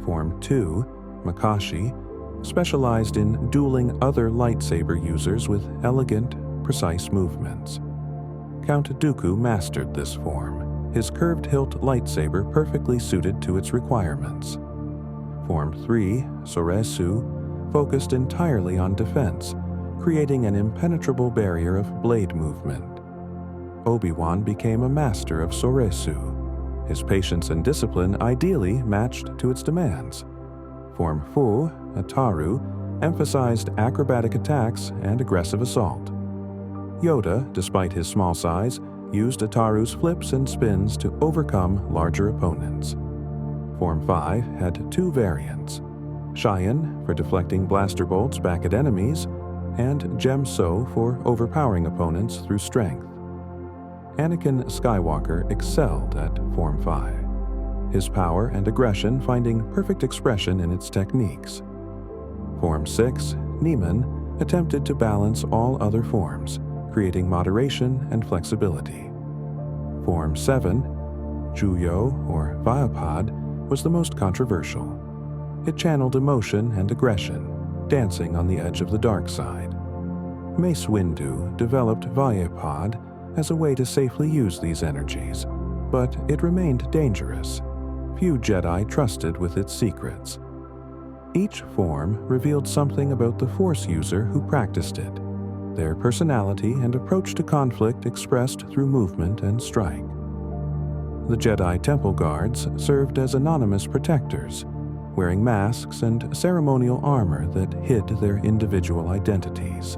Form 2, Makashi, specialized in dueling other lightsaber users with elegant, precise movements. Count Dooku mastered this form, his curved hilt lightsaber perfectly suited to its requirements. Form 3, Soresu, focused entirely on defense, creating an impenetrable barrier of blade movement. Obi-Wan became a master of Soresu, his patience and discipline ideally matched to its demands. Form Fu, Ataru, emphasized acrobatic attacks and aggressive assault. Yoda, despite his small size, used Ataru's flips and spins to overcome larger opponents. Form 5 had 2 variants: Cheyenne for deflecting blaster bolts back at enemies, and Jem So for overpowering opponents through strength. Anakin Skywalker excelled at Form 5, his power and aggression finding perfect expression in its techniques. Form 6, Neiman, attempted to balance all other forms, creating moderation and flexibility. Form 7, Juyo or Viapod, was the most controversial. It channeled emotion and aggression, dancing on the edge of the dark side. Mace Windu developed Viapod as a way to safely use these energies, but it remained dangerous. Few Jedi trusted with its secrets. Each form revealed something about the Force user who practiced it. their personality and approach to conflict expressed through movement and strike. The Jedi Temple Guards served as anonymous protectors, wearing masks and ceremonial armor that hid their individual identities.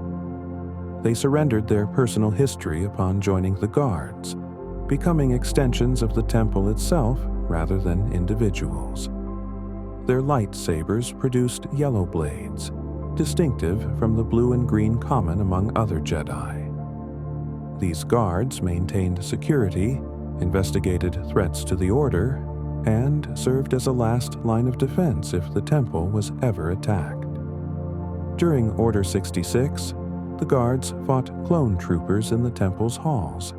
They surrendered their personal history upon joining the Guards, becoming extensions of the temple itself rather than individuals. Their lightsabers produced yellow blades, distinctive from the blue and green common among other Jedi. These guards maintained security, investigated threats to the Order, and served as a last line of defense if the temple was ever attacked. During Order 66, the guards fought clone troopers in the temple's halls,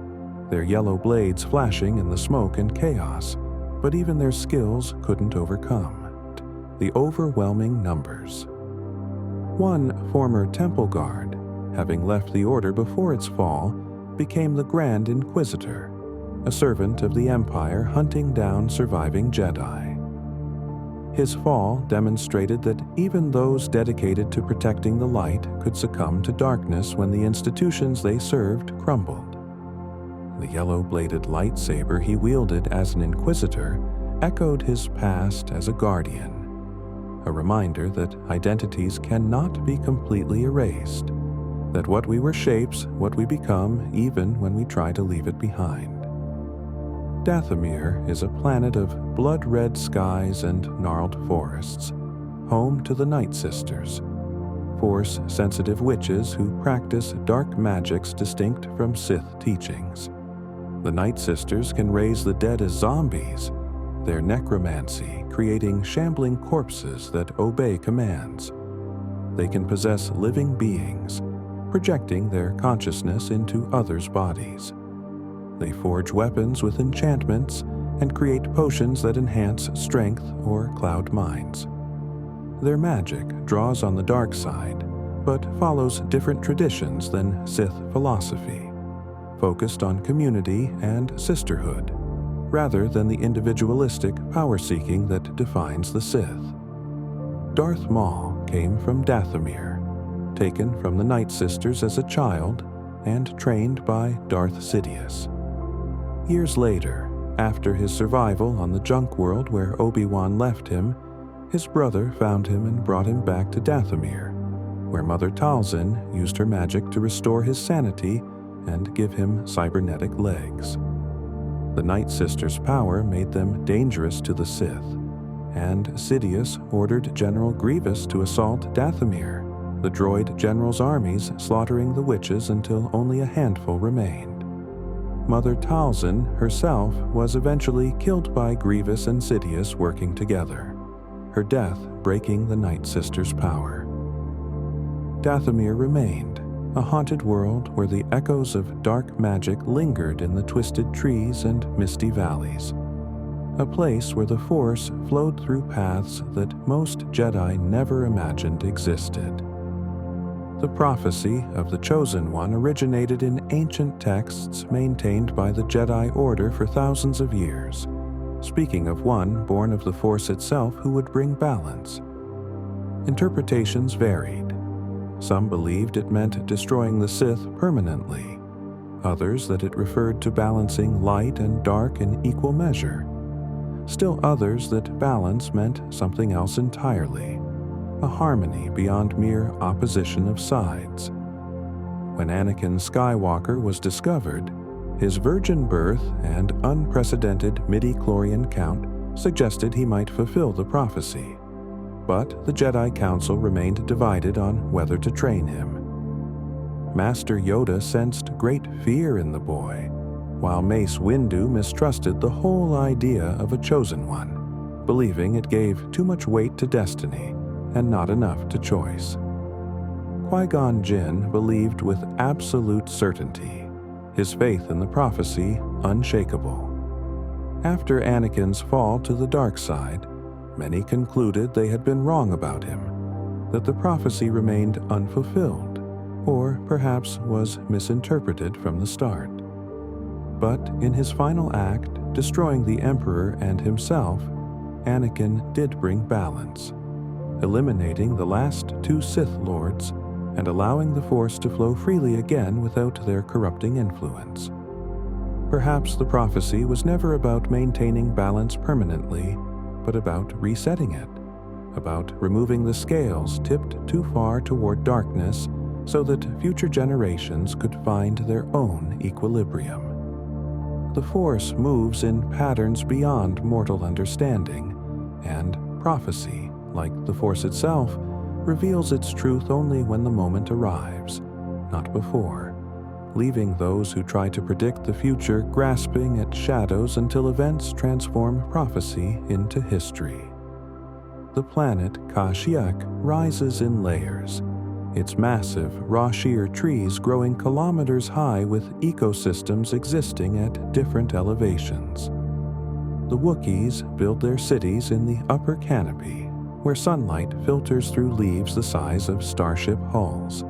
their yellow blades flashing in the smoke and chaos, but even their skills couldn't overcome the overwhelming numbers. One former temple guard, having left the Order before its fall, became the Grand Inquisitor, a servant of the Empire hunting down surviving Jedi. His fall demonstrated that even those dedicated to protecting the light could succumb to darkness when the institutions they served crumbled. The yellow-bladed lightsaber he wielded as an Inquisitor echoed his past as a Guardian, a reminder that identities cannot be completely erased, that what we were shapes what we become even when we try to leave it behind. Dathomir is a planet of blood-red skies and gnarled forests, home to the Night Sisters, Force-sensitive witches who practice dark magics distinct from Sith teachings. The Night Sisters can raise the dead as zombies, their necromancy creating shambling corpses that obey commands. They can possess living beings, projecting their consciousness into others' bodies. They forge weapons with enchantments and create potions that enhance strength or cloud minds. Their magic draws on the dark side, but follows different traditions than Sith philosophy, focused on community and sisterhood, rather than the individualistic power-seeking that defines the Sith. Darth Maul came from Dathomir, taken from the Night Sisters as a child and trained by Darth Sidious. Years later, after his survival on the junk world where Obi-Wan left him, his brother found him and brought him back to Dathomir, where Mother Talzin used her magic to restore his sanity and give him cybernetic legs. The Night Sisters' power made them dangerous to the Sith, and Sidious ordered General Grievous to assault Dathomir, the droid general's armies slaughtering the witches until only a handful remained. Mother Talzin herself was eventually killed by Grievous and Sidious working together, her death breaking the Night Sisters' power. Dathomir remained, a haunted world where the echoes of dark magic lingered in the twisted trees and misty valleys, a place where the Force flowed through paths that most Jedi never imagined existed. The prophecy of the Chosen One originated in ancient texts maintained by the Jedi Order for thousands of years, speaking of one born of the Force itself who would bring balance. Interpretations varied. Some believed it meant destroying the Sith permanently, others that it referred to balancing light and dark in equal measure, still others that balance meant something else entirely, a harmony beyond mere opposition of sides. When Anakin Skywalker was discovered, his virgin birth and unprecedented midi-chlorian count suggested he might fulfill the prophecy. But the Jedi Council remained divided on whether to train him. Master Yoda sensed great fear in the boy, while Mace Windu mistrusted the whole idea of a Chosen One, believing it gave too much weight to destiny and not enough to choice. Qui-Gon Jinn believed with absolute certainty, his faith in the prophecy unshakable. After Anakin's fall to the dark side, many concluded they had been wrong about him, that the prophecy remained unfulfilled, or perhaps was misinterpreted from the start. But in his final act, destroying the Emperor and himself, Anakin did bring balance, eliminating the last two Sith Lords and allowing the Force to flow freely again without their corrupting influence. Perhaps the prophecy was never about maintaining balance permanently, but about resetting it, about removing the scales tipped too far toward darkness so that future generations could find their own equilibrium. The Force moves in patterns beyond mortal understanding, and prophecy, like the Force itself, reveals its truth only when the moment arrives, not before, leaving those who try to predict the future grasping at shadows until events transform prophecy into history. The planet Kashyyyk rises in layers, its massive, raw-sheer trees growing kilometers high with ecosystems existing at different elevations. The Wookiees build their cities in the upper canopy, where sunlight filters through leaves the size of starship hulls.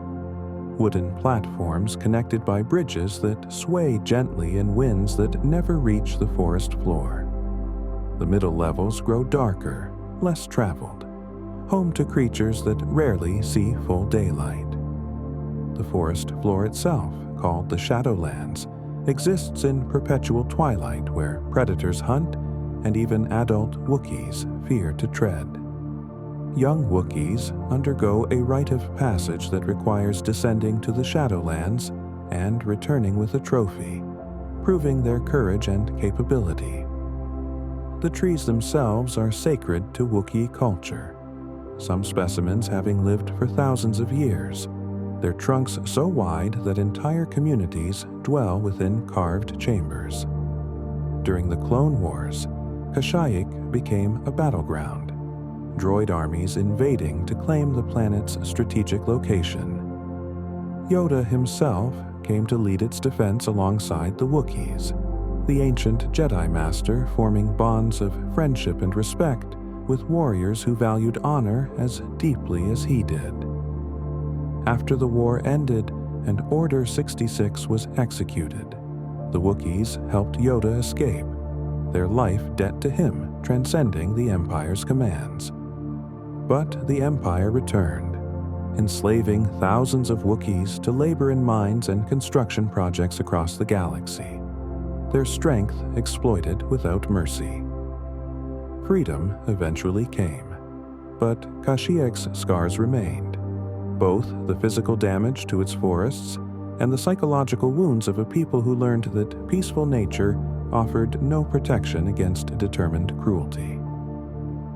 Wooden platforms connected by bridges that sway gently in winds that never reach the forest floor. The middle levels grow darker, less traveled, home to creatures that rarely see full daylight. The forest floor itself, called the Shadowlands, exists in perpetual twilight where predators hunt and even adult Wookiees fear to tread. Young Wookiees undergo a rite of passage that requires descending to the Shadowlands and returning with a trophy, proving their courage and capability. The trees themselves are sacred to Wookiee culture, some specimens having lived for thousands of years, their trunks so wide that entire communities dwell within carved chambers. During the Clone Wars, Kashyyyk became a battleground, droid armies invading to claim the planet's strategic location. Yoda himself came to lead its defense alongside the Wookiees, the ancient Jedi Master forming bonds of friendship and respect with warriors who valued honor as deeply as he did. After the war ended and Order 66 was executed, the Wookiees helped Yoda escape, their life debt to him transcending the Empire's commands. But the Empire returned, enslaving thousands of Wookiees to labor in mines and construction projects across the galaxy, their strength exploited without mercy. Freedom eventually came, but Kashyyyk's scars remained, both the physical damage to its forests and the psychological wounds of a people who learned that peaceful nature offered no protection against determined cruelty.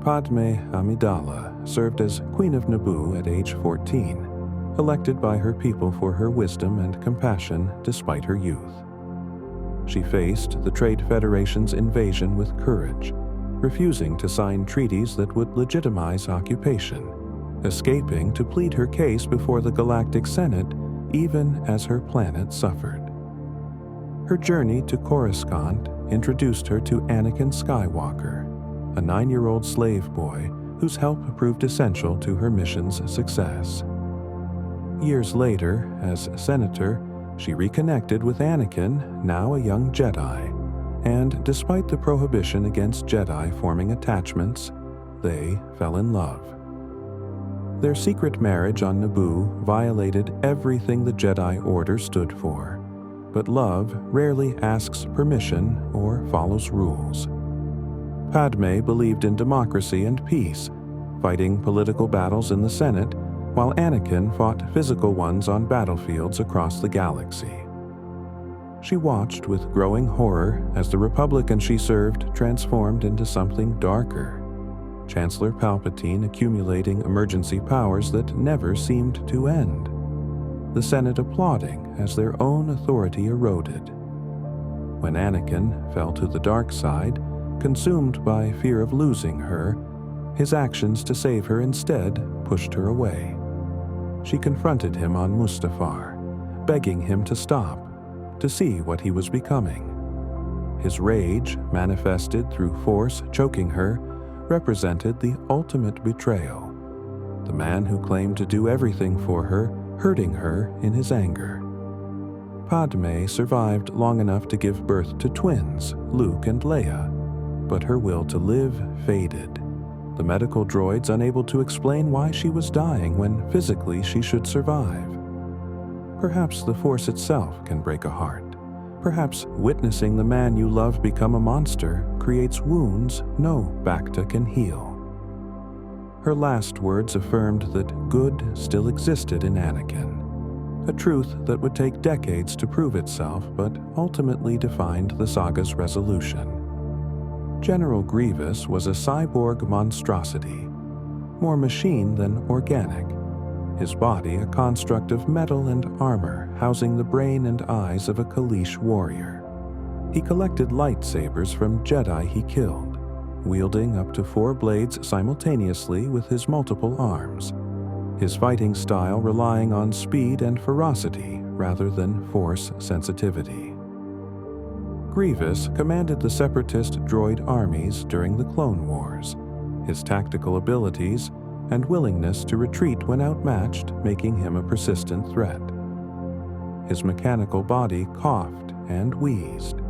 Padme Amidala served as Queen of Naboo at age 14, elected by her people for her wisdom and compassion despite her youth. She faced the Trade Federation's invasion with courage, refusing to sign treaties that would legitimize occupation, escaping to plead her case before the Galactic Senate even as her planet suffered. Her journey to Coruscant introduced her to Anakin Skywalker, a 9-year-old slave boy whose help proved essential to her mission's success. Years later, as senator, she reconnected with Anakin, now a young Jedi, and despite the prohibition against Jedi forming attachments, they fell in love. Their secret marriage on Naboo violated everything the Jedi Order stood for, but love rarely asks permission or follows rules. Padme believed in democracy and peace, fighting political battles in the Senate, while Anakin fought physical ones on battlefields across the galaxy. She watched with growing horror as the Republican she served transformed into something darker, Chancellor Palpatine accumulating emergency powers that never seemed to end, the Senate applauding as their own authority eroded. When Anakin fell to the dark side, consumed by fear of losing her, his actions to save her instead pushed her away. She confronted him on Mustafar, begging him to stop, to see what he was becoming. His rage, manifested through force choking her, represented the ultimate betrayal. The man who claimed to do everything for her, hurting her in his anger. Padme survived long enough to give birth to twins, Luke and Leia, but her will to live faded, the medical droids unable to explain why she was dying when physically she should survive. Perhaps the Force itself can break a heart. Perhaps witnessing the man you love become a monster creates wounds no Bacta can heal. Her last words affirmed that good still existed in Anakin, a truth that would take decades to prove itself but ultimately defined the saga's resolution. General Grievous was a cyborg monstrosity, more machine than organic, his body a construct of metal and armor housing the brain and eyes of a Kaleesh warrior. He collected lightsabers from Jedi he killed, wielding up to 4 blades simultaneously with his multiple arms, his fighting style relying on speed and ferocity rather than force sensitivity. Grievous commanded the Separatist droid armies during the Clone Wars, his tactical abilities and willingness to retreat when outmatched making him a persistent threat. His mechanical body coughed and wheezed,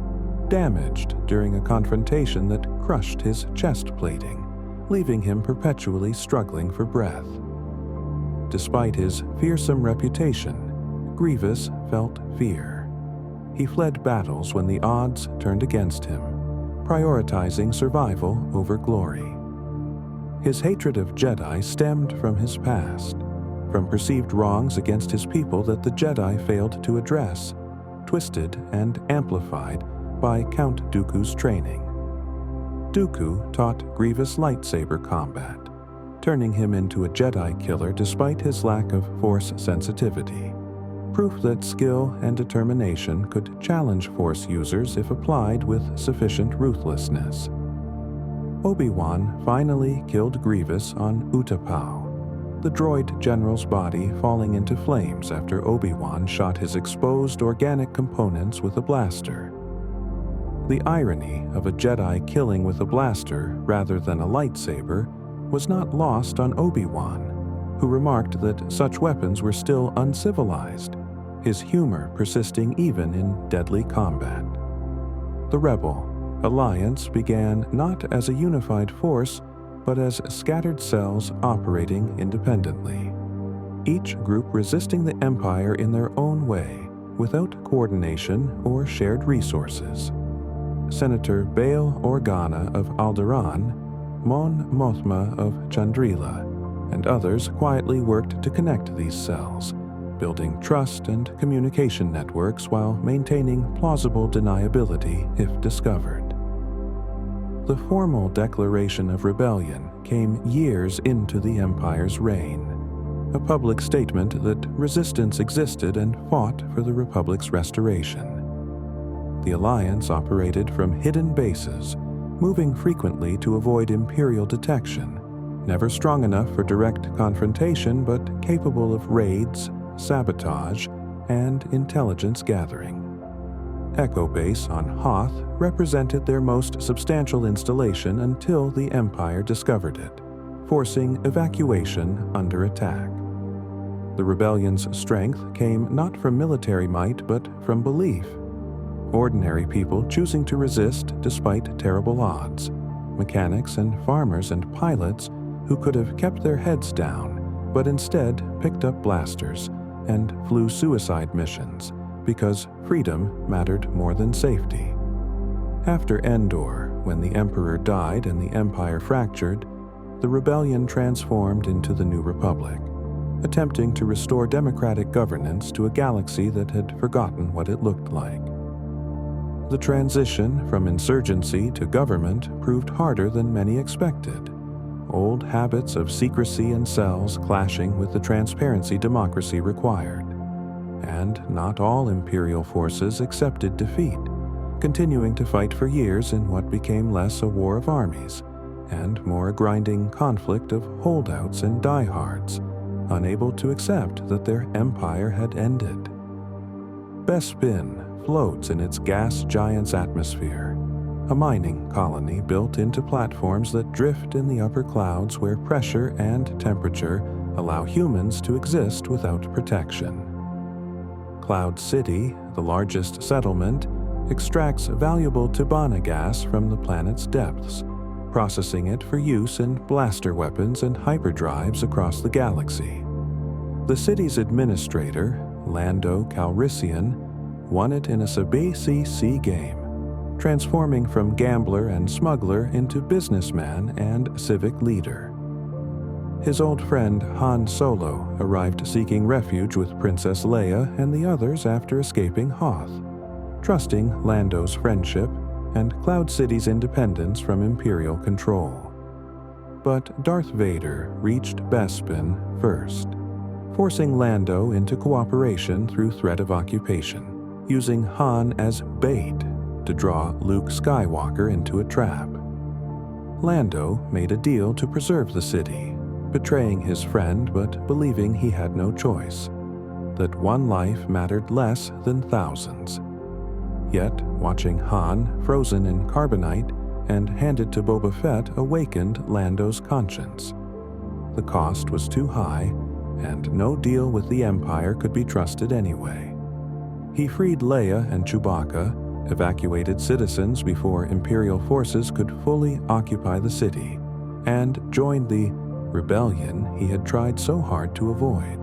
damaged during a confrontation that crushed his chest plating, leaving him perpetually struggling for breath. Despite his fearsome reputation, Grievous felt fear. He fled battles when the odds turned against him, prioritizing survival over glory. His hatred of Jedi stemmed from his past, from perceived wrongs against his people that the Jedi failed to address, twisted and amplified by Count Dooku's training. Dooku taught Grievous lightsaber combat, turning him into a Jedi killer despite his lack of Force sensitivity, proof that skill and determination could challenge Force users if applied with sufficient ruthlessness. Obi-Wan finally killed Grievous on Utapau, the droid general's body falling into flames after Obi-Wan shot his exposed organic components with a blaster. The irony of a Jedi killing with a blaster rather than a lightsaber was not lost on Obi-Wan, who remarked that such weapons were still uncivilized, his humor persisting even in deadly combat. The Rebel Alliance began not as a unified force, but as scattered cells operating independently, each group resisting the Empire in their own way, without coordination or shared resources. Senator Bail Organa of Alderaan, Mon Mothma of Chandrila, and others quietly worked to connect these cells, building trust and communication networks while maintaining plausible deniability if discovered. The formal declaration of rebellion came years into the Empire's reign, a public statement that resistance existed and fought for the Republic's restoration. The Alliance operated from hidden bases, moving frequently to avoid Imperial detection, never strong enough for direct confrontation but capable of raids, sabotage, and intelligence gathering. Echo Base on Hoth represented their most substantial installation until the Empire discovered it, forcing evacuation under attack. The rebellion's strength came not from military might but from belief. Ordinary people choosing to resist despite terrible odds, mechanics and farmers and pilots who could have kept their heads down but instead picked up blasters and flew suicide missions because freedom mattered more than safety. After Endor, when the Emperor died and the Empire fractured, the rebellion transformed into the New Republic, attempting to restore democratic governance to a galaxy that had forgotten what it looked like. The transition from insurgency to government proved harder than many expected, old habits of secrecy and cells clashing with the transparency democracy required. And not all Imperial forces accepted defeat, continuing to fight for years in what became less a war of armies and more a grinding conflict of holdouts and diehards, unable to accept that their empire had ended. Bespin floats in its gas giant's atmosphere, a mining colony built into platforms that drift in the upper clouds where pressure and temperature allow humans to exist without protection. Cloud City, the largest settlement, extracts valuable Tibanna gas from the planet's depths, processing it for use in blaster weapons and hyperdrives across the galaxy. The city's administrator, Lando Calrissian, won it in a sub-ACC game, transforming from gambler and smuggler into businessman and civic leader. His old friend Han Solo arrived seeking refuge with Princess Leia and the others after escaping Hoth, trusting Lando's friendship and Cloud City's independence from Imperial control. But Darth Vader reached Bespin first, forcing Lando into cooperation through threat of occupation, using Han as bait to draw Luke Skywalker into a trap. Lando made a deal to preserve the city, betraying his friend but believing he had no choice, that one life mattered less than thousands. Yet, watching Han frozen in carbonite and handed to Boba Fett awakened Lando's conscience. The cost was too high, and no deal with the Empire could be trusted anyway. He freed Leia and Chewbacca, evacuated citizens before Imperial forces could fully occupy the city, and joined the rebellion he had tried so hard to avoid.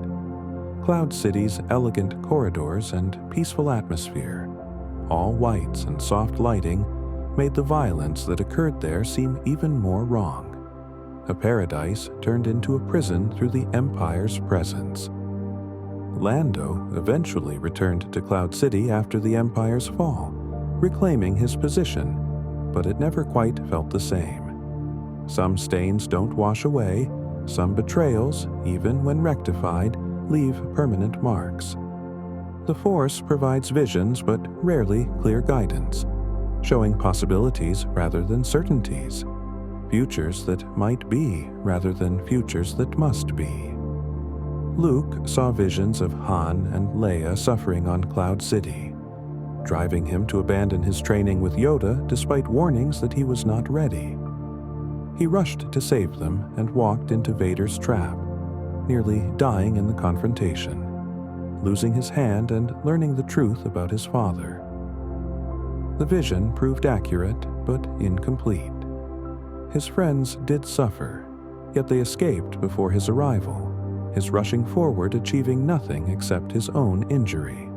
Cloud City's elegant corridors and peaceful atmosphere, all whites and soft lighting, made the violence that occurred there seem even more wrong. A paradise turned into a prison through the Empire's presence. Lando eventually returned to Cloud City after the Empire's fall, reclaiming his position, but it never quite felt the same. Some stains don't wash away, some betrayals, even when rectified, leave permanent marks. The Force provides visions but rarely clear guidance, showing possibilities rather than certainties, futures that might be rather than futures that must be. Luke saw visions of Han and Leia suffering on Cloud City, driving him to abandon his training with Yoda despite warnings that he was not ready. He rushed to save them and walked into Vader's trap, nearly dying in the confrontation, losing his hand and learning the truth about his father. The vision proved accurate but incomplete. His friends did suffer, yet they escaped before his arrival, his rushing forward achieving nothing except his own injury.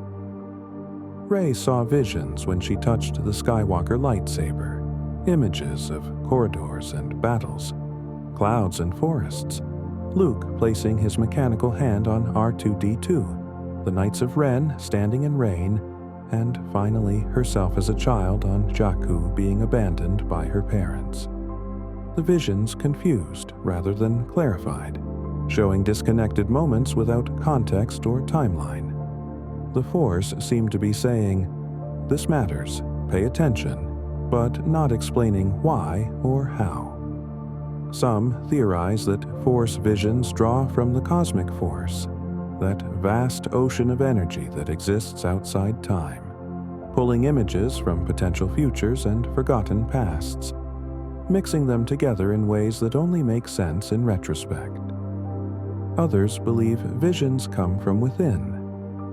Rey saw visions when she touched the Skywalker lightsaber, images of corridors and battles, clouds and forests, Luke placing his mechanical hand on R2-D2, the Knights of Ren standing in rain, and finally herself as a child on Jakku being abandoned by her parents. The visions confused rather than clarified, showing disconnected moments without context or timeline. The Force seemed to be saying, "This matters, pay attention," but not explaining why or how. Some theorize that Force visions draw from the cosmic force, that vast ocean of energy that exists outside time, pulling images from potential futures and forgotten pasts, mixing them together in ways that only make sense in retrospect. Others believe visions come from within,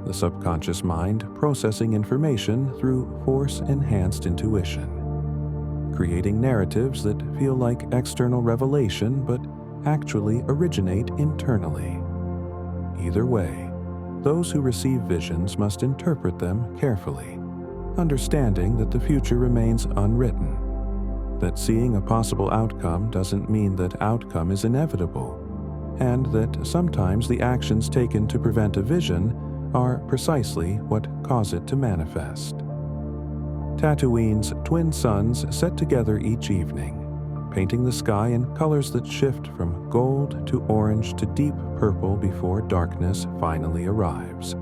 the subconscious mind processing information through Force-enhanced intuition, creating narratives that feel like external revelation but actually originate internally. Either way, those who receive visions must interpret them carefully, understanding that the future remains unwritten, that seeing a possible outcome doesn't mean that outcome is inevitable, and that sometimes the actions taken to prevent a vision are precisely what cause it to manifest. Tatooine's twin suns set together each evening, painting the sky in colors that shift from gold to orange to deep purple before darkness finally arrives.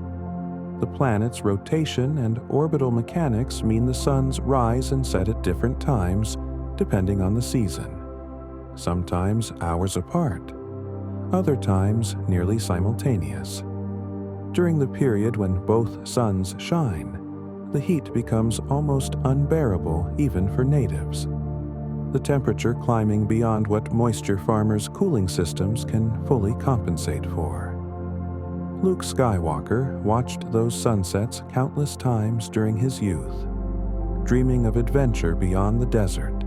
The planet's rotation and orbital mechanics mean the suns rise and set at different times, depending on the season. Sometimes hours apart, other times nearly simultaneous. During the period when both suns shine, the heat becomes almost unbearable even for natives, the temperature climbing beyond what moisture farmers' cooling systems can fully compensate for. Luke Skywalker watched those sunsets countless times during his youth, dreaming of adventure beyond the desert,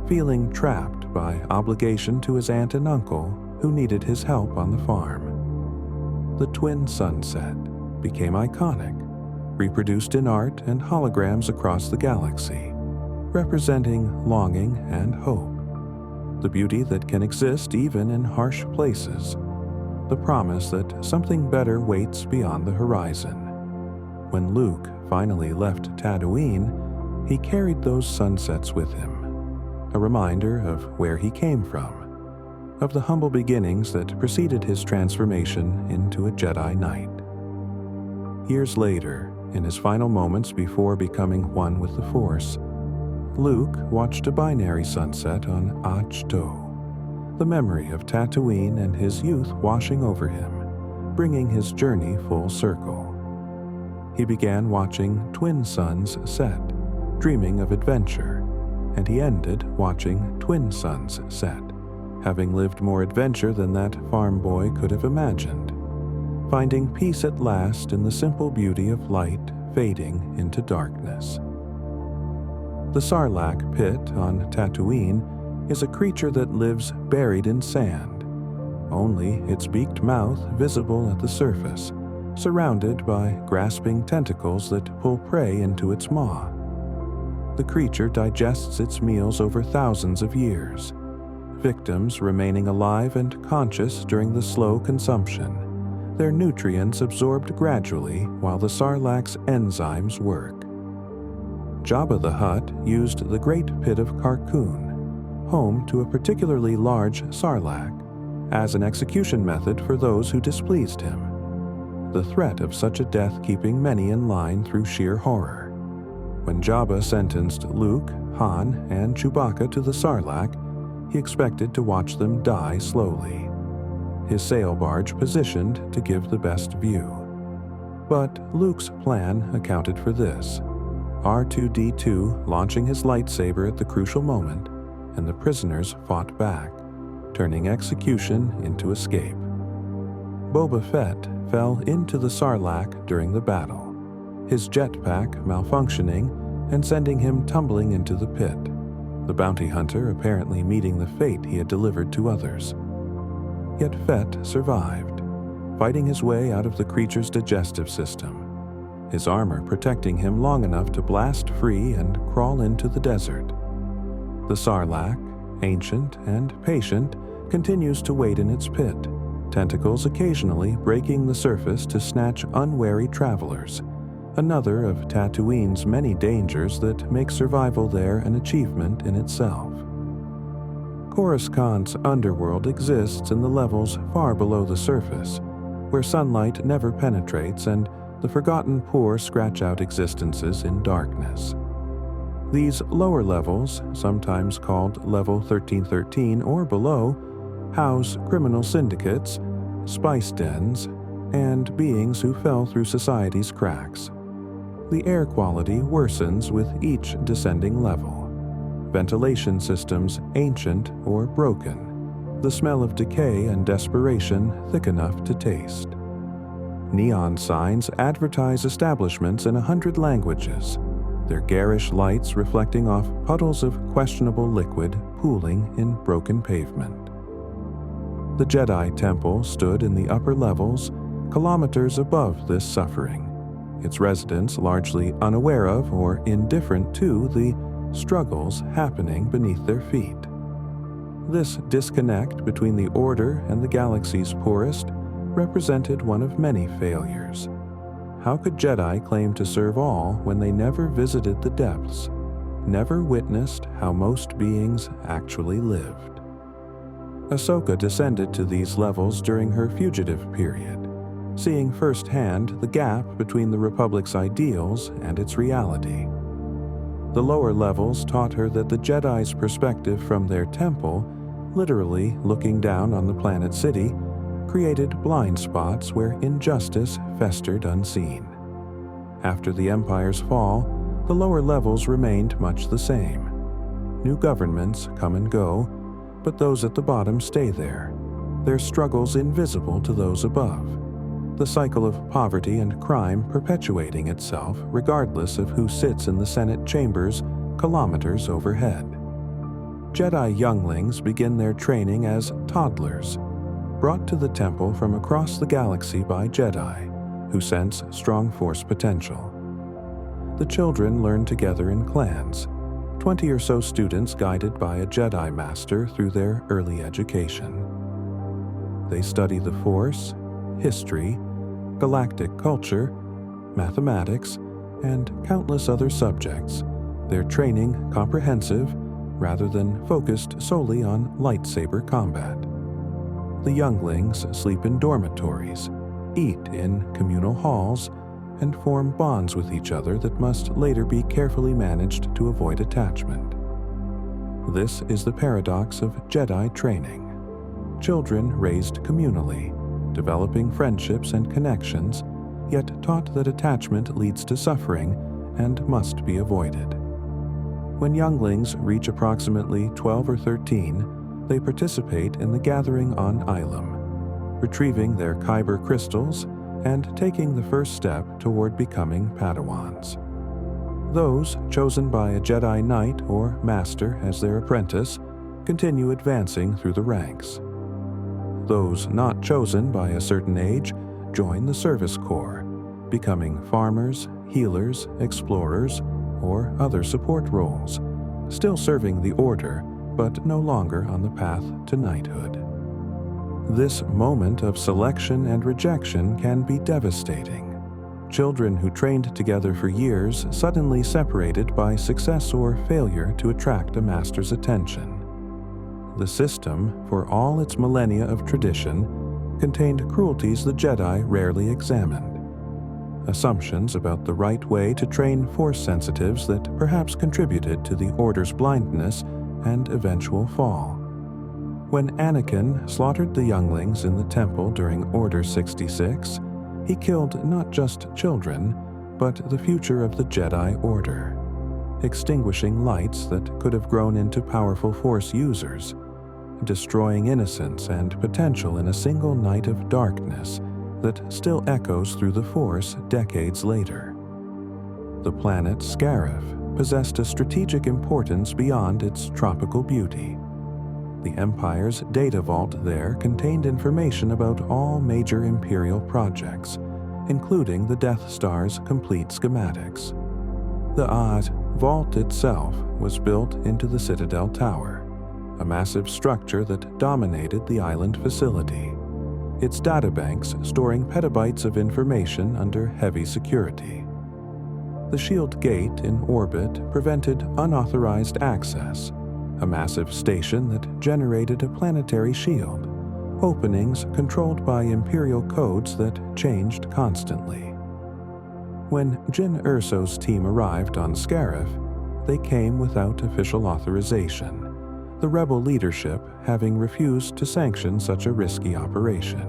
feeling trapped by obligation to his aunt and uncle who needed his help on the farm. The twin sunset became iconic, reproduced in art and holograms across the galaxy, representing longing and hope, the beauty that can exist even in harsh places, the promise that something better waits beyond the horizon. When Luke finally left Tatooine, he carried those sunsets with him, a reminder of where he came from, of the humble beginnings that preceded his transformation into a Jedi Knight. Years later, in his final moments before becoming one with the Force, Luke watched a binary sunset on Ahch-To, the memory of Tatooine and his youth washing over him, bringing his journey full circle. He began watching twin suns set, dreaming of adventure, and he ended watching twin suns set, having lived more adventure than that farm boy could have imagined, finding peace at last in the simple beauty of light fading into darkness. The Sarlacc pit on Tatooine is a creature that lives buried in sand, only its beaked mouth visible at the surface, surrounded by grasping tentacles that pull prey into its maw. The creature digests its meals over thousands of years, victims remaining alive and conscious during the slow consumption, their nutrients absorbed gradually while the Sarlacc's enzymes work. Jabba the Hutt used the Great Pit of Carkoon, home to a particularly large Sarlacc, as an execution method for those who displeased him, the threat of such a death keeping many in line through sheer horror. When Jabba sentenced Luke, Han, and Chewbacca to the Sarlacc, he expected to watch them die slowly, his sail barge positioned to give the best view. But Luke's plan accounted for this, R2-D2 launching his lightsaber at the crucial moment, and the prisoners fought back, turning execution into escape. Boba Fett fell into the Sarlacc during the battle, his jetpack malfunctioning and sending him tumbling into the pit, the bounty hunter apparently meeting the fate he had delivered to others. Yet Fett survived, fighting his way out of the creature's digestive system, his armor protecting him long enough to blast free and crawl into the desert. The Sarlacc, ancient and patient, continues to wait in its pit, tentacles occasionally breaking the surface to snatch unwary travelers, another of Tatooine's many dangers that make survival there an achievement in itself. Coruscant's underworld exists in the levels far below the surface, where sunlight never penetrates and the forgotten poor scratch out existences in darkness. These lower levels, sometimes called Level 1313 or below, house criminal syndicates, spice dens, and beings who fell through society's cracks. The air quality worsens with each descending level. Ventilation systems ancient or broken, the smell of decay and desperation thick enough to taste. Neon signs advertise establishments in 100 languages, their garish lights reflecting off puddles of questionable liquid pooling in broken pavement. The Jedi Temple stood in the upper levels, kilometers above this suffering, its residents largely unaware of or indifferent to the struggles happening beneath their feet. This disconnect between the Order and the galaxy's poorest represented one of many failures. How could Jedi claim to serve all when they never visited the depths, never witnessed how most beings actually lived? Ahsoka descended to these levels during her fugitive period, seeing firsthand the gap between the Republic's ideals and its reality. The lower levels taught her that the Jedi's perspective from their temple, literally looking down on the planet city, created blind spots where injustice festered unseen. After the Empire's fall, the lower levels remained much the same. New governments come and go, but those at the bottom stay there, their struggles invisible to those above, the cycle of poverty and crime perpetuating itself regardless of who sits in the Senate chambers kilometers overhead. Jedi younglings begin their training as toddlers, brought to the temple from across the galaxy by Jedi, who sense strong Force potential. The children learn together in clans, 20 or so students guided by a Jedi Master through their early education. They study the Force, history, galactic culture, mathematics, and countless other subjects, their training comprehensive rather than focused solely on lightsaber combat. The younglings sleep in dormitories, eat in communal halls, and form bonds with each other that must later be carefully managed to avoid attachment. This is the paradox of Jedi training. Children raised communally, developing friendships and connections, yet taught that attachment leads to suffering and must be avoided. When younglings reach approximately 12 or 13, they participate in the gathering on Ilum, retrieving their Kyber crystals and taking the first step toward becoming Padawans. Those chosen by a Jedi Knight or Master as their apprentice continue advancing through the ranks. Those not chosen by a certain age join the service corps, becoming farmers, healers, explorers, or other support roles, still serving the Order, but no longer on the path to knighthood. This moment of selection and rejection can be devastating. Children who trained together for years suddenly separated by success or failure to attract a master's attention. The system, for all its millennia of tradition, contained cruelties the Jedi rarely examined. Assumptions about the right way to train Force sensitives that perhaps contributed to the Order's blindness and eventual fall. When Anakin slaughtered the younglings in the temple during Order 66, he killed not just children, but the future of the Jedi Order, extinguishing lights that could have grown into powerful Force users, destroying innocence and potential in a single night of darkness that still echoes through the Force decades later. The planet Scarif possessed a strategic importance beyond its tropical beauty. The Empire's data vault there contained information about all major Imperial projects, including the Death Star's complete schematics. The vault itself was built into the Citadel Tower, a massive structure that dominated the island facility, its databanks storing petabytes of information under heavy security. The shield gate in orbit prevented unauthorized access, a massive station that generated a planetary shield, openings controlled by Imperial codes that changed constantly. When Jyn Erso's team arrived on Scarif, they came without official authorization, the rebel leadership having refused to sanction such a risky operation.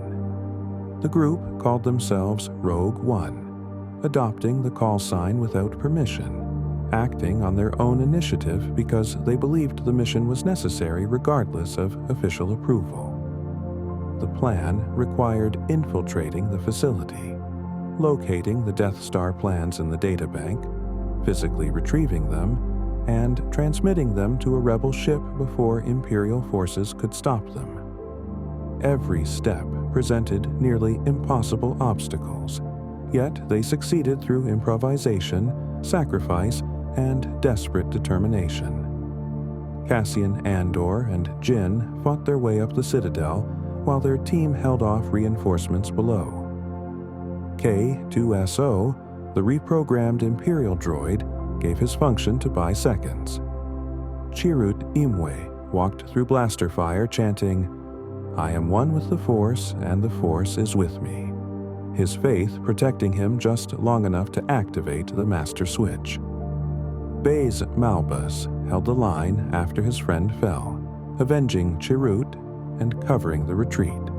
The group called themselves Rogue One, adopting the call sign without permission, acting on their own initiative because they believed the mission was necessary regardless of official approval. The plan required infiltrating the facility, locating the Death Star plans in the databank, physically retrieving them, and transmitting them to a rebel ship before Imperial forces could stop them. Every step presented nearly impossible obstacles, yet they succeeded through improvisation, sacrifice, and desperate determination. Cassian Andor and Jyn fought their way up the Citadel while their team held off reinforcements below. K-2SO, the reprogrammed Imperial droid, gave his function to buy seconds. Chirrut Imwe walked through blaster fire chanting, "I am one with the Force, and the Force is with me," his faith protecting him just long enough to activate the master switch. Baze Malbus held the line after his friend fell, avenging Chirrut and covering the retreat.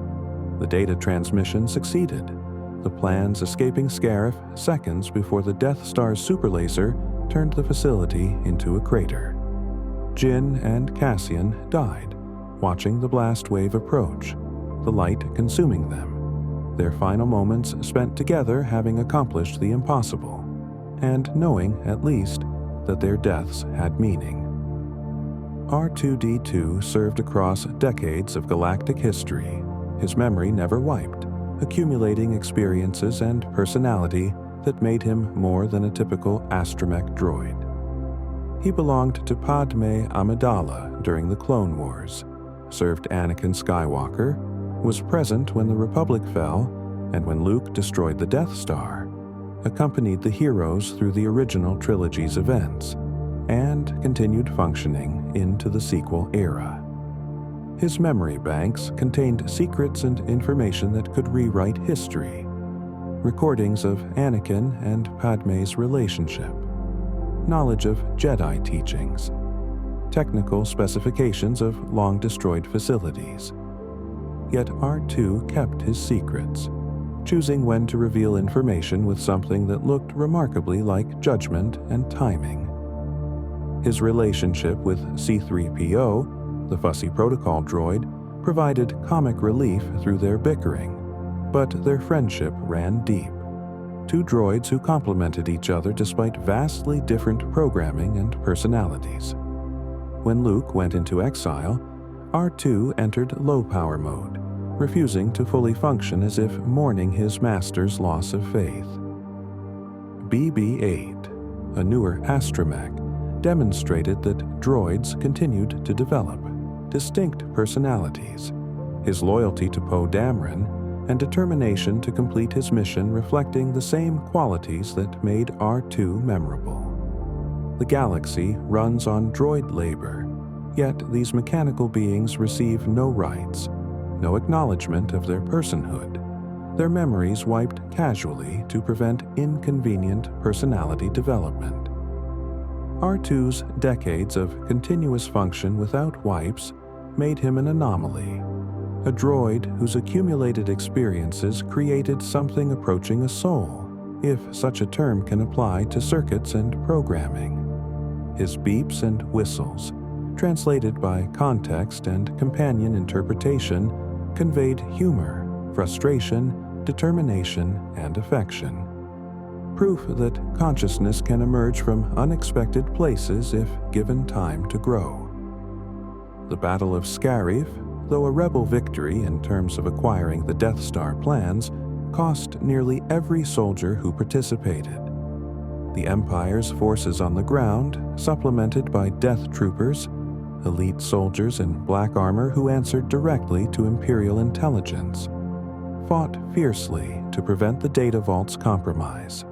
The data transmission succeeded, the plans escaping Scarif seconds before the Death Star's superlaser turned the facility into a crater. Jyn and Cassian died, watching the blast wave approach, the light consuming them, their final moments spent together having accomplished the impossible, and knowing, at least, that their deaths had meaning. R2-D2 served across decades of galactic history. His memory never wiped, accumulating experiences and personality that made him more than a typical astromech droid. He belonged to Padme Amidala during the Clone Wars, served Anakin Skywalker, was present when the Republic fell and when Luke destroyed the Death Star, accompanied the heroes through the original trilogy's events, and continued functioning into the sequel era. His memory banks contained secrets and information that could rewrite history, recordings of Anakin and Padme's relationship, knowledge of Jedi teachings, technical specifications of long-destroyed facilities. Yet R2 kept his secrets, choosing when to reveal information with something that looked remarkably like judgment and timing. His relationship with C-3PO, the fussy protocol droid, provided comic relief through their bickering, but their friendship ran deep. Two droids who complemented each other despite vastly different programming and personalities. When Luke went into exile, R2 entered low-power mode, refusing to fully function as if mourning his master's loss of faith. BB-8, a newer astromech, demonstrated that droids continued to develop distinct personalities, his loyalty to Poe Dameron and determination to complete his mission reflecting the same qualities that made R2 memorable. The galaxy runs on droid labor, yet these mechanical beings receive no rights, no acknowledgement of their personhood, their memories wiped casually to prevent inconvenient personality development. R2's decades of continuous function without wipes made him an anomaly, a droid whose accumulated experiences created something approaching a soul, if such a term can apply to circuits and programming. His beeps and whistles, translated by context and companion interpretation, conveyed humor, frustration, determination, and affection. Proof that consciousness can emerge from unexpected places if given time to grow. The Battle of Scarif, though a rebel victory in terms of acquiring the Death Star plans, cost nearly every soldier who participated. The Empire's forces on the ground, supplemented by Death Troopers, elite soldiers in black armor who answered directly to Imperial intelligence, fought fiercely to prevent the data vault's compromise.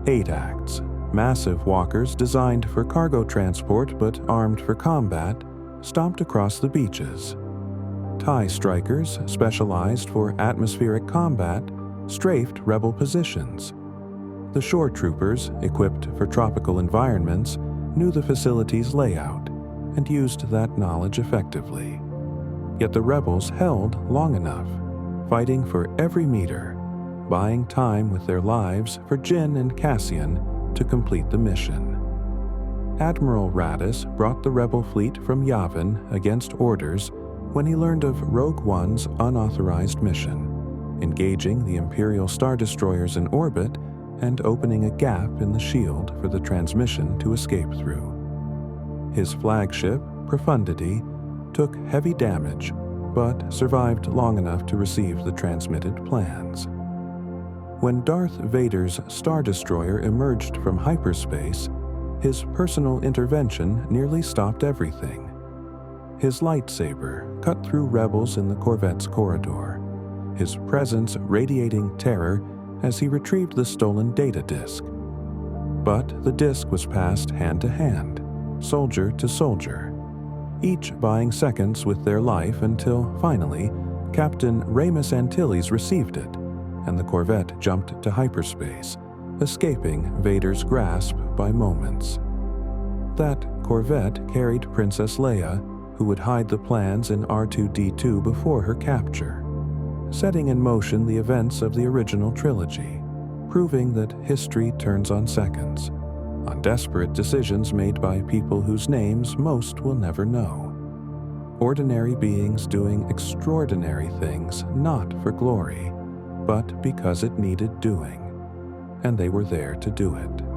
8 acts, massive walkers designed for cargo transport but armed for combat, stomped across the beaches. TIE strikers, specialized for atmospheric combat, strafed rebel positions. The shore troopers, equipped for tropical environments, knew the facility's layout and used that knowledge effectively. Yet the rebels held long enough, fighting for every meter, buying time with their lives for Jyn and Cassian to complete the mission. Admiral Raddus brought the rebel fleet from Yavin against orders when he learned of Rogue One's unauthorized mission, engaging the Imperial Star Destroyers in orbit and opening a gap in the shield for the transmission to escape through. His flagship, Profundity, took heavy damage, but survived long enough to receive the transmitted plans. When Darth Vader's Star Destroyer emerged from hyperspace, his personal intervention nearly stopped everything. His lightsaber cut through rebels in the Corvette's corridor, his presence radiating terror as he retrieved the stolen data disk. But the disk was passed hand to hand, soldier to soldier, each buying seconds with their life until, finally, Captain Ramus Antilles received it, and the Corvette jumped to hyperspace, escaping Vader's grasp by moments. That Corvette carried Princess Leia, who would hide the plans in R2-D2 before her capture, setting in motion the events of the original trilogy, proving that history turns on seconds, on desperate decisions made by people whose names most will never know. Ordinary beings doing extraordinary things not for glory, but because it needed doing, and they were there to do it.